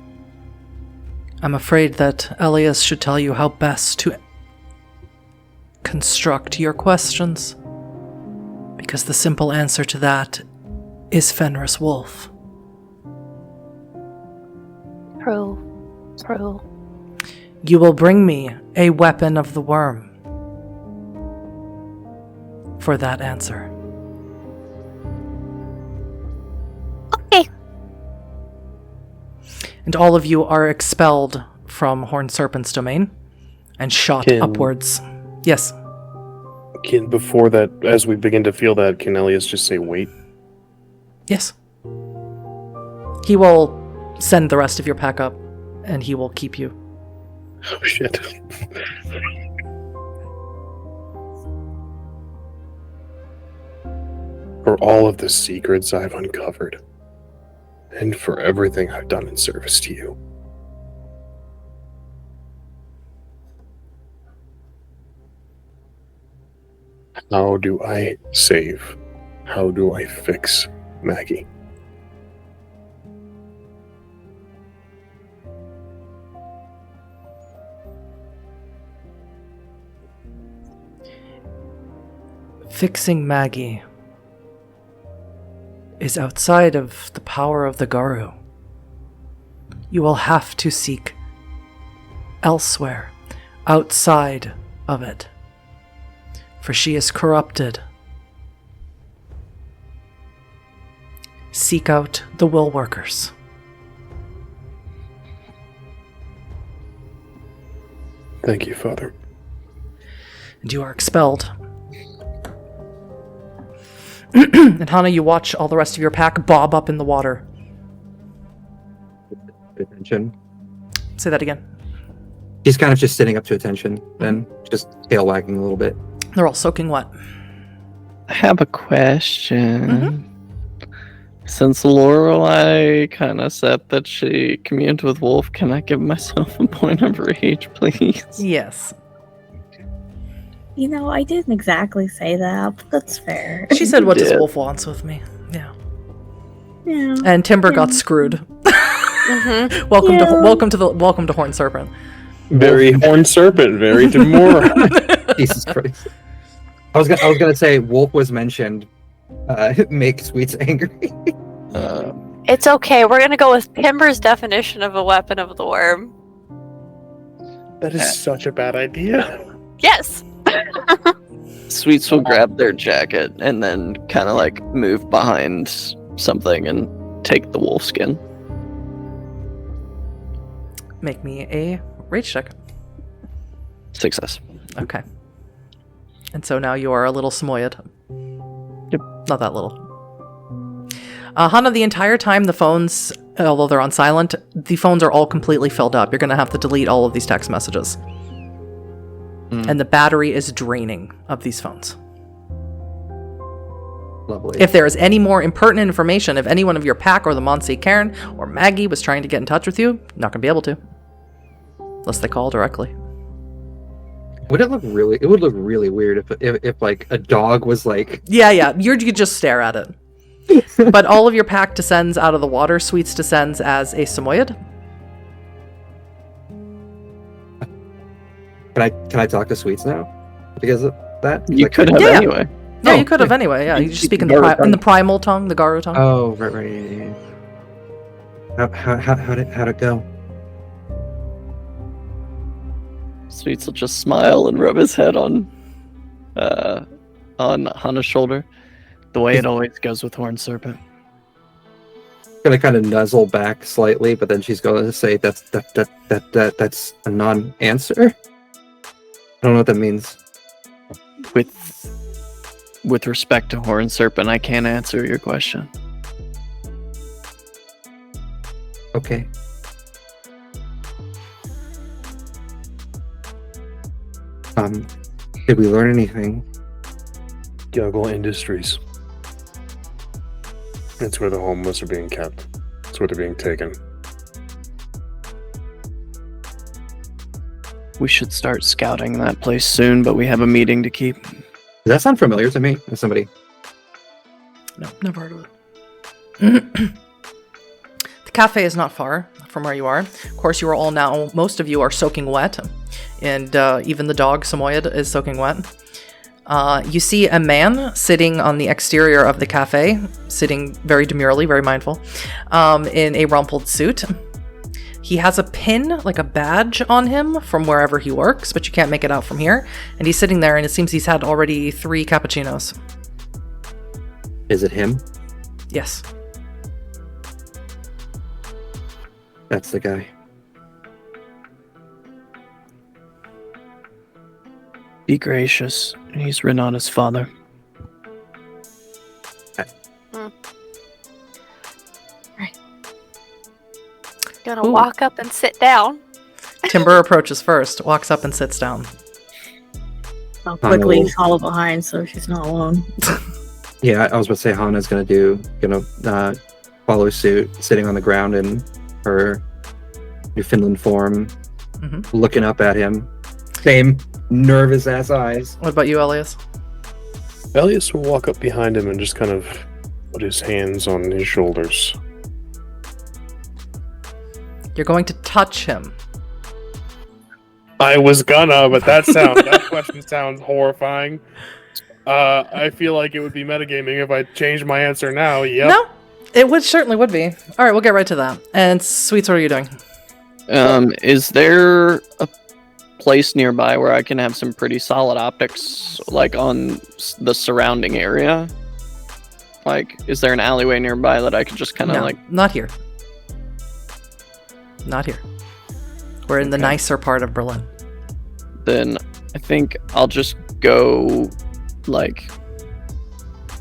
I'm afraid that Elias should tell you how best to construct your questions, because the simple answer to that is Fenris Wolf. True. You will bring me a weapon of the Wyrm for that answer. Okay. And all of you are expelled from Horned Serpent's domain and shot upwards. Yes. Before that, as we begin to feel that, can Elias just say wait? Yes. He will send the rest of your pack up, and he will keep you. Oh shit. For all of the secrets I've uncovered, and for everything I've done in service to you. How do I save? How do I fix Maggie? Fixing Maggie is outside of the power of the Garu. You will have to seek elsewhere, outside of it, for she is corrupted. Seek out the will workers. Thank you, Father. And you are expelled. And Hana, you watch all the rest of your pack bob up in the water. Attention. Say that again. He's kind of just sitting up to attention, then just tail wagging a little bit. They're all soaking wet. I have a question. Since Lorelei kind of said that she communed with Wolf, can I give myself a point of rage, please? Yes. You know, I didn't exactly say that, but that's fair. She said, what does did. Wolf wants with me? Yeah. Yeah. And Timber got Yeah. screwed. Mm-hmm. Welcome to Horned Serpent. Very Horned Serpent, very demure. Jesus Christ. I was gonna say Wolf was mentioned. Make Sweets angry. It's okay. We're gonna go with Timber's definition of a weapon of the Wyrm. That is such a bad idea. Yes. Sweets will grab their jacket and then kind of like move behind something and take the wolf skin. Make me a rage check. Success. Okay. And so now you are a little smoyed. Yep. Not that little. Hana, the entire time the phones, although they're on silent, the phones are all completely filled up. You're going to have to delete all of these text messages. And the battery is draining of these phones. Lovely. If there is any more impertinent information, if any one of your pack or the Monse Cairn or Maggie was trying to get in touch with you, not going to be able to. Unless they call directly. Would it look really? It would look really weird if like a dog was like. Yeah. You could just stare at it. But all of your pack descends out of the water. Sweets descends as a Samoyed. Can I talk to Sweets now? Because of that? You Like, could have Yeah. anyway. Yeah, Oh, you could have wait. anyway. Yeah, you just speak in Garu the tongue. primal tongue, the Garu tongue. Oh, right. Yeah. How'd it go? Sweets will just smile and rub his head on Hana's shoulder, the way it always goes with Horned Serpent. Gonna kind of nuzzle back slightly, but then she's going to say that's a non-answer. I don't know what that means. With respect to Horned Serpent, I can't answer your question. Okay. Did we learn anything? Juggle Industries. That's where the homeless are being kept. That's where they're being taken. We should start scouting that place soon, but we have a meeting to keep. Does that sound familiar to me? As somebody? No, never heard of it. The cafe is not far from where you are. Of course, you are all now, most of you are soaking wet, and even the dog, Samoyed, is soaking wet. You see a man sitting on the exterior of the cafe, sitting very demurely, very mindful, in a rumpled suit. He has a pin, like a badge on him from wherever he works, but you can't make it out from here. And he's sitting there, and it seems he's had already 3 cappuccinos. Is it him? Yes. That's the guy. Be gracious. He's Renata's father. Gonna Ooh. walk up and sit down. Timber approaches first, walks up and sits down. I'll quickly will- follow behind so she's not alone. Yeah, I was about to say Hana's gonna follow suit, sitting on the ground in her Newfoundland form, Mhm. looking up at him. Same nervous ass eyes. What about you, Elias? Elias will walk up behind him and just kind of put his hands on his shoulders. You're going to touch him. I was gonna, but that question sounds horrifying. I feel like it would be metagaming if I changed my answer now. Yep. No, it certainly would be. All right, we'll get right to that. And Sweets, what are you doing? Is there a place nearby where I can have some pretty solid optics, like on the surrounding area? Like, is there an alleyway nearby that I could just kind of No, not here. Not here. We're in the Okay. nicer part of Berlin. Then I think I'll just go like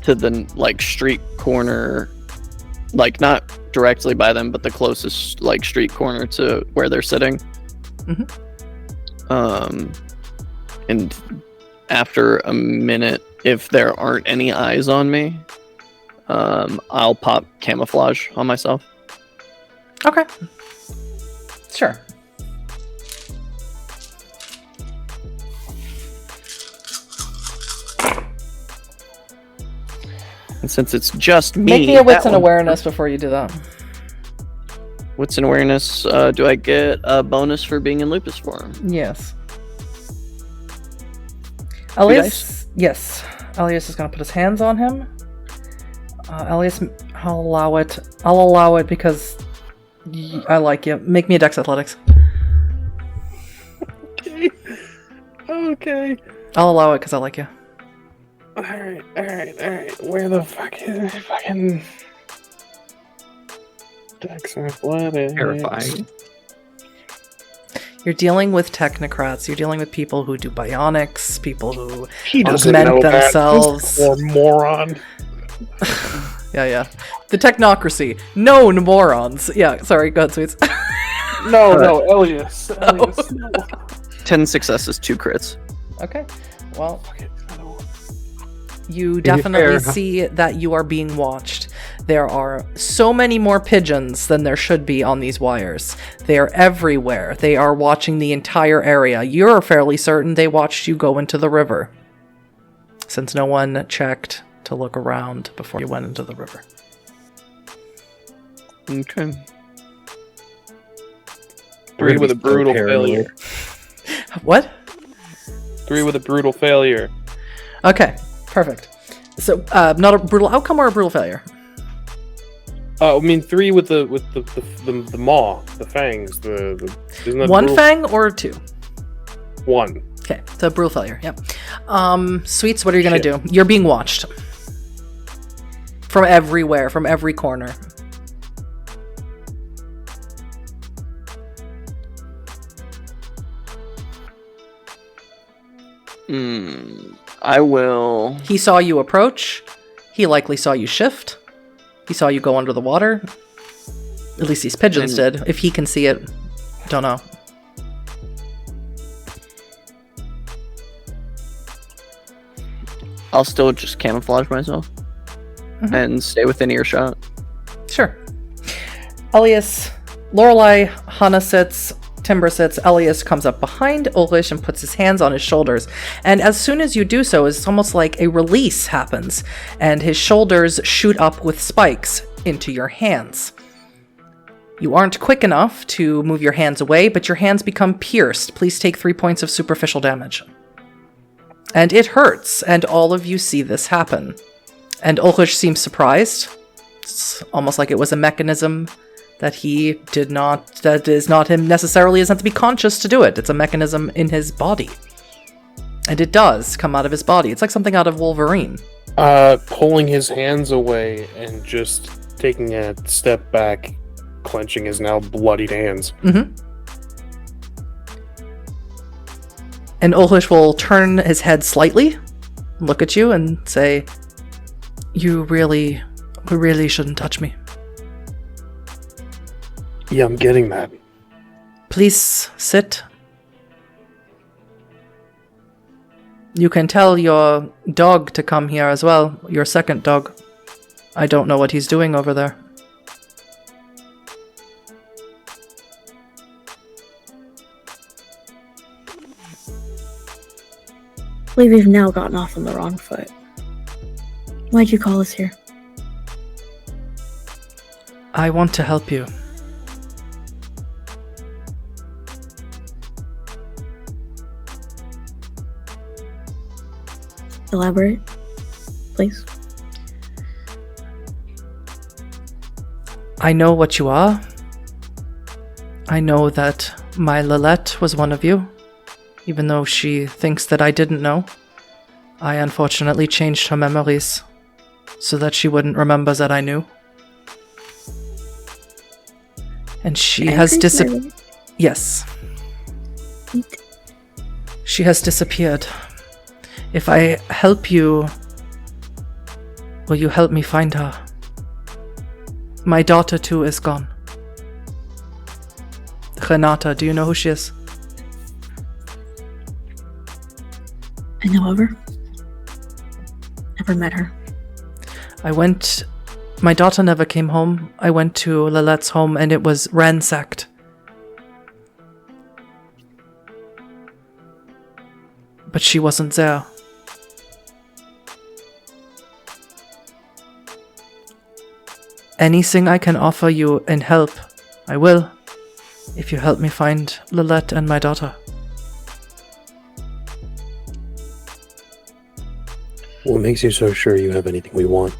to the street corner, like not directly by them, but the closest like street corner to where they're sitting. Mhm. And after a minute, if there aren't any eyes on me, I'll pop camouflage on myself. Okay. Sure. And since it's just me, Make me a wits that and one- awareness before you do that. Wits and awareness. Do I get a bonus for being in lupus form? Yes. Elias, yes. Elias is going to put his hands on him. Elias, I'll allow it. I'll allow it because I like you. Make me a Dex Athletics. Okay. I'll allow it because I like you. Alright. Where the fuck is fucking Dex Athletics? Terrifying. You're dealing with technocrats. You're dealing with people who do bionics, people who He doesn't augment know that. themselves. This poor moron. Yeah. The technocracy. Known morons. Yeah, sorry, go ahead, Sweets. No, Elias. Oh. No. 10 successes, 2 crits. Okay. Well, Fuck it, I don't- you be definitely fair, see that you are being watched. There are so many more pigeons than there should be on these wires. They are everywhere. They are watching the entire area. You're fairly certain they watched you go into the river, since no one checked to look around before you went into the river. Okay. 3 with a so brutal paranoid. failure. What? 3 with a brutal failure. Okay, perfect. So, not a brutal outcome or a brutal failure? I mean, 3 with the maw, the fangs, isn't that One brutal? fang or 2? 1. Okay, it's a brutal failure. Yep. Sweets, what are you gonna Shit. do? You're being watched from everywhere, from every corner. I will. He saw you approach. He likely saw you shift. He saw you go under the water. At least these pigeons did. If he can see it, don't know. I'll still just camouflage myself and stay within earshot. Sure. Elias, Lorelei, Hannah sits, Timber sits, Elias comes up behind Ulrich and puts his hands on his shoulders. And as soon as you do so, it's almost like a release happens, and his shoulders shoot up with spikes into your hands. You aren't quick enough to move your hands away, but your hands become pierced. Please take 3 points of superficial damage. And it hurts, and all of you see this happen. And Ulrich seems surprised. It's almost like it was a mechanism that that is not him necessarily isn't to be conscious to do it. It's a mechanism in his body. And it does come out of his body. It's like something out of Wolverine. Pulling his hands away and just taking a step back, clenching his now bloodied hands. Mm-hmm. And Ulrich will turn his head slightly, look at you, and say, You really shouldn't touch me. Yeah, I'm getting that. Please sit. You can tell your dog to come here as well, your second dog. I don't know what he's doing over there. I believe we've now gotten off on the wrong foot. Why'd you call us here? I want to help you. Elaborate, please. I know what you are. I know that my Lilette was one of you, even though she thinks that I didn't know. I unfortunately changed her memories so that she wouldn't remember that I knew. And she has disappeared. Yes. She has disappeared. If I help you, will you help me find her? My daughter too is gone. Renata, do you know who she is? I know of her. Never met her. My daughter never came home. I went to Lilette's home and it was ransacked. But she wasn't there. Anything I can offer you in help, I will, if you help me find Lilette and my daughter. What makes you so sure you have anything we want?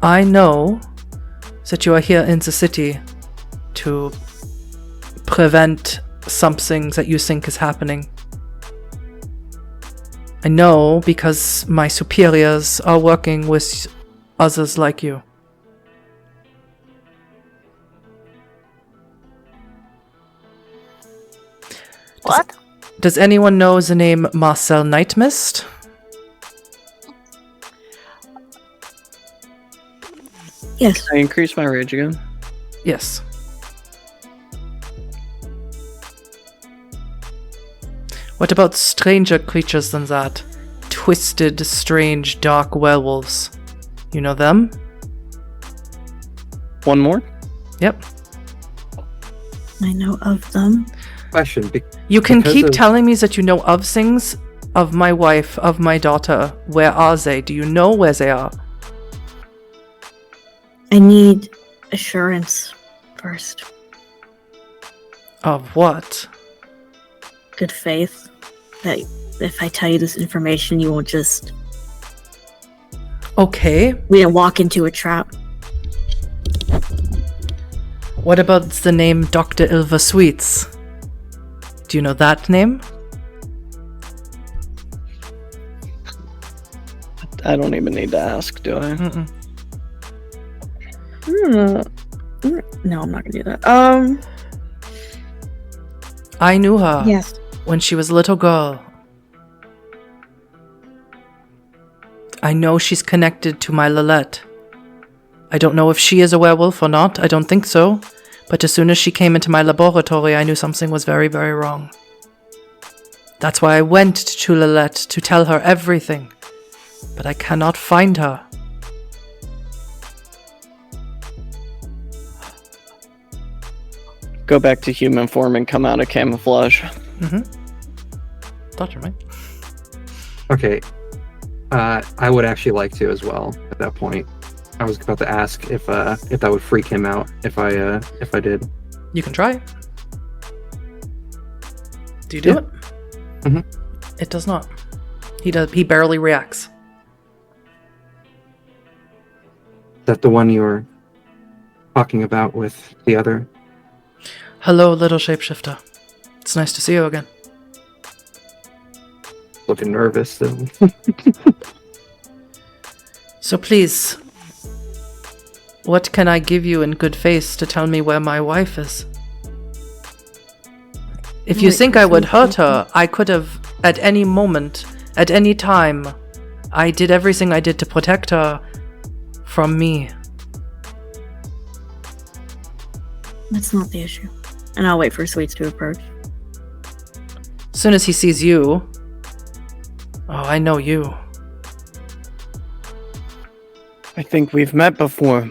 I know that you are here in the city to prevent something that you think is happening. I know because my superiors are working with others like you. What? Does anyone know the name Marcel Nightmist? Yes. I increase my rage again. Yes. What about stranger creatures than that? Twisted, strange, dark werewolves. You know them? One more? Yep. I know of them. Question. You can Because keep of- telling me that you know of things, of my wife, of my daughter. Where are they? Do you know where they are? I need assurance first. Of what? Good faith. that if I tell you this information, you won't just... Okay. We didn't walk into a trap. What about the name Dr. Ilva Sweets? Do you know that name? I don't even need to ask, do I? Mm-mm. No, I'm not gonna do that. I knew her Yes. when she was a little girl. I know she's connected to my Lilette. I don't know if she is a werewolf or not. I don't think so. But as soon as she came into my laboratory, I knew something was very, very wrong. That's why I went to Lilette to tell her everything. But I cannot find her. Go back to human form and come out of camouflage. Dr. Mike. Okay. I would actually like to as well at that point. I was about to ask if that would freak him out if I did. You can try. Do you do Yeah. it? Mhm. It does not. He barely reacts. Is that the one you were talking about with the other? Hello, little shapeshifter. It's nice to see you again. Looking nervous though. So please, what can I give you in good faith to tell me where my wife is? If you Wait, think I would is hurt it- her, I could have, at any moment, at any time, I did everything I did to protect her from me. That's not the issue. And I'll wait for Sweets to approach. As soon as he sees you... Oh, I know you. I think we've met before.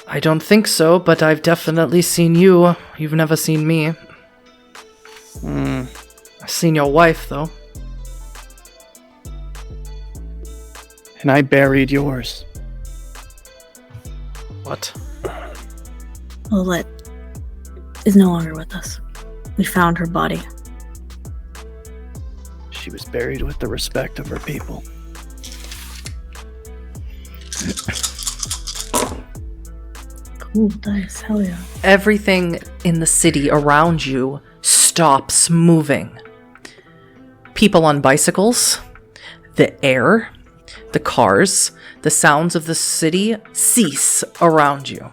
I don't think so, but I've definitely seen you. You've never seen me. I've seen your wife, though. And I buried yours. What? Lilette is no longer with us. We found her body. She was buried with the respect of her people. Cool dice, hell yeah. Everything in the city around you stops moving. People on bicycles, the air, the cars, the sounds of the city cease around you.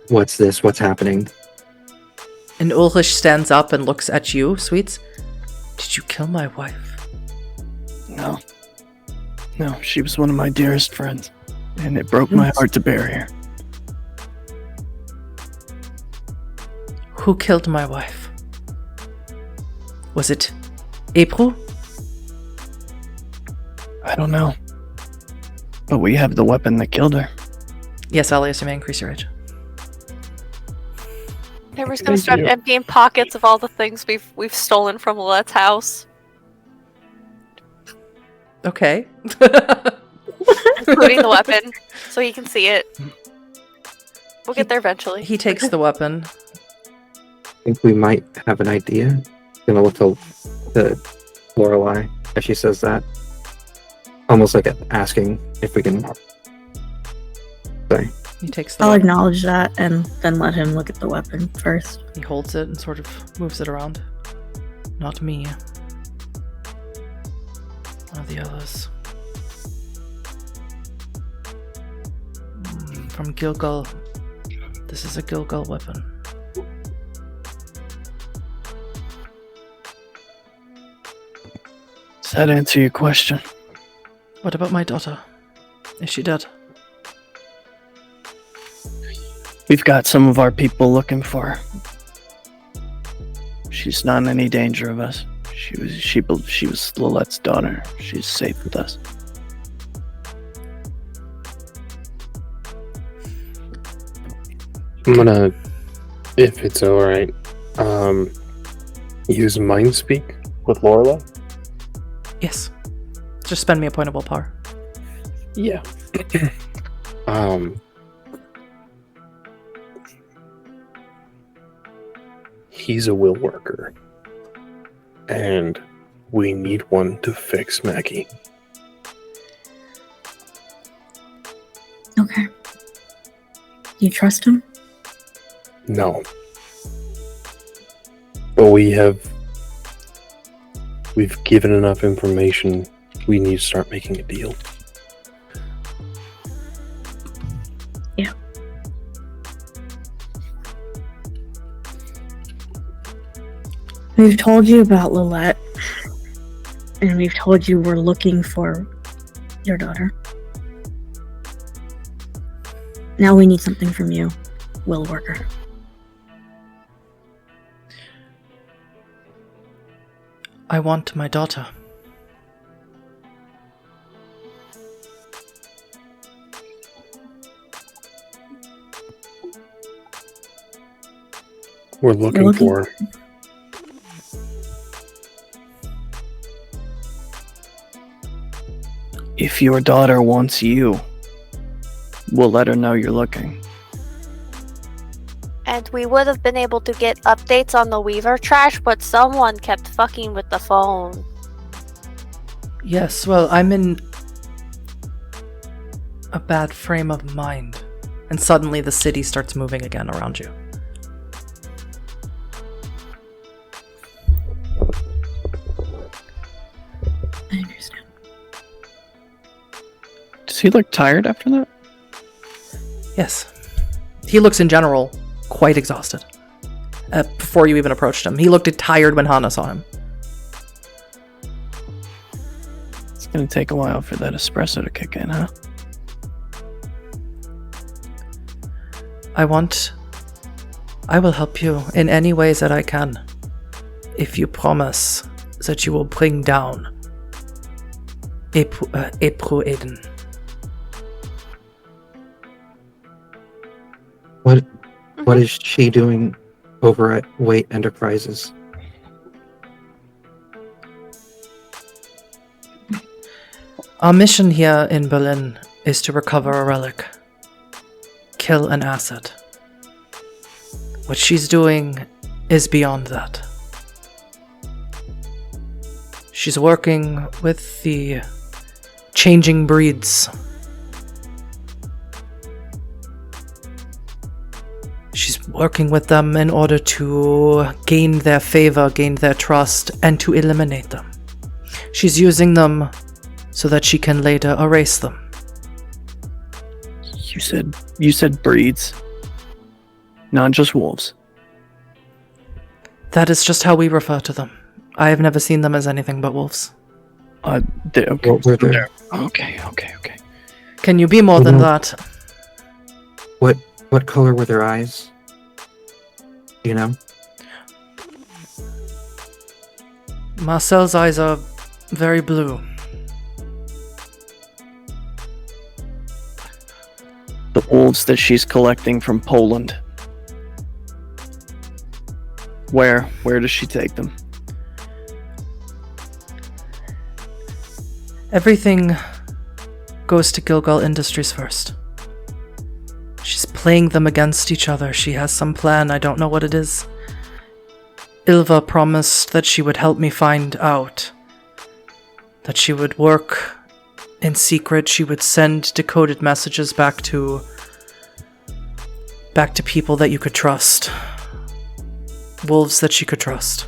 What's this? What's happening? And Ulrich stands up and looks at you, Sweets. Did you kill my wife? No. No, she was one of my dearest friends. And it broke my heart to bury her. Who killed my wife? Was it April? I don't know. But we have the weapon that killed her. Yes, Elias, you may increase your age. Timber's gonna Thank start you. emptying pockets of all the things we've stolen from Lilette's house, Okay. including the weapon, so he can see it. We'll get there eventually. He takes the weapon. I think we might have an idea. Gonna look to Lorelei as she says that. Almost like asking if we can. Sorry. He takes the I'll weapon. acknowledge that and then let him look at the weapon first. He holds it and sort of moves it around. Not me. One of the others. From Gilgal. This is a Gilgal weapon. Does that answer your question? What about my daughter? Is she dead? We've got some of our people looking for her. She's not in any danger of us. She was Lilette's daughter. She's safe with us. I'm gonna, if it's alright, use Mind Speak with Lorelei. Yes. Just spend me a point of willpower. Yeah. he's a will worker. And we need one to fix Maggie. Okay. You trust him? No. But we've given enough information. We need to start making a deal. Yeah. We've told you about Lilette, and we've told you we're looking for your daughter. Now we need something from you, will worker. I want my daughter. We're looking for her. If your daughter wants you, we'll let her know you're looking. And we would have been able to get updates on the Weaver trash, but someone kept fucking with the phone. Yes, well, I'm in a bad frame of mind. And suddenly the city starts moving again around you. I understand. Does he look tired after that? Yes. He looks in general quite exhausted. Before you even approached him. He looked tired when Hana saw him. It's gonna take a while for that espresso to kick in, huh? I will help you in any ways that I can. If you promise that you will bring down April Aiden. What is she doing over at Wait Enterprises? Our mission here in Berlin is to recover a relic. Kill an asset. What she's doing is beyond that. She's working with the changing breeds. She's working with them in order to gain their favor, gain their trust, and to eliminate them. She's using them so that she can later erase them. You said breeds, not just wolves. That is just how we refer to them. I have never seen them as anything but wolves. Okay. What were they? Okay. Can you be more than that? What color were their eyes? You know? Marcel's eyes are very blue. The wolves that she's collecting from Poland. Where does she take them? Everything goes to Gilgal Industries first. She's playing them against each other. She has some plan. I don't know what it is. Ilva promised that she would help me find out. That she would work in secret. She would send decoded messages back to people that you could trust. Wolves that she could trust.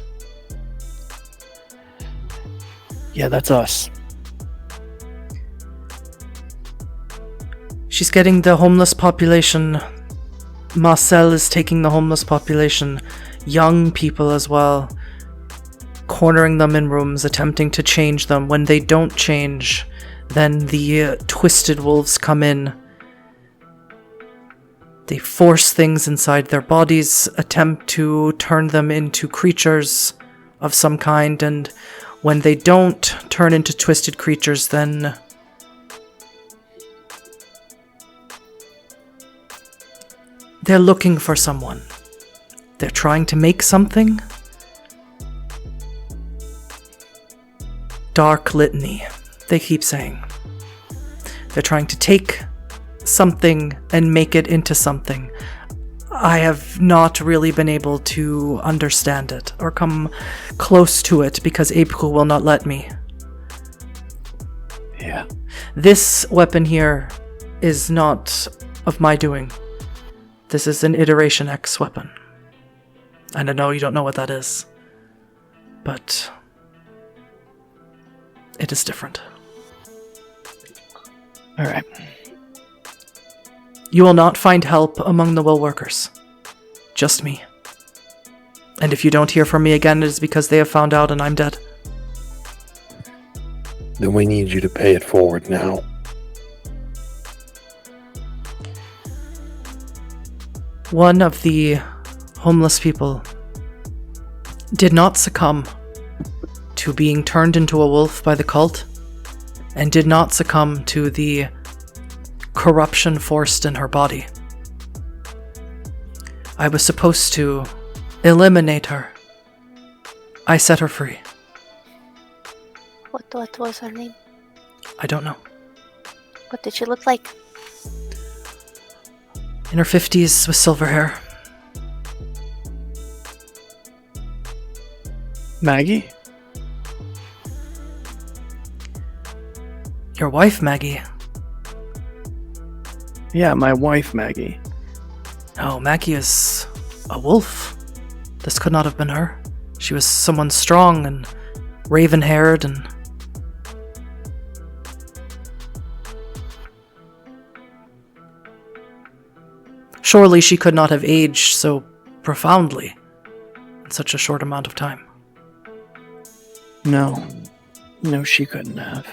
Yeah, that's us. She's getting the homeless population. Marcel is taking the homeless population. Young people as well. Cornering them in rooms, attempting to change them. When they don't change, then the twisted wolves come in. They force things inside their bodies, attempt to turn them into creatures of some kind, and when they don't turn into twisted creatures, then they're looking for someone. They're trying to make something. Dark litany, they keep saying. They're trying to take something and make it into something. I have not really been able to understand it or come close to it because April will not let me. Yeah. This weapon here is not of my doing. This is an Iteration X weapon. And I know you don't know what that is, but it is different. All right. You will not find help among the will workers. Just me. And if you don't hear from me again, it is because they have found out and I'm dead. Then we need you to pay it forward now. One of the homeless people did not succumb to being turned into a wolf by the cult, and did not succumb to the corruption forced in her body. I was supposed to eliminate her. I set her free. What was her name? I don't know. What did she look like? In her 50s with silver hair. Maggie? Your wife, Maggie. Yeah, my wife, Maggie. No, Maggie is a wolf. This could not have been her. She was someone strong and raven-haired and... Surely she could not have aged so profoundly in such a short amount of time. No. No, she couldn't have.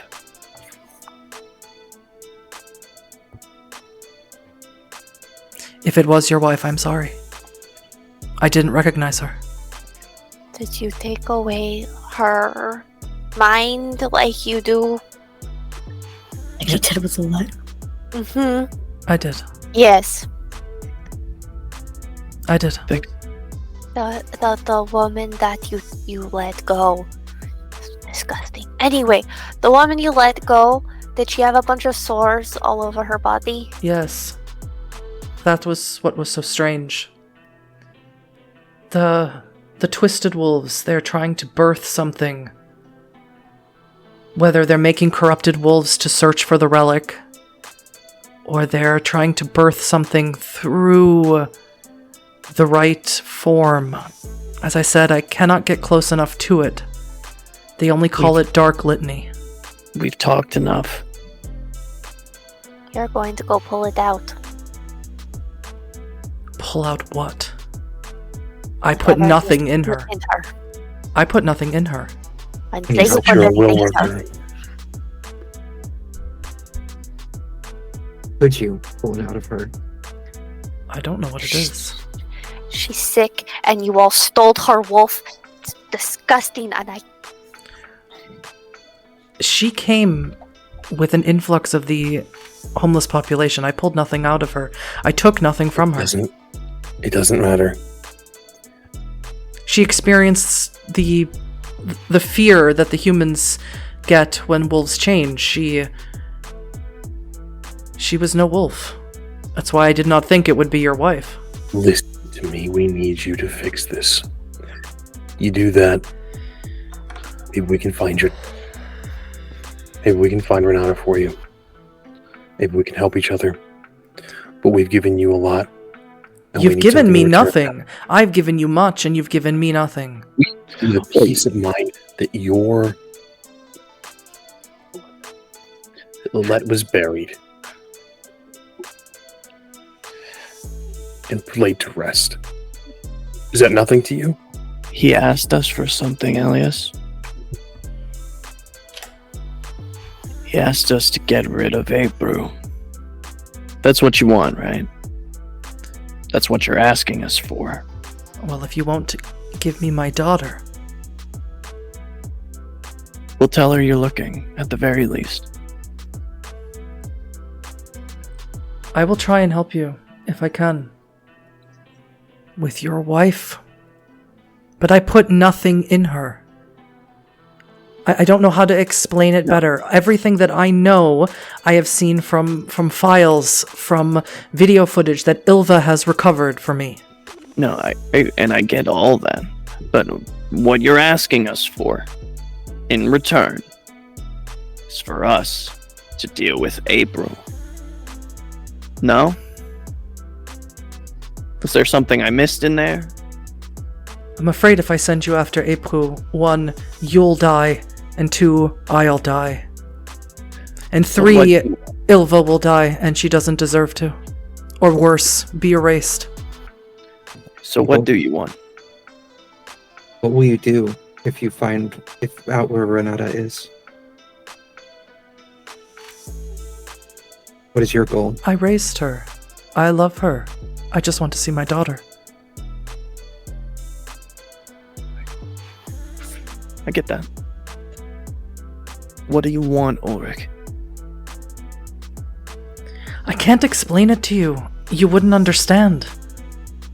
If it was your wife, I'm sorry. I didn't recognize her. Did you take away her mind like you do? Like you did with the light. Mm-hmm. I did. Yes. I did. The woman that you let go. Disgusting. Anyway, the woman you let go, did she have a bunch of sores all over her body? Yes. That was what was so strange. The twisted wolves, they're trying to birth something. Whether they're making corrupted wolves to search for the relic, or they're trying to birth something through the right form. As I said, I cannot get close enough to it. They only call it Dark Litany. We've talked enough. You're going to go pull it out. Pull out what? I put nothing in her. I put nothing in her. And You they said put you're a everything will in her. worker. Could you pull it out of her? I don't know what it is. She's sick, and you all stole her wolf. It's disgusting, and She came with an influx of the homeless population. I pulled nothing out of her. I took nothing from her. It doesn't matter. She experienced the fear that the humans get when wolves change. She was no wolf. That's why I did not think it would be your wife. Listen to me. We need you to fix this. You do that, maybe we can find your... Maybe we can find Renata for you. Maybe we can help each other. But we've given you a lot. and we You've need given something me in return. I've given you much, and you've given me nothing. The peace of mind that your... that Lillette was buried. And laid to rest. Is that nothing to you? He asked us for something, Elias. He asked us to get rid of April. That's what you want, right? That's what you're asking us for. Well, if you won't give me my daughter, We'll tell her you're looking, at the very least. I will try and help you, if I can. With your wife. But I put nothing in her. I don't know how to explain it better. Everything that I know, I have seen from files, from video footage that Ilva has recovered for me. No, I get all that. But what you're asking us for, in return, is for us to deal with April. No? Was there something I missed in there? I'm afraid if I send you after April, 1, you'll die, and 2, I'll die. And 3, Ilva will die, and she doesn't deserve to. Or worse, be erased. So what do you want? What will you do if you find out where Renata is? What is your goal? I raised her. I love her. I just want to see my daughter. I get that. What do you want, Ulrich? I can't explain it to you. You wouldn't understand.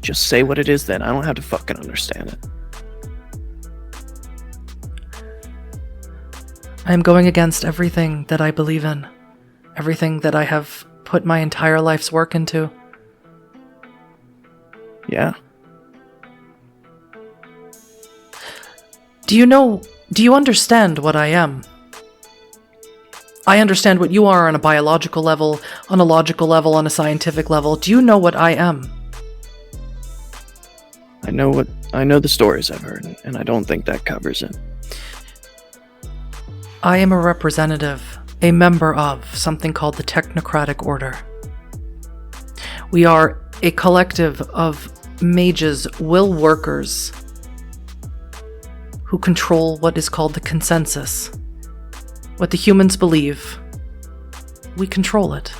Just say what it is then. I don't have to fucking understand it. I am going against everything that I believe in. Everything that I have put my entire life's work into. Yeah? Do you understand what I am? I understand what you are on a biological level, on a logical level, on a scientific level. Do you know what I am? I know the stories I've heard, and I don't think that covers it. I am a representative, a member of something called the Technocratic Order. We are a collective of mages, will workers, who control what is called the consensus. What the humans believe, we control it.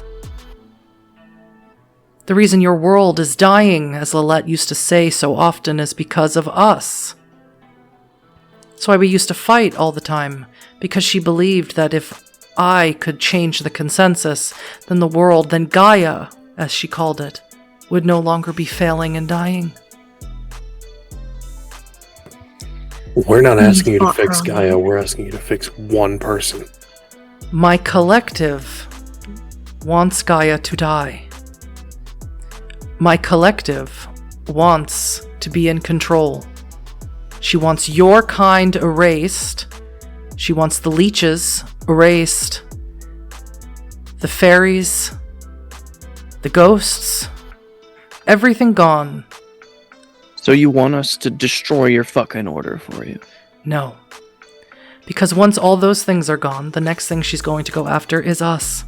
The reason your world is dying, as Lilette used to say so often, is because of us. That's why we used to fight all the time, because she believed that if I could change the consensus, then the world, then Gaia, as she called it, would no longer be failing and dying. We're not asking you to fix Gaia, we're asking you to fix one person. My collective wants Gaia to die. My collective wants to be in control. She wants your kind erased. She wants the leeches erased. The fairies, the ghosts, everything gone. So you want us to destroy your fucking order for you? No. Because once all those things are gone, the next thing she's going to go after is us.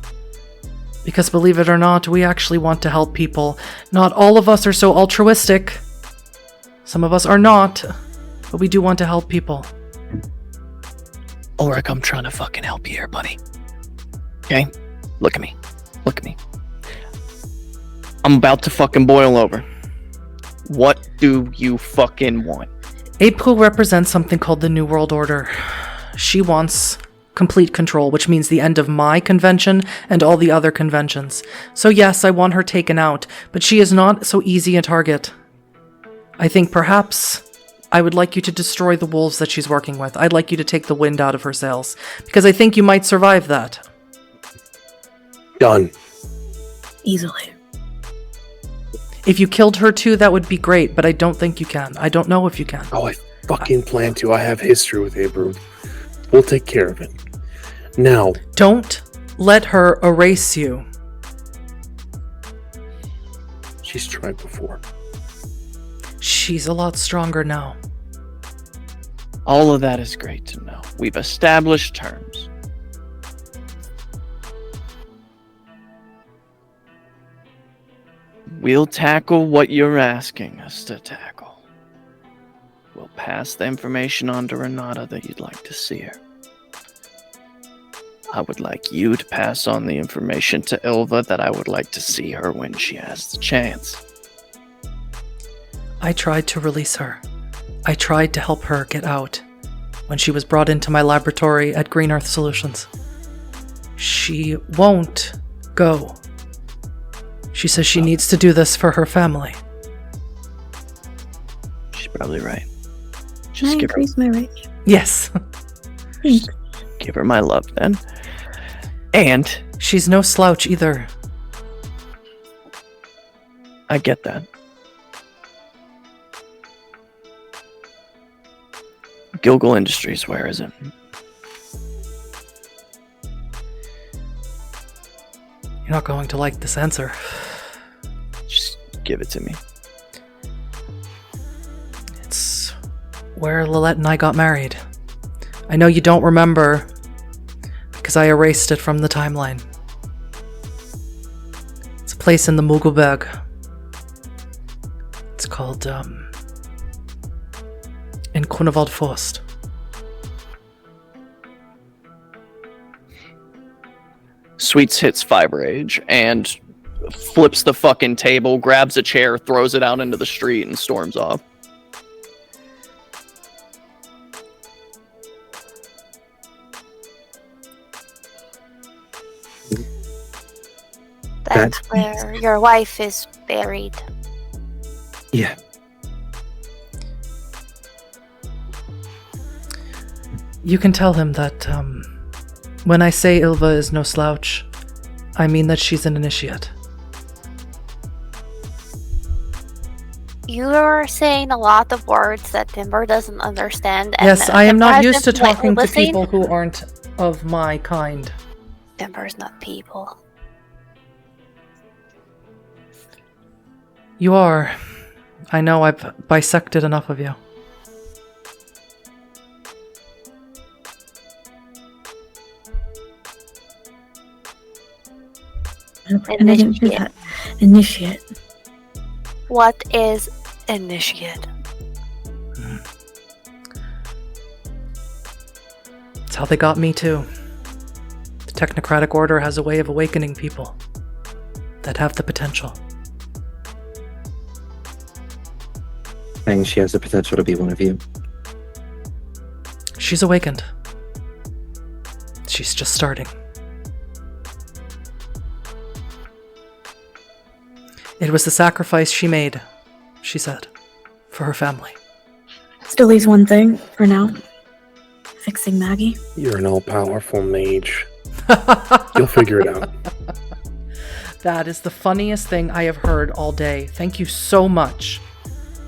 Because believe it or not, we actually want to help people. Not all of us are so altruistic. Some of us are not. But we do want to help people. Ulrich, I'm trying to fucking help you here, buddy. Okay? Look at me. Look at me. I'm about to fucking boil over. What do you fucking want? April represents something called the New World Order. She wants complete control, which means the end of my convention and all the other conventions. So yes, I want her taken out, but she is not so easy a target. I think perhaps I would like you to destroy the wolves that she's working with. I'd like you to take the wind out of her sails, because I think you might survive that. Done. Easily. If you killed her too, that would be great, but I don't think you can. I don't know if you can. Oh, I fucking plan to. I have history with April. We'll take care of it. Now. Don't let her erase you. She's tried before. She's a lot stronger now. All of that is great to know. We've established terms. We'll tackle what you're asking us to tackle. We'll pass the information on to Renata that you'd like to see her. I would like you to pass on the information to Ilva that I would like to see her when she has the chance. I tried to release her. I tried to help her get out when she was brought into my laboratory at Green Earth Solutions. She won't go. She says she needs to do this for her family. She's probably right. Can I increase my rage? Yes. Thanks. Give her my love then. And She's no slouch either. I get that. Gilgal Industries, where is it? You're not going to like this answer. Just give it to me. It's where Lilette and I got married. I know you don't remember because I erased it from the timeline. It's a place in the Mugelberg. It's called, in Grunewald Forst. Sweets hits Fiber Age and flips the fucking table, grabs a chair, throws it out into the street, and storms off. That's where your wife is buried. Yeah. You can tell him that, when I say Ilva is no slouch, I mean that she's an initiate. You're saying a lot of words that Timber doesn't understand. And Yes, I am Timber not has used to been politely talking to listening. people who aren't of my kind. Timber's not people. You are. I know I've bisected enough of you. And I didn't do that. Initiate. What is initiate? It's how they got me too. The technocratic order has a way of awakening people that have the potential. Saying she has the potential to be one of you. She's awakened. She's just starting. It was the sacrifice she made, she said, for her family. Still leaves one thing for now. Fixing Maggie. You're an all-powerful mage. You'll figure it out. That is the funniest thing I have heard all day. Thank you so much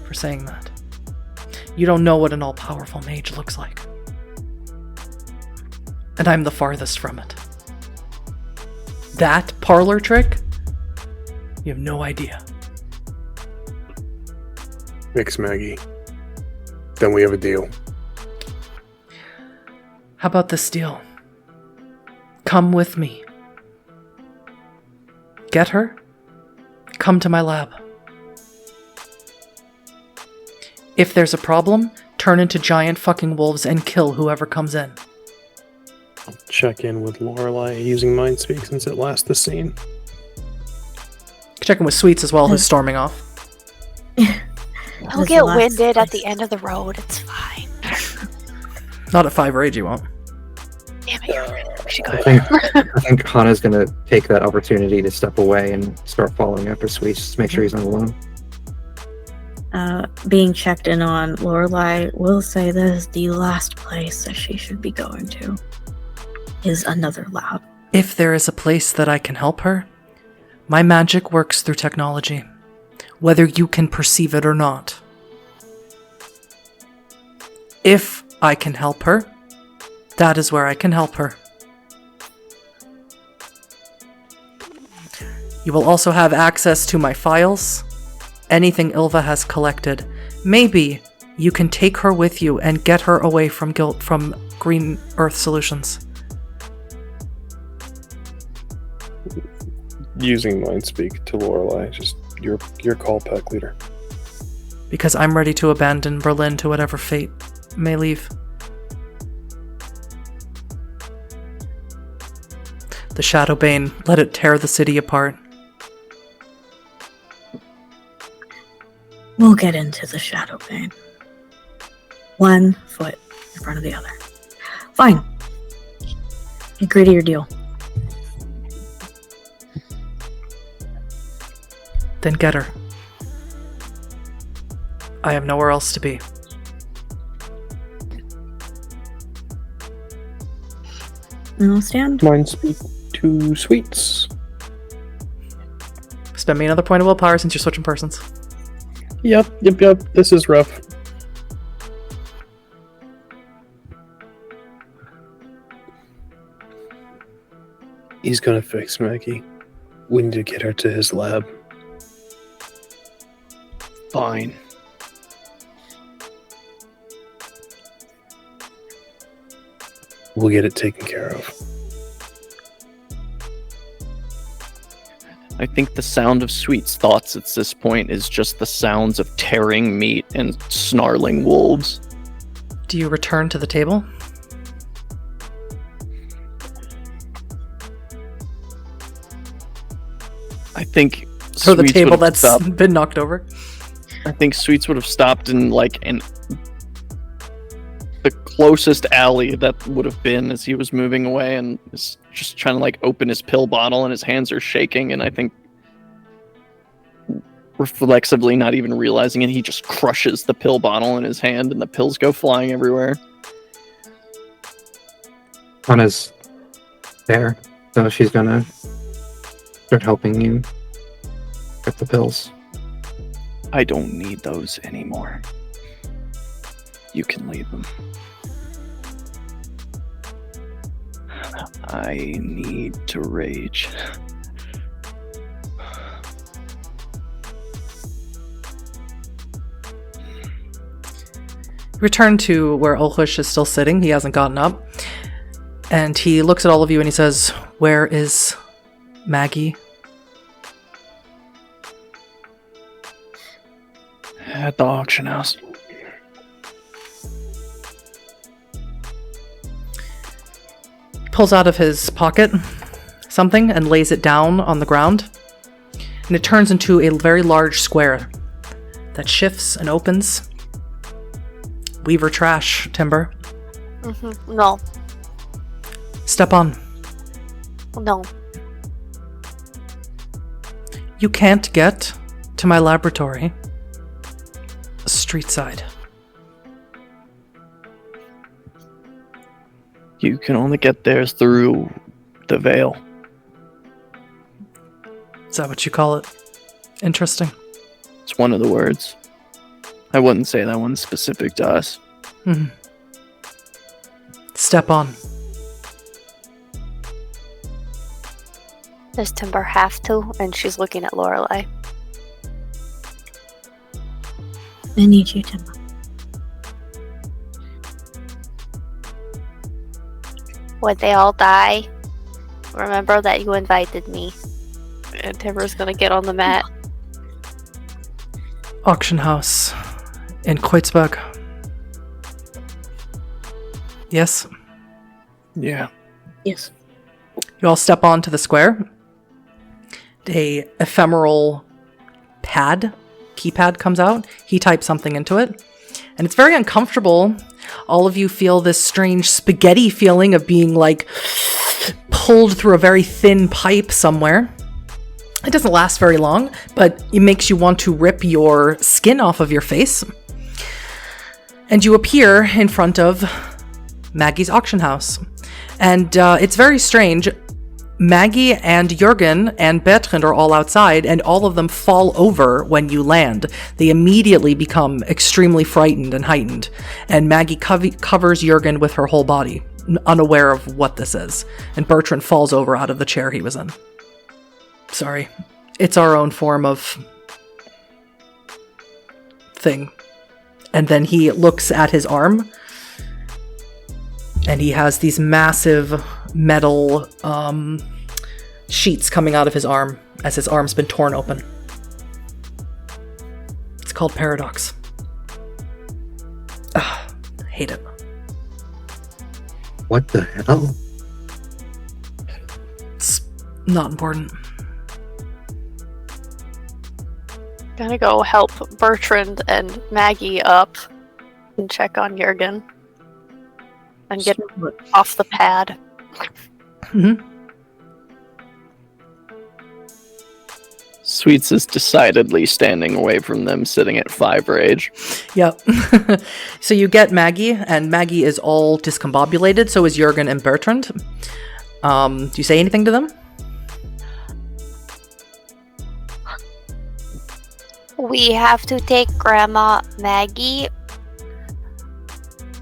for saying that. You don't know what an all-powerful mage looks like. And I'm the farthest from it. That parlor trick? You have no idea. Fix Maggie. Then we have a deal. How about this deal? Come with me. Get her? Come to my lab. If there's a problem, turn into giant fucking wolves and kill whoever comes in. I'll check in with Lorelei using Mindspeak since it last the scene. Check in with Sweets as well, who's storming off. He'll get winded at the end of the road. It's fine. Not at 5 rage, you won't. Damn it, you're right. We should go. I think Hana's gonna take that opportunity to step away and start following after Sweets, just to make sure he's not alone. Being checked in on, Lorelei will say that is the last place that she should be going to. Is another lab. If there is a place that I can help her, my magic works through technology, whether you can perceive it or not. If I can help her, that is where I can help her. You will also have access to my files, anything Ilva has collected. Maybe you can take her with you and get her away from Green Earth Solutions. Using Mindspeak to Lorelei, just your call, pack leader. Because I'm ready to abandon Berlin to whatever fate may leave. The Shadow Bane, let it tear the city apart. We'll get into the Shadow Bane. One foot in front of the other. Fine. Agree to your deal. Then get her. I have nowhere else to be. And I'll stand. Mind speak to Sweets. Spend me another point of willpower since you're switching persons. Yep. This is rough. He's gonna fix Maggie. We need to get her to his lab. Fine. We'll get it taken care of. I think the sound of Sweet's thoughts at this point is just the sounds of tearing meat and snarling wolves. Do you return to the table? I think Or the Sweets table would have that's stopped. been knocked over? I think Sweets would have stopped in the closest alley that would have been as he was moving away, and is just trying to open his pill bottle, and his hands are shaking, and I think reflexively, not even realizing it, he just crushes the pill bottle in his hand, and the pills go flying everywhere. Anna's there, so she's gonna start helping you get the pills. I don't need those anymore. You can leave them. I need to rage. Return to where Ulhush is still sitting. He hasn't gotten up. And he looks at all of you and he says, "Where is Maggie?" At the auction house. He pulls out of his pocket something and lays it down on the ground. And it turns into a very large square that shifts and opens. Weaver trash, Timber. No. Step on. No. You can't get to my laboratory. Street side. You can only get there through the veil. Is that what you call it? Interesting. It's one of the words. I wouldn't say that one's specific to us. Step on. Does Timber have to? And she's looking at Lorelei. I need you, Timber. Would they all die? Remember that you invited me. And Timber's gonna get on the mat. Auction house in Kreutzberg. Yes? Yeah. Yes. You all step onto the square. A ephemeral keypad comes out. He types something into it. And it's very uncomfortable. All of you feel this strange spaghetti feeling of being pulled through a very thin pipe somewhere. It doesn't last very long, but it makes you want to rip your skin off of your face. And you appear in front of Maggie's auction house. And it's very strange. Maggie and Jürgen and Bertrand are all outside, and all of them fall over when you land. They immediately become extremely frightened and heightened. And Maggie covers Jürgen with her whole body, unaware of what this is. And Bertrand falls over out of the chair he was in. Sorry. It's our own form of thing. And then he looks at his arm, and he has these massive metal sheets coming out of his arm as his arm's been torn open. It's called Paradox. Ugh, hate it. What the hell? It's not important. Gonna go help Bertrand and Maggie up and check on Jürgen. And get him off the pad. Sweets is decidedly standing away from them, sitting at 5 rage. Yep. So you get Maggie, and Maggie is all discombobulated, so is Jurgen and Bertrand. Do you say anything to them? We have to take Grandma Maggie,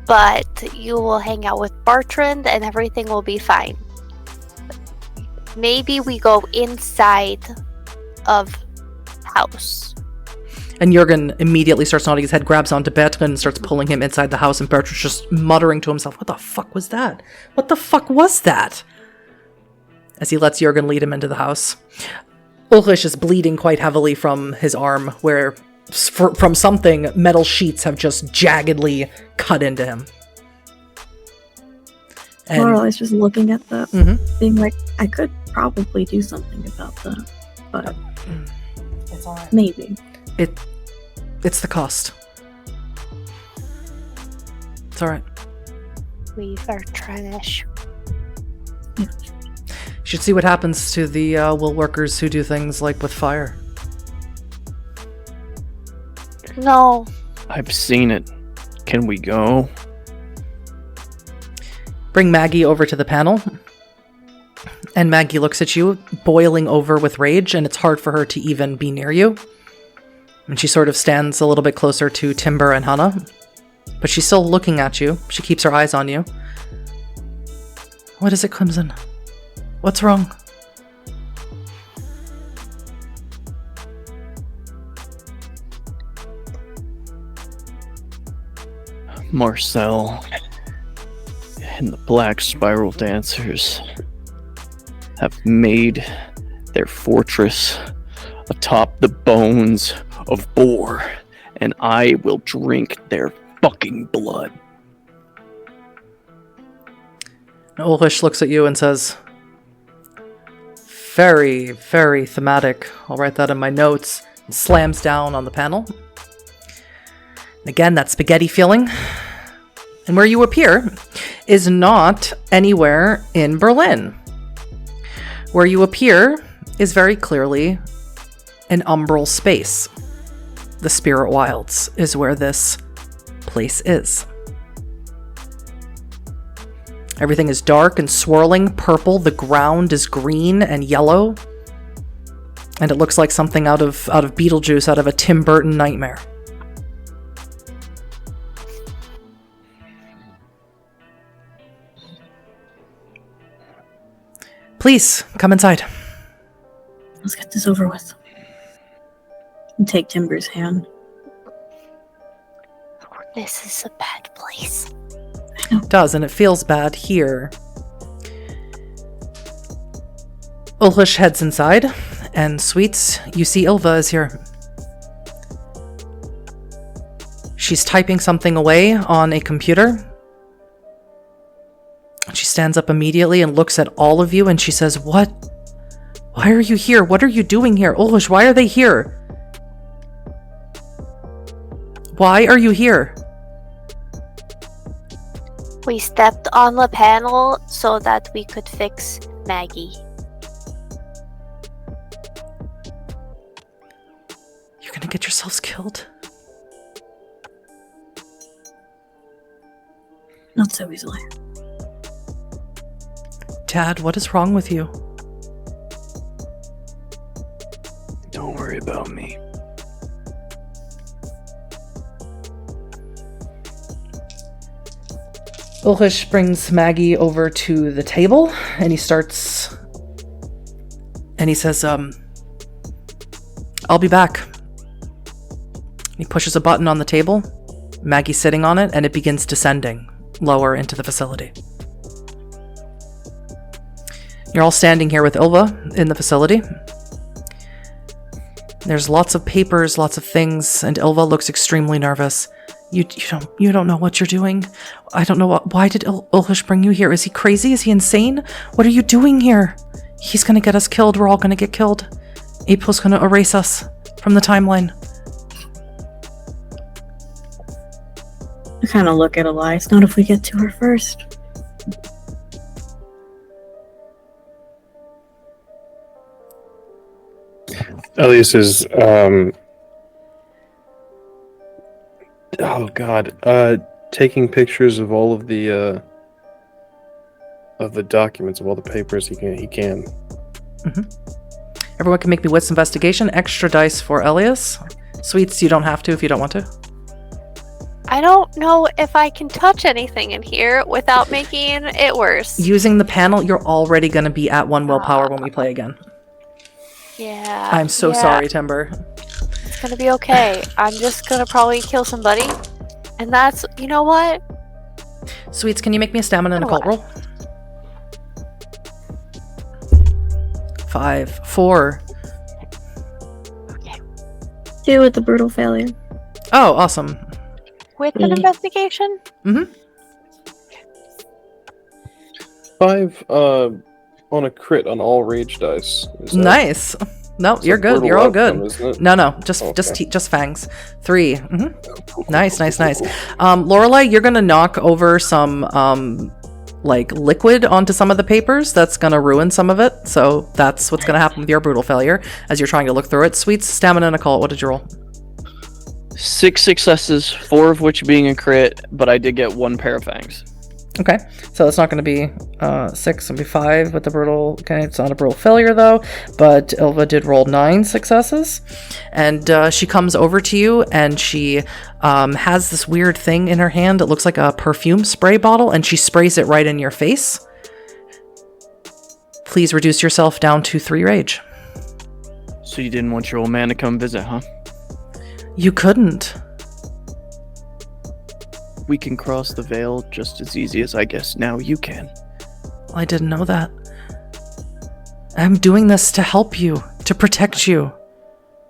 but you will hang out with Bertrand and everything will be fine. Maybe we go inside of house. And Jurgen immediately starts nodding his head, grabs onto Bertrand, and starts pulling him inside the house, and Bertrand's just muttering to himself, what the fuck was that? What the fuck was that? As he lets Jurgen lead him into the house. Ulrich is bleeding quite heavily from his arm, where from something, metal sheets have just jaggedly cut into him. And Lorelai's just looking at that, Mhm. being like, I could probably do something about that, but It's alright. maybe. It's the cost. It's alright. We are trash. You should see what happens to the wool workers who do things like with fire. No. I've seen it. Can we go? Bring Maggie over to the panel. And Maggie looks at you, boiling over with rage, and it's hard for her to even be near you. And she sort of stands a little bit closer to Timber and Hannah. But she's still looking at you. She keeps her eyes on you. What is it, Clemson? What's wrong? Marcel and the Black Spiral Dancers have made their fortress atop the bones of Boar, and I will drink their fucking blood. Ulrich looks at you and says, very, very thematic. I'll write that in my notes. And slams down on the panel. And again, that spaghetti feeling. And where you appear is not anywhere in Berlin. Where you appear is very clearly an umbral space. The Spirit Wilds is where this place is. Everything is dark and swirling purple. The ground is green and yellow. And it looks like something out of Beetlejuice, out of a Tim Burton nightmare. Please, come inside. Let's get this over with. And take Timber's hand. This is a bad place. It does, and it feels bad here. Ulrich heads inside, and Sweets, you see Ilva is here. She's typing something away on a computer. She stands up immediately and looks at all of you, and she says, What? Why are you here? What are you doing here? Ulrich, why are they here? Why are you here? We stepped on the panel so that we could fix Maggie. You're gonna get yourselves killed. Not so easily. Dad, what is wrong with you? Don't worry about me. Ulrich brings Maggie over to the table, and he starts... And he says, I'll be back. He pushes a button on the table. Maggie's sitting on it, and it begins descending lower into the facility. You're all standing here with Ilva in the facility. There's lots of papers, lots of things, and Ilva looks extremely nervous. You don't know what you're doing. I don't know why did Ulrich bring you here? Is he crazy? Is he insane? What are you doing here? He's gonna get us killed. We're all gonna get killed. April's gonna erase us from the timeline. I kind of look at Elias. Not if we get to her first. Elias is oh god, taking pictures of all of the documents, of all the papers he can. Everyone can make me wits investigation. Extra dice for Elias. Sweets, you don't have to if you don't want to. I don't know if I can touch anything in here without making it worse. Using the panel, you're already going to be at 1 willpower when we play again. Yeah. I'm so sorry, Timber. It's gonna be okay. I'm just gonna probably kill somebody. And that's, you know what? Sweets, can you make me a stamina and a cult roll? 5, 4. Okay. 2 with the brutal failure. Oh, awesome. With an investigation? 5 on a crit on all rage dice. Nice. No, you're good. brutal You're all outcome, good. isn't it? No, just fangs. 3. Nice. Lorelei, you're gonna knock over some like liquid onto some of the papers. That's gonna ruin some of it. So that's what's gonna happen with your brutal failure as you're trying to look through it. Sweets, stamina, and a cult. What did you roll? 6 successes, 4 of which being a crit, but I did get 1 pair of fangs. Okay, so it's not going to be 6, it'll be 5 with the brutal. Okay, it's not a brutal failure though, but Ilva did roll 9 successes, and she comes over to you and she has this weird thing in her hand. It looks like a perfume spray bottle, and she sprays it right in your face. Please reduce yourself down to 3 rage. So you didn't want your old man to come visit, huh? You couldn't. We can cross the veil just as easy as I guess now you can. I didn't know that. I'm doing this to help you, to protect you.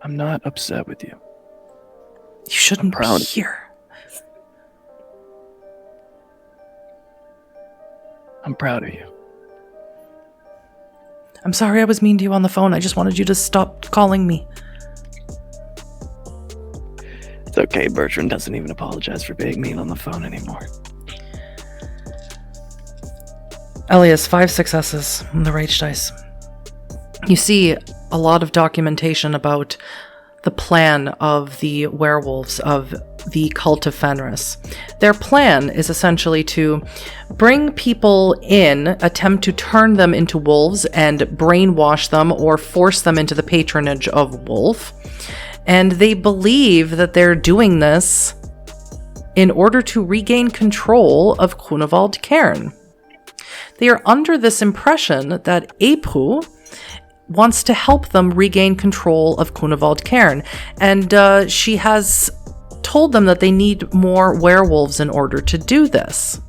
I'm not upset with you. You shouldn't I'm proud be of you. here. I'm proud of you. I'm sorry I was mean to you on the phone. I just wanted you to stop calling me. It's okay, Bertrand doesn't even apologize for being mean on the phone anymore. Elias, 5 successes on the rage dice. You see a lot of documentation about the plan of the werewolves of the cult of Fenris. Their plan is essentially to bring people in, attempt to turn them into wolves and brainwash them or force them into the patronage of wolf. And they believe that they're doing this in order to regain control of Grunewald Cairn. They are under this impression that April wants to help them regain control of Grunewald Cairn, and she has told them that they need more werewolves in order to do this.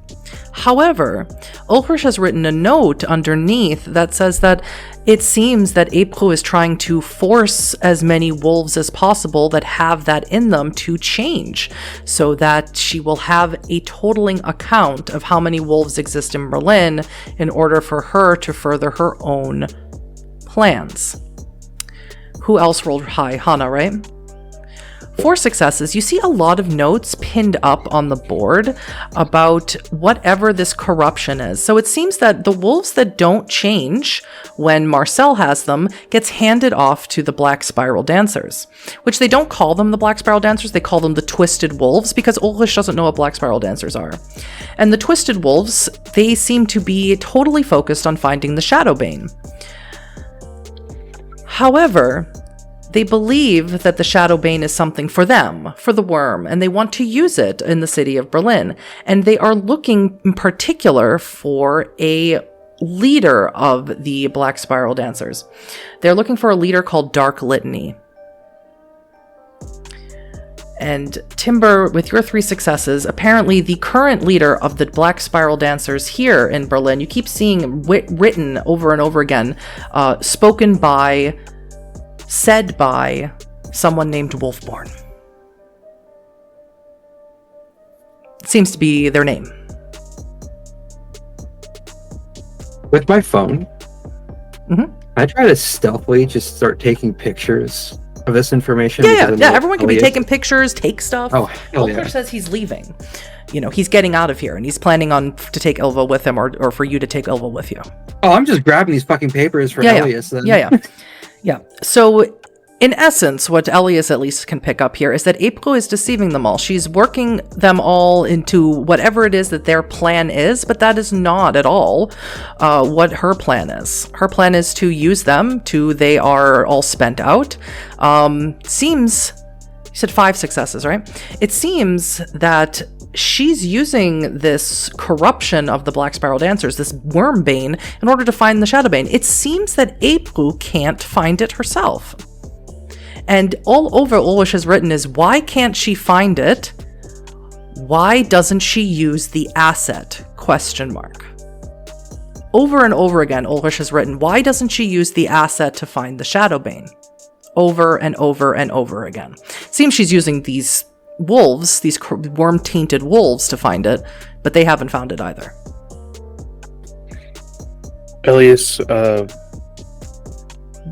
However, Ulrich has written a note underneath that says that it seems that April is trying to force as many wolves as possible that have that in them to change, so that she will have a totaling account of how many wolves exist in Berlin in order for her to further her own plans. Who else rolled high? Hannah, right? 4 successes. You see a lot of notes pinned up on the board about whatever this corruption is. So it seems that the wolves that don't change when Marcel has them gets handed off to the Black Spiral Dancers, which they don't call them the Black Spiral Dancers. They call them the Twisted Wolves because Ulrich doesn't know what Black Spiral Dancers are. And the Twisted Wolves, they seem to be totally focused on finding the Shadow Bane. However, they believe that the Shadow Bane is something for them, for the Wyrm, and they want to use it in the city of Berlin. And they are looking in particular for a leader of the Black Spiral Dancers. They're looking for a leader called Dark Litany. And Timber, with your 3 successes, apparently the current leader of the Black Spiral Dancers here in Berlin, you keep seeing written over and over again, spoken by, said by someone named Wolfborn. Seems to be their name. With my phone, I try to stealthily just start taking pictures of this information. Yeah. Everyone can be taking pictures, take stuff. Oh, hell yeah. Ulrich says he's leaving. You know, he's getting out of here, and he's planning on to take Ilva with him, or for you to take Ilva with you. Oh, I'm just grabbing these fucking papers for Elias then. Yeah. So In essence, what Elias at least can pick up here is that April is deceiving them all. She's working them all into whatever it is that their plan is, but that is not at all what her plan is. Her plan is to use them till they are all spent out. Seems, you said 5 successes, right? It seems that she's using this corruption of the Black Spiral Dancers, this Wyrm Bane, in order to find the Shadow Bane. It seems that April can't find it herself. And all over Ulrich has written is, why can't she find it? Why doesn't she use the asset? Question mark. Over and over again, Ulrich has written, why doesn't she use the asset to find the Shadow Bane? Over and over and over again. Seems she's using these wolves, these worm-tainted wolves, to find it, but they haven't found it either. Elias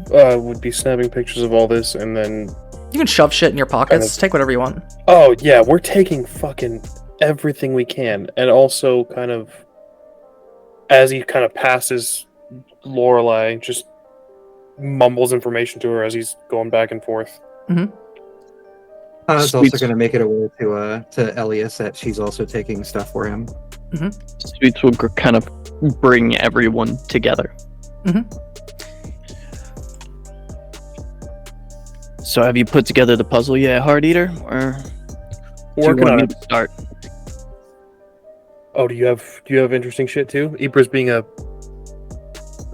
would be snapping pictures of all this, and then... You can shove shit in your pockets. Take whatever you want. Oh, yeah, we're taking fucking everything we can. And also, kind of, as he kind of passes Lorelei, just mumbles information to her as he's going back and forth. Mm-hmm. I was also going to make it aware to Elias that she's also taking stuff for him. Mm-hmm. Sweets will kind of bring everyone together. Mm-hmm. So have you put together the puzzle yet, Heart Eater? Or Working on it. To start? Oh, do you have interesting shit too? Ybra's being a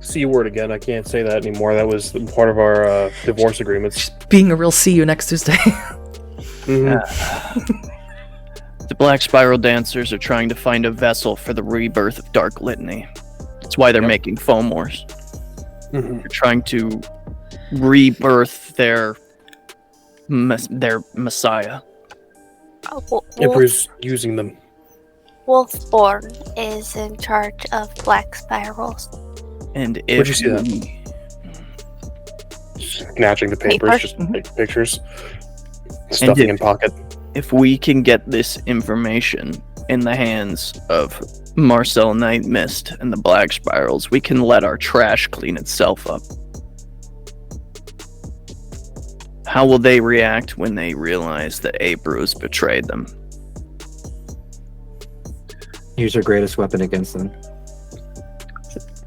C word again. I can't say that anymore. That was part of our divorce agreements. Being a real see you next Tuesday. Mm-hmm. The Black Spiral Dancers are trying to find a vessel for the rebirth of Dark Litany. That's why they're making foam wars. Mm-hmm. They're trying to rebirth their messiah. Ybra's using them. Wolfborn is in charge of Black Spirals. And if Where'd you see that? Snatching the papers, just taking pictures, stuffing in pocket. If we can get this information in the hands of Marcel Night Mist and the Black Spirals, we can let our trash clean itself up. How will they react when they realize that Abru's betrayed them? Use your greatest weapon against them.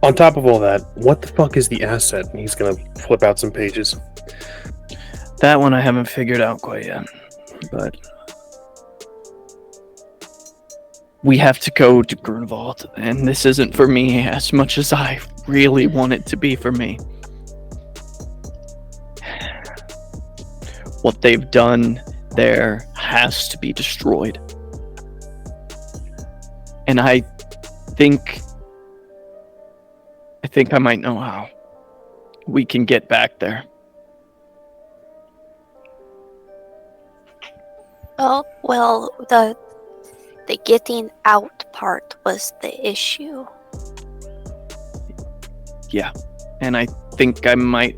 On top of all that, what the fuck is the asset? And he's gonna flip out some pages. That one I haven't figured out quite yet. But we have to go to Grunwald, and this isn't for me as much as I really want it to be for me. What they've done there has to be destroyed. And I think I might know how we can get back there. Oh, well, the getting out part was the issue. Yeah, and I think I might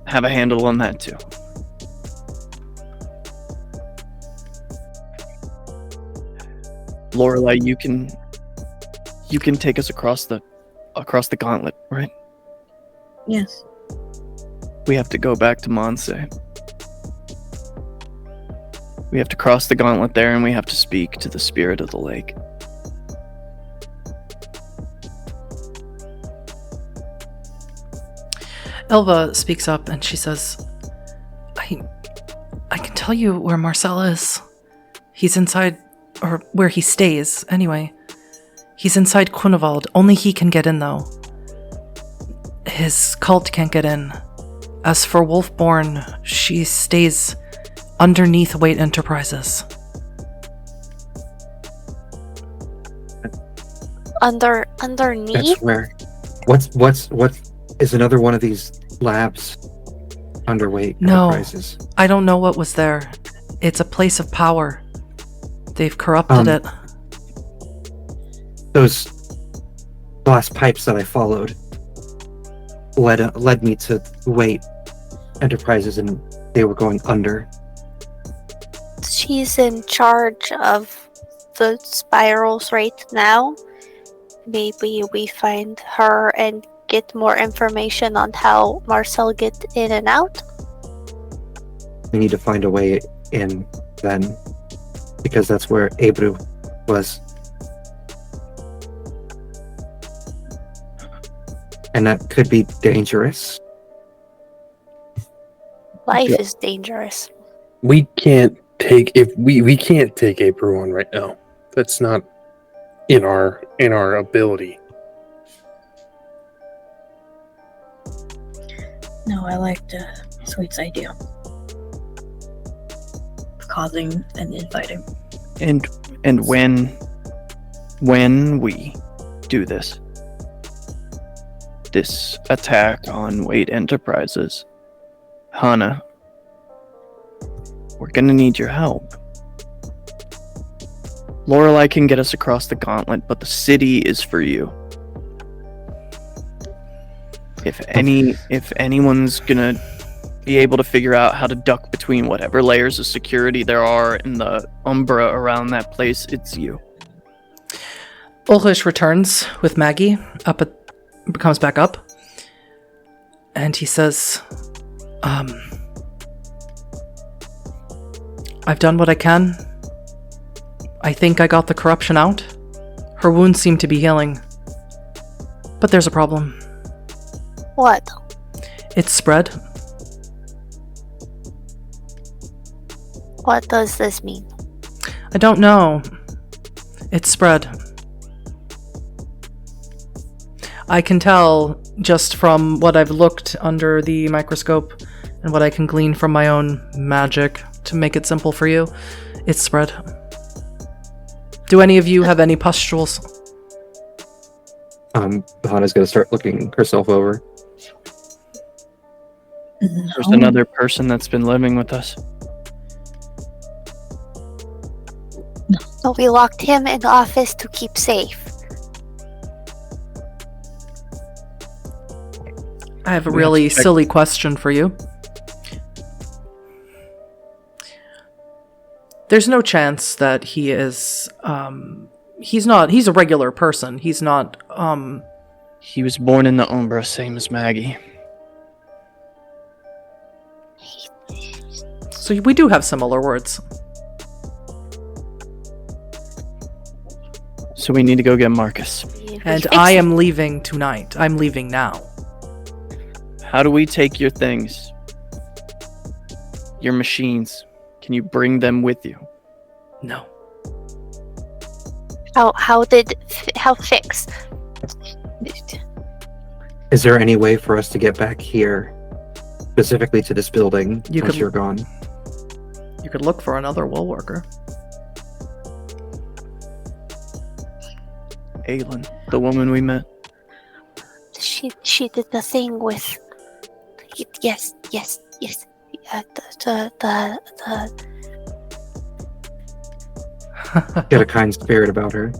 have a handle on that too. Lorelei, you can take us across the gauntlet, right? Yes. We have to go back to Monse. We have to cross the gauntlet there, and we have to speak to the spirit of the lake. Elva speaks up and she says, I can tell you where Marcel is. He's inside, or where he stays, anyway. He's inside Grunwald. Only he can get in, though. His cult can't get in. As for Wolfborn, she stays underneath Wait Enterprises. Underneath? That's where. What is another one of these labs? Underweight No, Enterprises. I don't know what was there. It's a place of power. They've corrupted it. Those glass pipes that I followed led me to Wait Enterprises, and they were going under. She's in charge of the spirals right now. Maybe we find her and get more information on how Marcel get in and out. We need to find a way in then, because that's where Ebru was. And that could be dangerous. Life Yeah. is dangerous. We can't take we can't take April on right now. That's not in our ability. No, I liked Sweet's idea of causing an infighting. And when we do this attack on Wade Enterprises, Hana, we're gonna need your help. Lorelei can get us across the gauntlet, but the city is for you. If anyone's gonna be able to figure out how to duck between whatever layers of security there are in the Umbra around that place, it's you. Ulrich returns with Maggie comes back up, and he says, I've done what I can. I think I got the corruption out. Her wounds seem to be healing. But there's a problem. What? It's spread. What does this mean? I don't know. It's spread. I can tell just from what I've looked under the microscope and what I can glean from my own magic to make it simple for you. It's spread. Do any of you have any pustules? Hana's gonna start looking herself over. There's another person that's been living with us. So we locked him in the office to keep safe. I have a really silly question for you. There's no chance that he is, he's a regular person. He's not, He was born in the Umbra, same as Maggie. so we do have similar words. So we need to go get Marcus. And I am leaving tonight. I'm leaving now. How do we take your things? Your machines? Can you bring them with you? No. How fix? Is there any way for us to get back here, specifically to this building, once you're gone? You could look for another wool worker. Aylin, the woman we met. She did the thing with. Yes. The Get a kind spirit about her.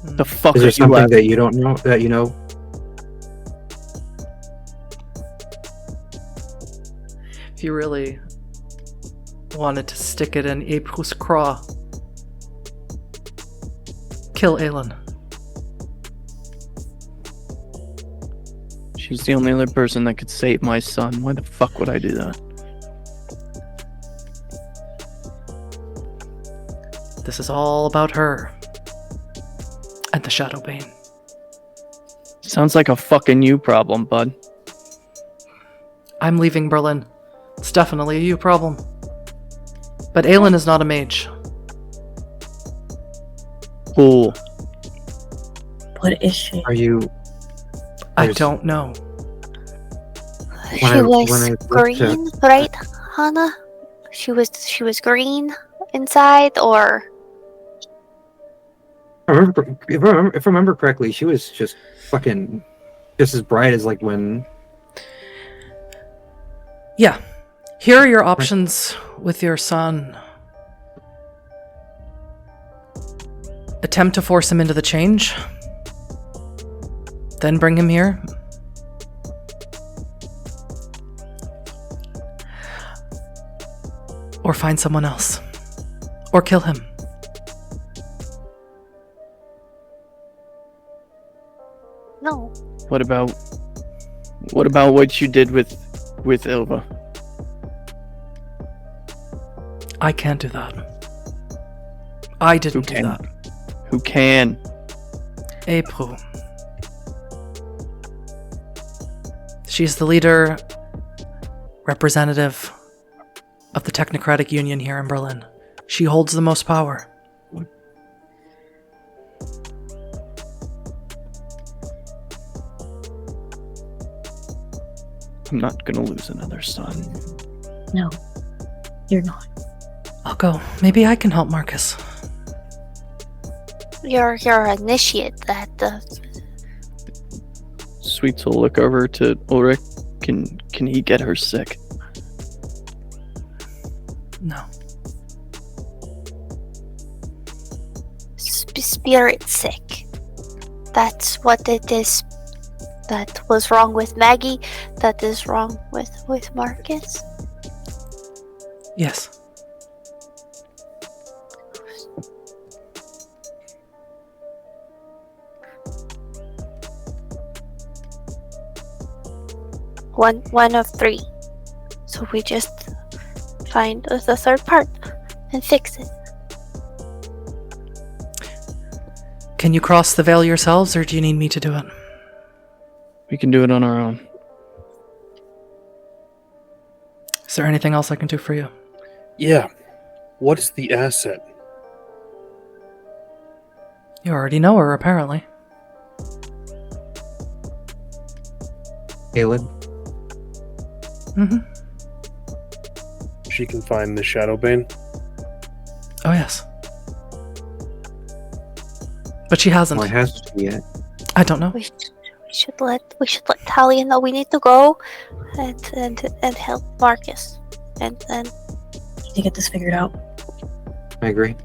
The fuck Is are there you something laughing? that you don't know that you know? If you really wanted to stick it in Aprus Craw, kill Aelin. She's the only other person that could save my son. Why the fuck would I do that? This is all about her. And the Shadow Bane. Sounds like a fucking you problem, bud. I'm leaving Berlin. It's definitely a you problem. But Aelin is not a mage. Cool. What is she? Are you? I There's- don't know. she when I was looked green, right, Hana? She was green inside, or If I remember correctly, she was just fucking just as bright as like when. Yeah. Here are your options with your son. Attempt to force him into the change. Then bring him here. Or find someone else. Or kill him. no? What about What about what you did with Ilva? I can't do that. I didn't do can? that. Who can? April. She's the leader, representative of the Technocratic Union here in Berlin. She holds the most power. I'm not gonna lose another son. No, you're not. I'll go. Maybe I can help Marcus. Your initiate that Sweets will look over to Ulrich. Can he get her sick? No. spirit sick. That's what it is. That was wrong with Maggie. That is wrong with Marcus. Yes. One of three. So we just find the third part and fix it. Can you cross the veil yourselves, or do you need me to do it? We can do it on our own. Is there anything else I can do for you? Yeah. What is the asset? You already know her, apparently. Caleb? Mm-hmm. She can find the Shadow Bane. Oh, yes. But she hasn't. Why hasn't she yet? I don't know. We should let Talia know we need to go and help Marcus and To get this figured out. I agree.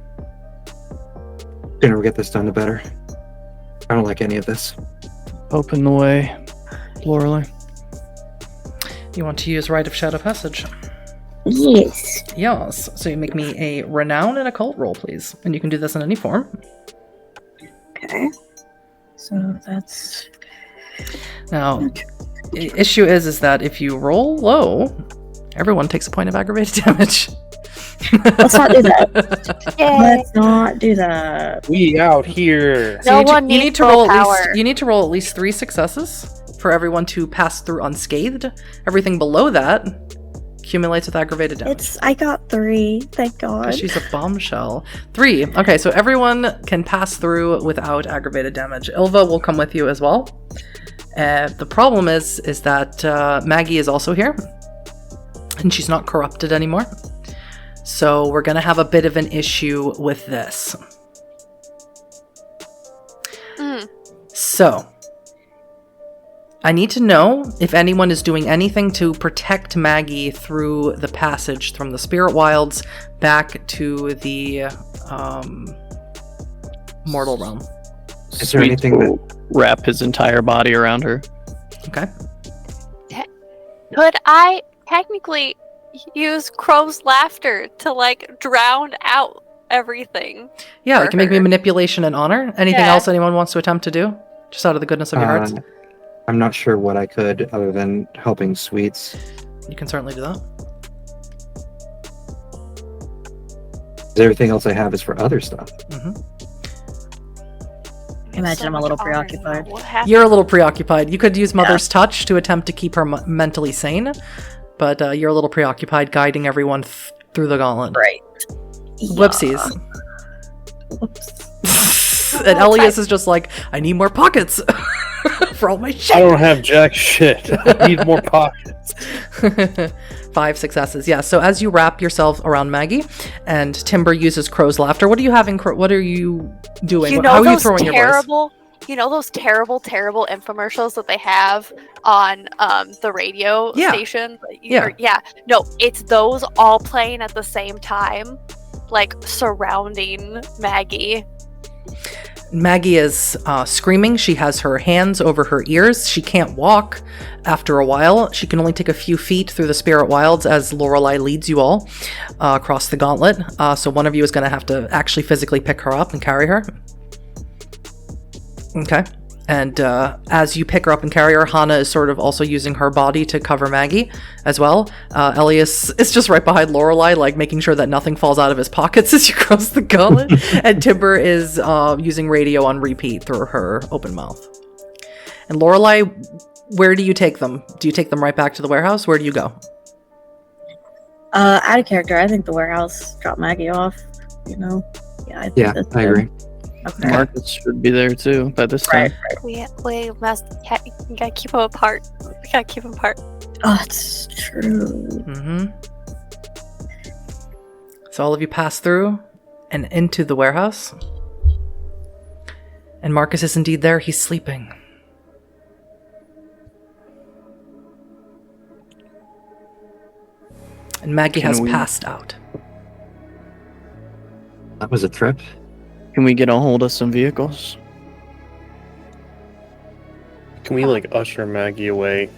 Sooner we get this done, the better. I don't like any of this. Open the way, Lorelei. You want to use Rite of Shadow Passage? Yes. Yes. So you make me a Renown and Occult roll, please. And you can do this in any form. Okay. So that's... Now, the issue is that if you roll low, everyone takes a point of aggravated damage. Let's not do that. Yay. Let's not do that. We out here. No So one you needs need to roll at willpower. least. You need to roll at least 3 successes for everyone to pass through unscathed. Everything below that accumulates with aggravated damage. I got 3, thank God. She's a bombshell. 3. Okay, so everyone can pass through without aggravated damage. Ilva will come with you as well. The problem is that Maggie is also here, and she's not corrupted anymore. So we're gonna have a bit of an issue with this. So I need to know if anyone is doing anything to protect Maggie through the passage from the Spirit Wilds back to the mortal realm. Is there anything will wrap his entire body around her? Okay. Could I technically use Crow's laughter to like drown out everything? Yeah, For you can make me her. manipulation and honor. Anything Yeah. else anyone wants to attempt to do? Just out of the goodness of your hearts? I'm not sure what I could other than helping Sweets. You can certainly do that. Everything else I have is for other stuff. Imagine I'm a little preoccupied. What happened? You're a little preoccupied. You could use Mother's Touch to attempt to keep her mentally sane, but you're a little preoccupied guiding everyone through the gauntlet. Right. Whoopsies. Whoops. And Elias is just like, I need more pockets for all my I shit. don't have jack shit. I need more pockets. 5 successes. Yeah. So as you wrap yourself around Maggie, and Timber uses Crow's laughter, what are you having? What are you doing? You know How are you those throwing your voice? terrible, you know those terrible infomercials that they have on the radio Yeah. station? Yeah. Yeah. No, it's those all playing at the same time, like surrounding Maggie. Maggie is screaming. She has her hands over her ears. She can't walk after a while. She can only take a few feet through the Spirit Wilds as Lorelei leads you all across the gauntlet. So one of you is going to have to actually physically pick her up and carry her. Okay. And as you pick her up and carry her, Hana is sort of also using her body to cover Maggie as well. Elias is just right behind Lorelei, like making sure that nothing falls out of his pockets as you cross the gauntlet. And Timber is using radio on repeat through her open mouth. And Lorelei, where do you take them? Do you take them right back to the warehouse? Where do you go? Out of character, I think the warehouse dropped Maggie off. You know, yeah, I think that's I good. agree. Okay. Marcus should be there too by this time. Right. We gotta keep them apart. We gotta keep them apart. Oh, it's true. Mm-hmm. So all of you pass through and into the warehouse. And Marcus is indeed there. He's sleeping. And Maggie has passed out. That was a trip. Can we get a hold of some vehicles? Can we like usher Maggie away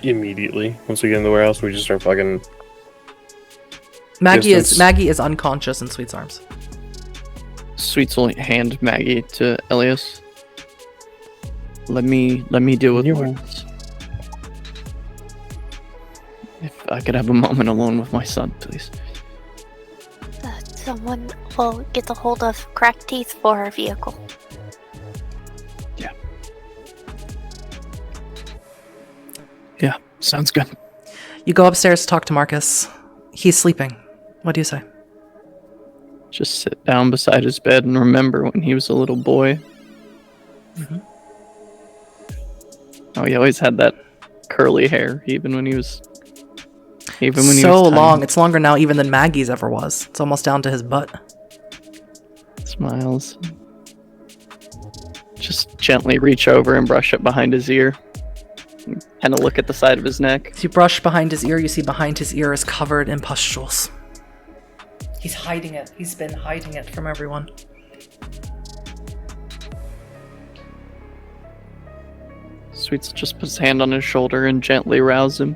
immediately once we get in the warehouse? We just start fucking. Maggie distance. is unconscious in Sweet's arms. Sweets will hand Maggie to Elias. Let me deal with Marcus. If I could have a moment alone with my son, please. Someone will get a hold of cracked teeth for her vehicle. Yeah, sounds good. You go upstairs to talk to Marcus. He's sleeping. What do you say? Just sit down beside his bed and remember when he was a little boy. Mm-hmm. Oh, he always had that curly hair, even when he was So long. It's longer now even than Maggie's ever was. It's almost down to his butt. Smiles. Just gently reach over and brush it behind his ear. Kind of look at the side of his neck. As you brush behind his ear, you see behind his ear is covered in pustules. He's hiding it. He's been hiding it from everyone. Sweets just puts his hand on his shoulder and gently rouse him.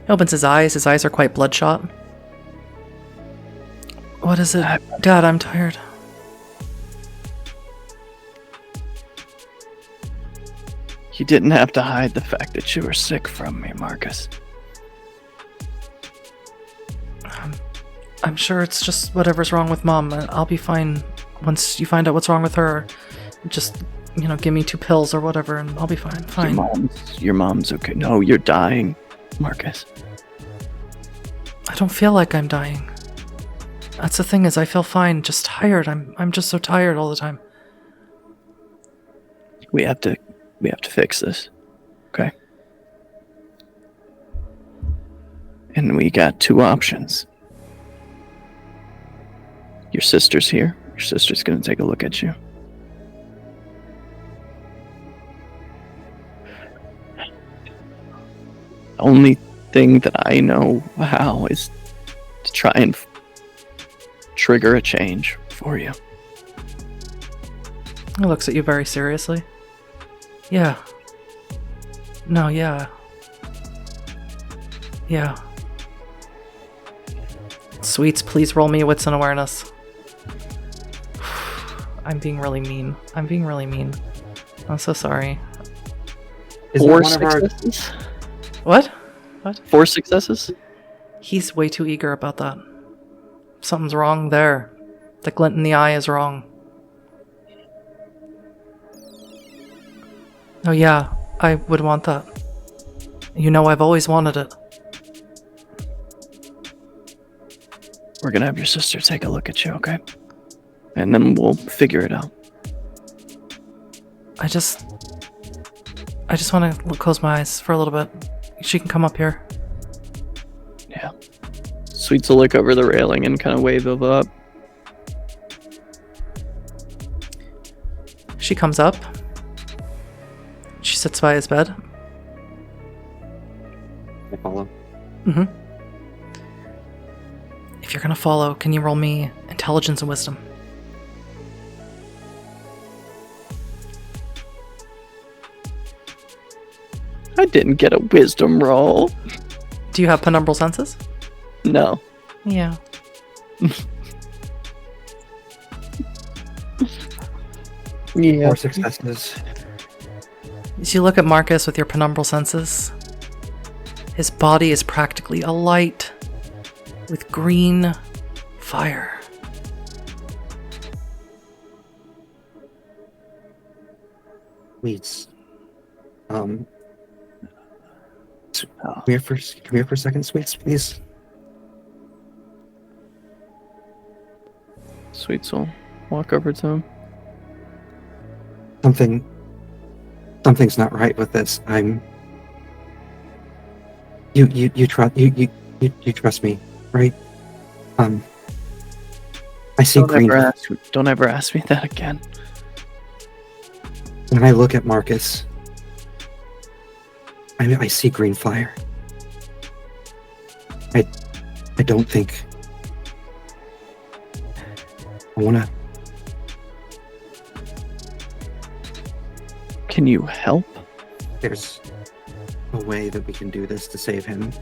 He opens his eyes. His eyes are quite bloodshot. What is it? Dad, I'm tired. You didn't have to hide the fact that you were sick from me, Marcus. I'm sure it's just whatever's wrong with Mom. I'll be fine once you find out what's wrong with her. Just, give me 2 pills or whatever and I'll be fine. Fine. Your mom's okay. No, you're dying, Marcus. I don't feel like I'm dying. That's the thing, is I feel fine, just tired. I'm just so tired all the time. We have to fix this. Okay? And we got 2 options. Your sister's here. Your sister's gonna take a look at you. The only thing that I know how is to try and trigger a change for you. He looks at you very seriously. Yeah. No, yeah. Yeah. Sweets, please roll me wits and awareness. I'm being really mean. I'm so sorry. Is 4 that one of our... successes? What? 4 successes? He's way too eager about that. Something's wrong there. The glint in the eye is wrong. Oh yeah, I would want that. I've always wanted it. We're gonna have your sister take a look at you, okay? And then we'll figure it out. I just want to close my eyes for a little bit. She can come up here. Yeah. Sweets will look over the railing and kind of wave of up. She comes up. She sits by his bed. I follow. Mm-hmm. If you're gonna follow, can you roll me intelligence and wisdom? I didn't get a wisdom roll. Do you have penumbral senses? No. Yeah. 4 successes. As you look at Marcus with your penumbral senses, his body is practically alight with green fire. Sweets. Come here for a second, Sweets, please. Sweet soul. Walk over to him. Something's not right with this. You trust me, right? I see green. Don't ever ask me that again. When I look at Marcus, I see green fire. I don't think I wanna. Can you help? There's a way that we can do this to save him,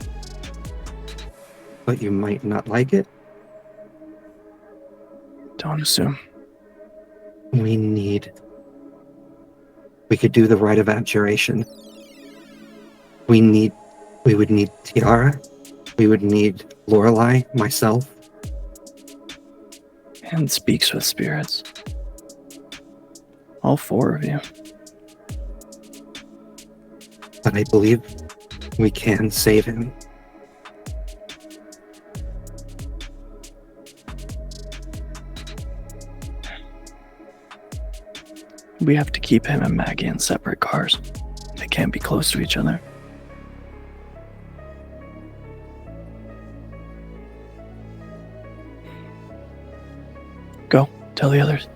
but you might not like it. Don't assume. We could do the rite of abjuration. We would need Tiara. We would need Lorelei, myself. And speaks with spirits. All 4 of you. But I believe we can save him. We have to keep him and Maggie in separate cars. They can't be close to each other. Go, tell the others.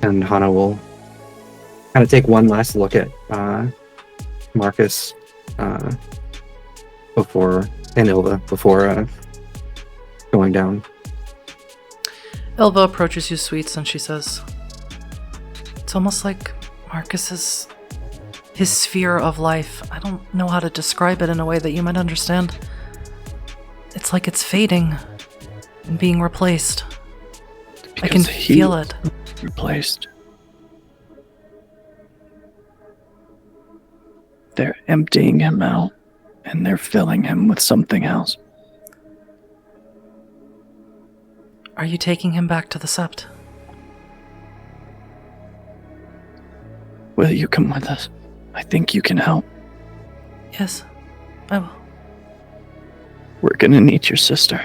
And Hana will kind of take one last look at Marcus before going down. Elva approaches you, Sweets, and she says, "It's almost like Marcus his sphere of life. I don't know how to describe it in a way that you might understand. It's like it's fading and being replaced. I can feel it." Replaced. They're emptying him out, and they're filling him with something else. Are you taking him back to the Sept? Will you come with us? I think you can help. Yes, I will. We're gonna need your sister.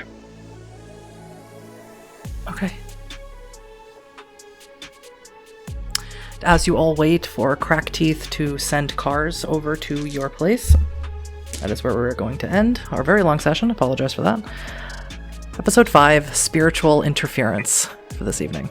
Okay. As you all wait for Crackteeth to send cars over to your place, that is where we're going to end our very long session. Apologize for that. Episode 5, Spiritual Interference, for this evening.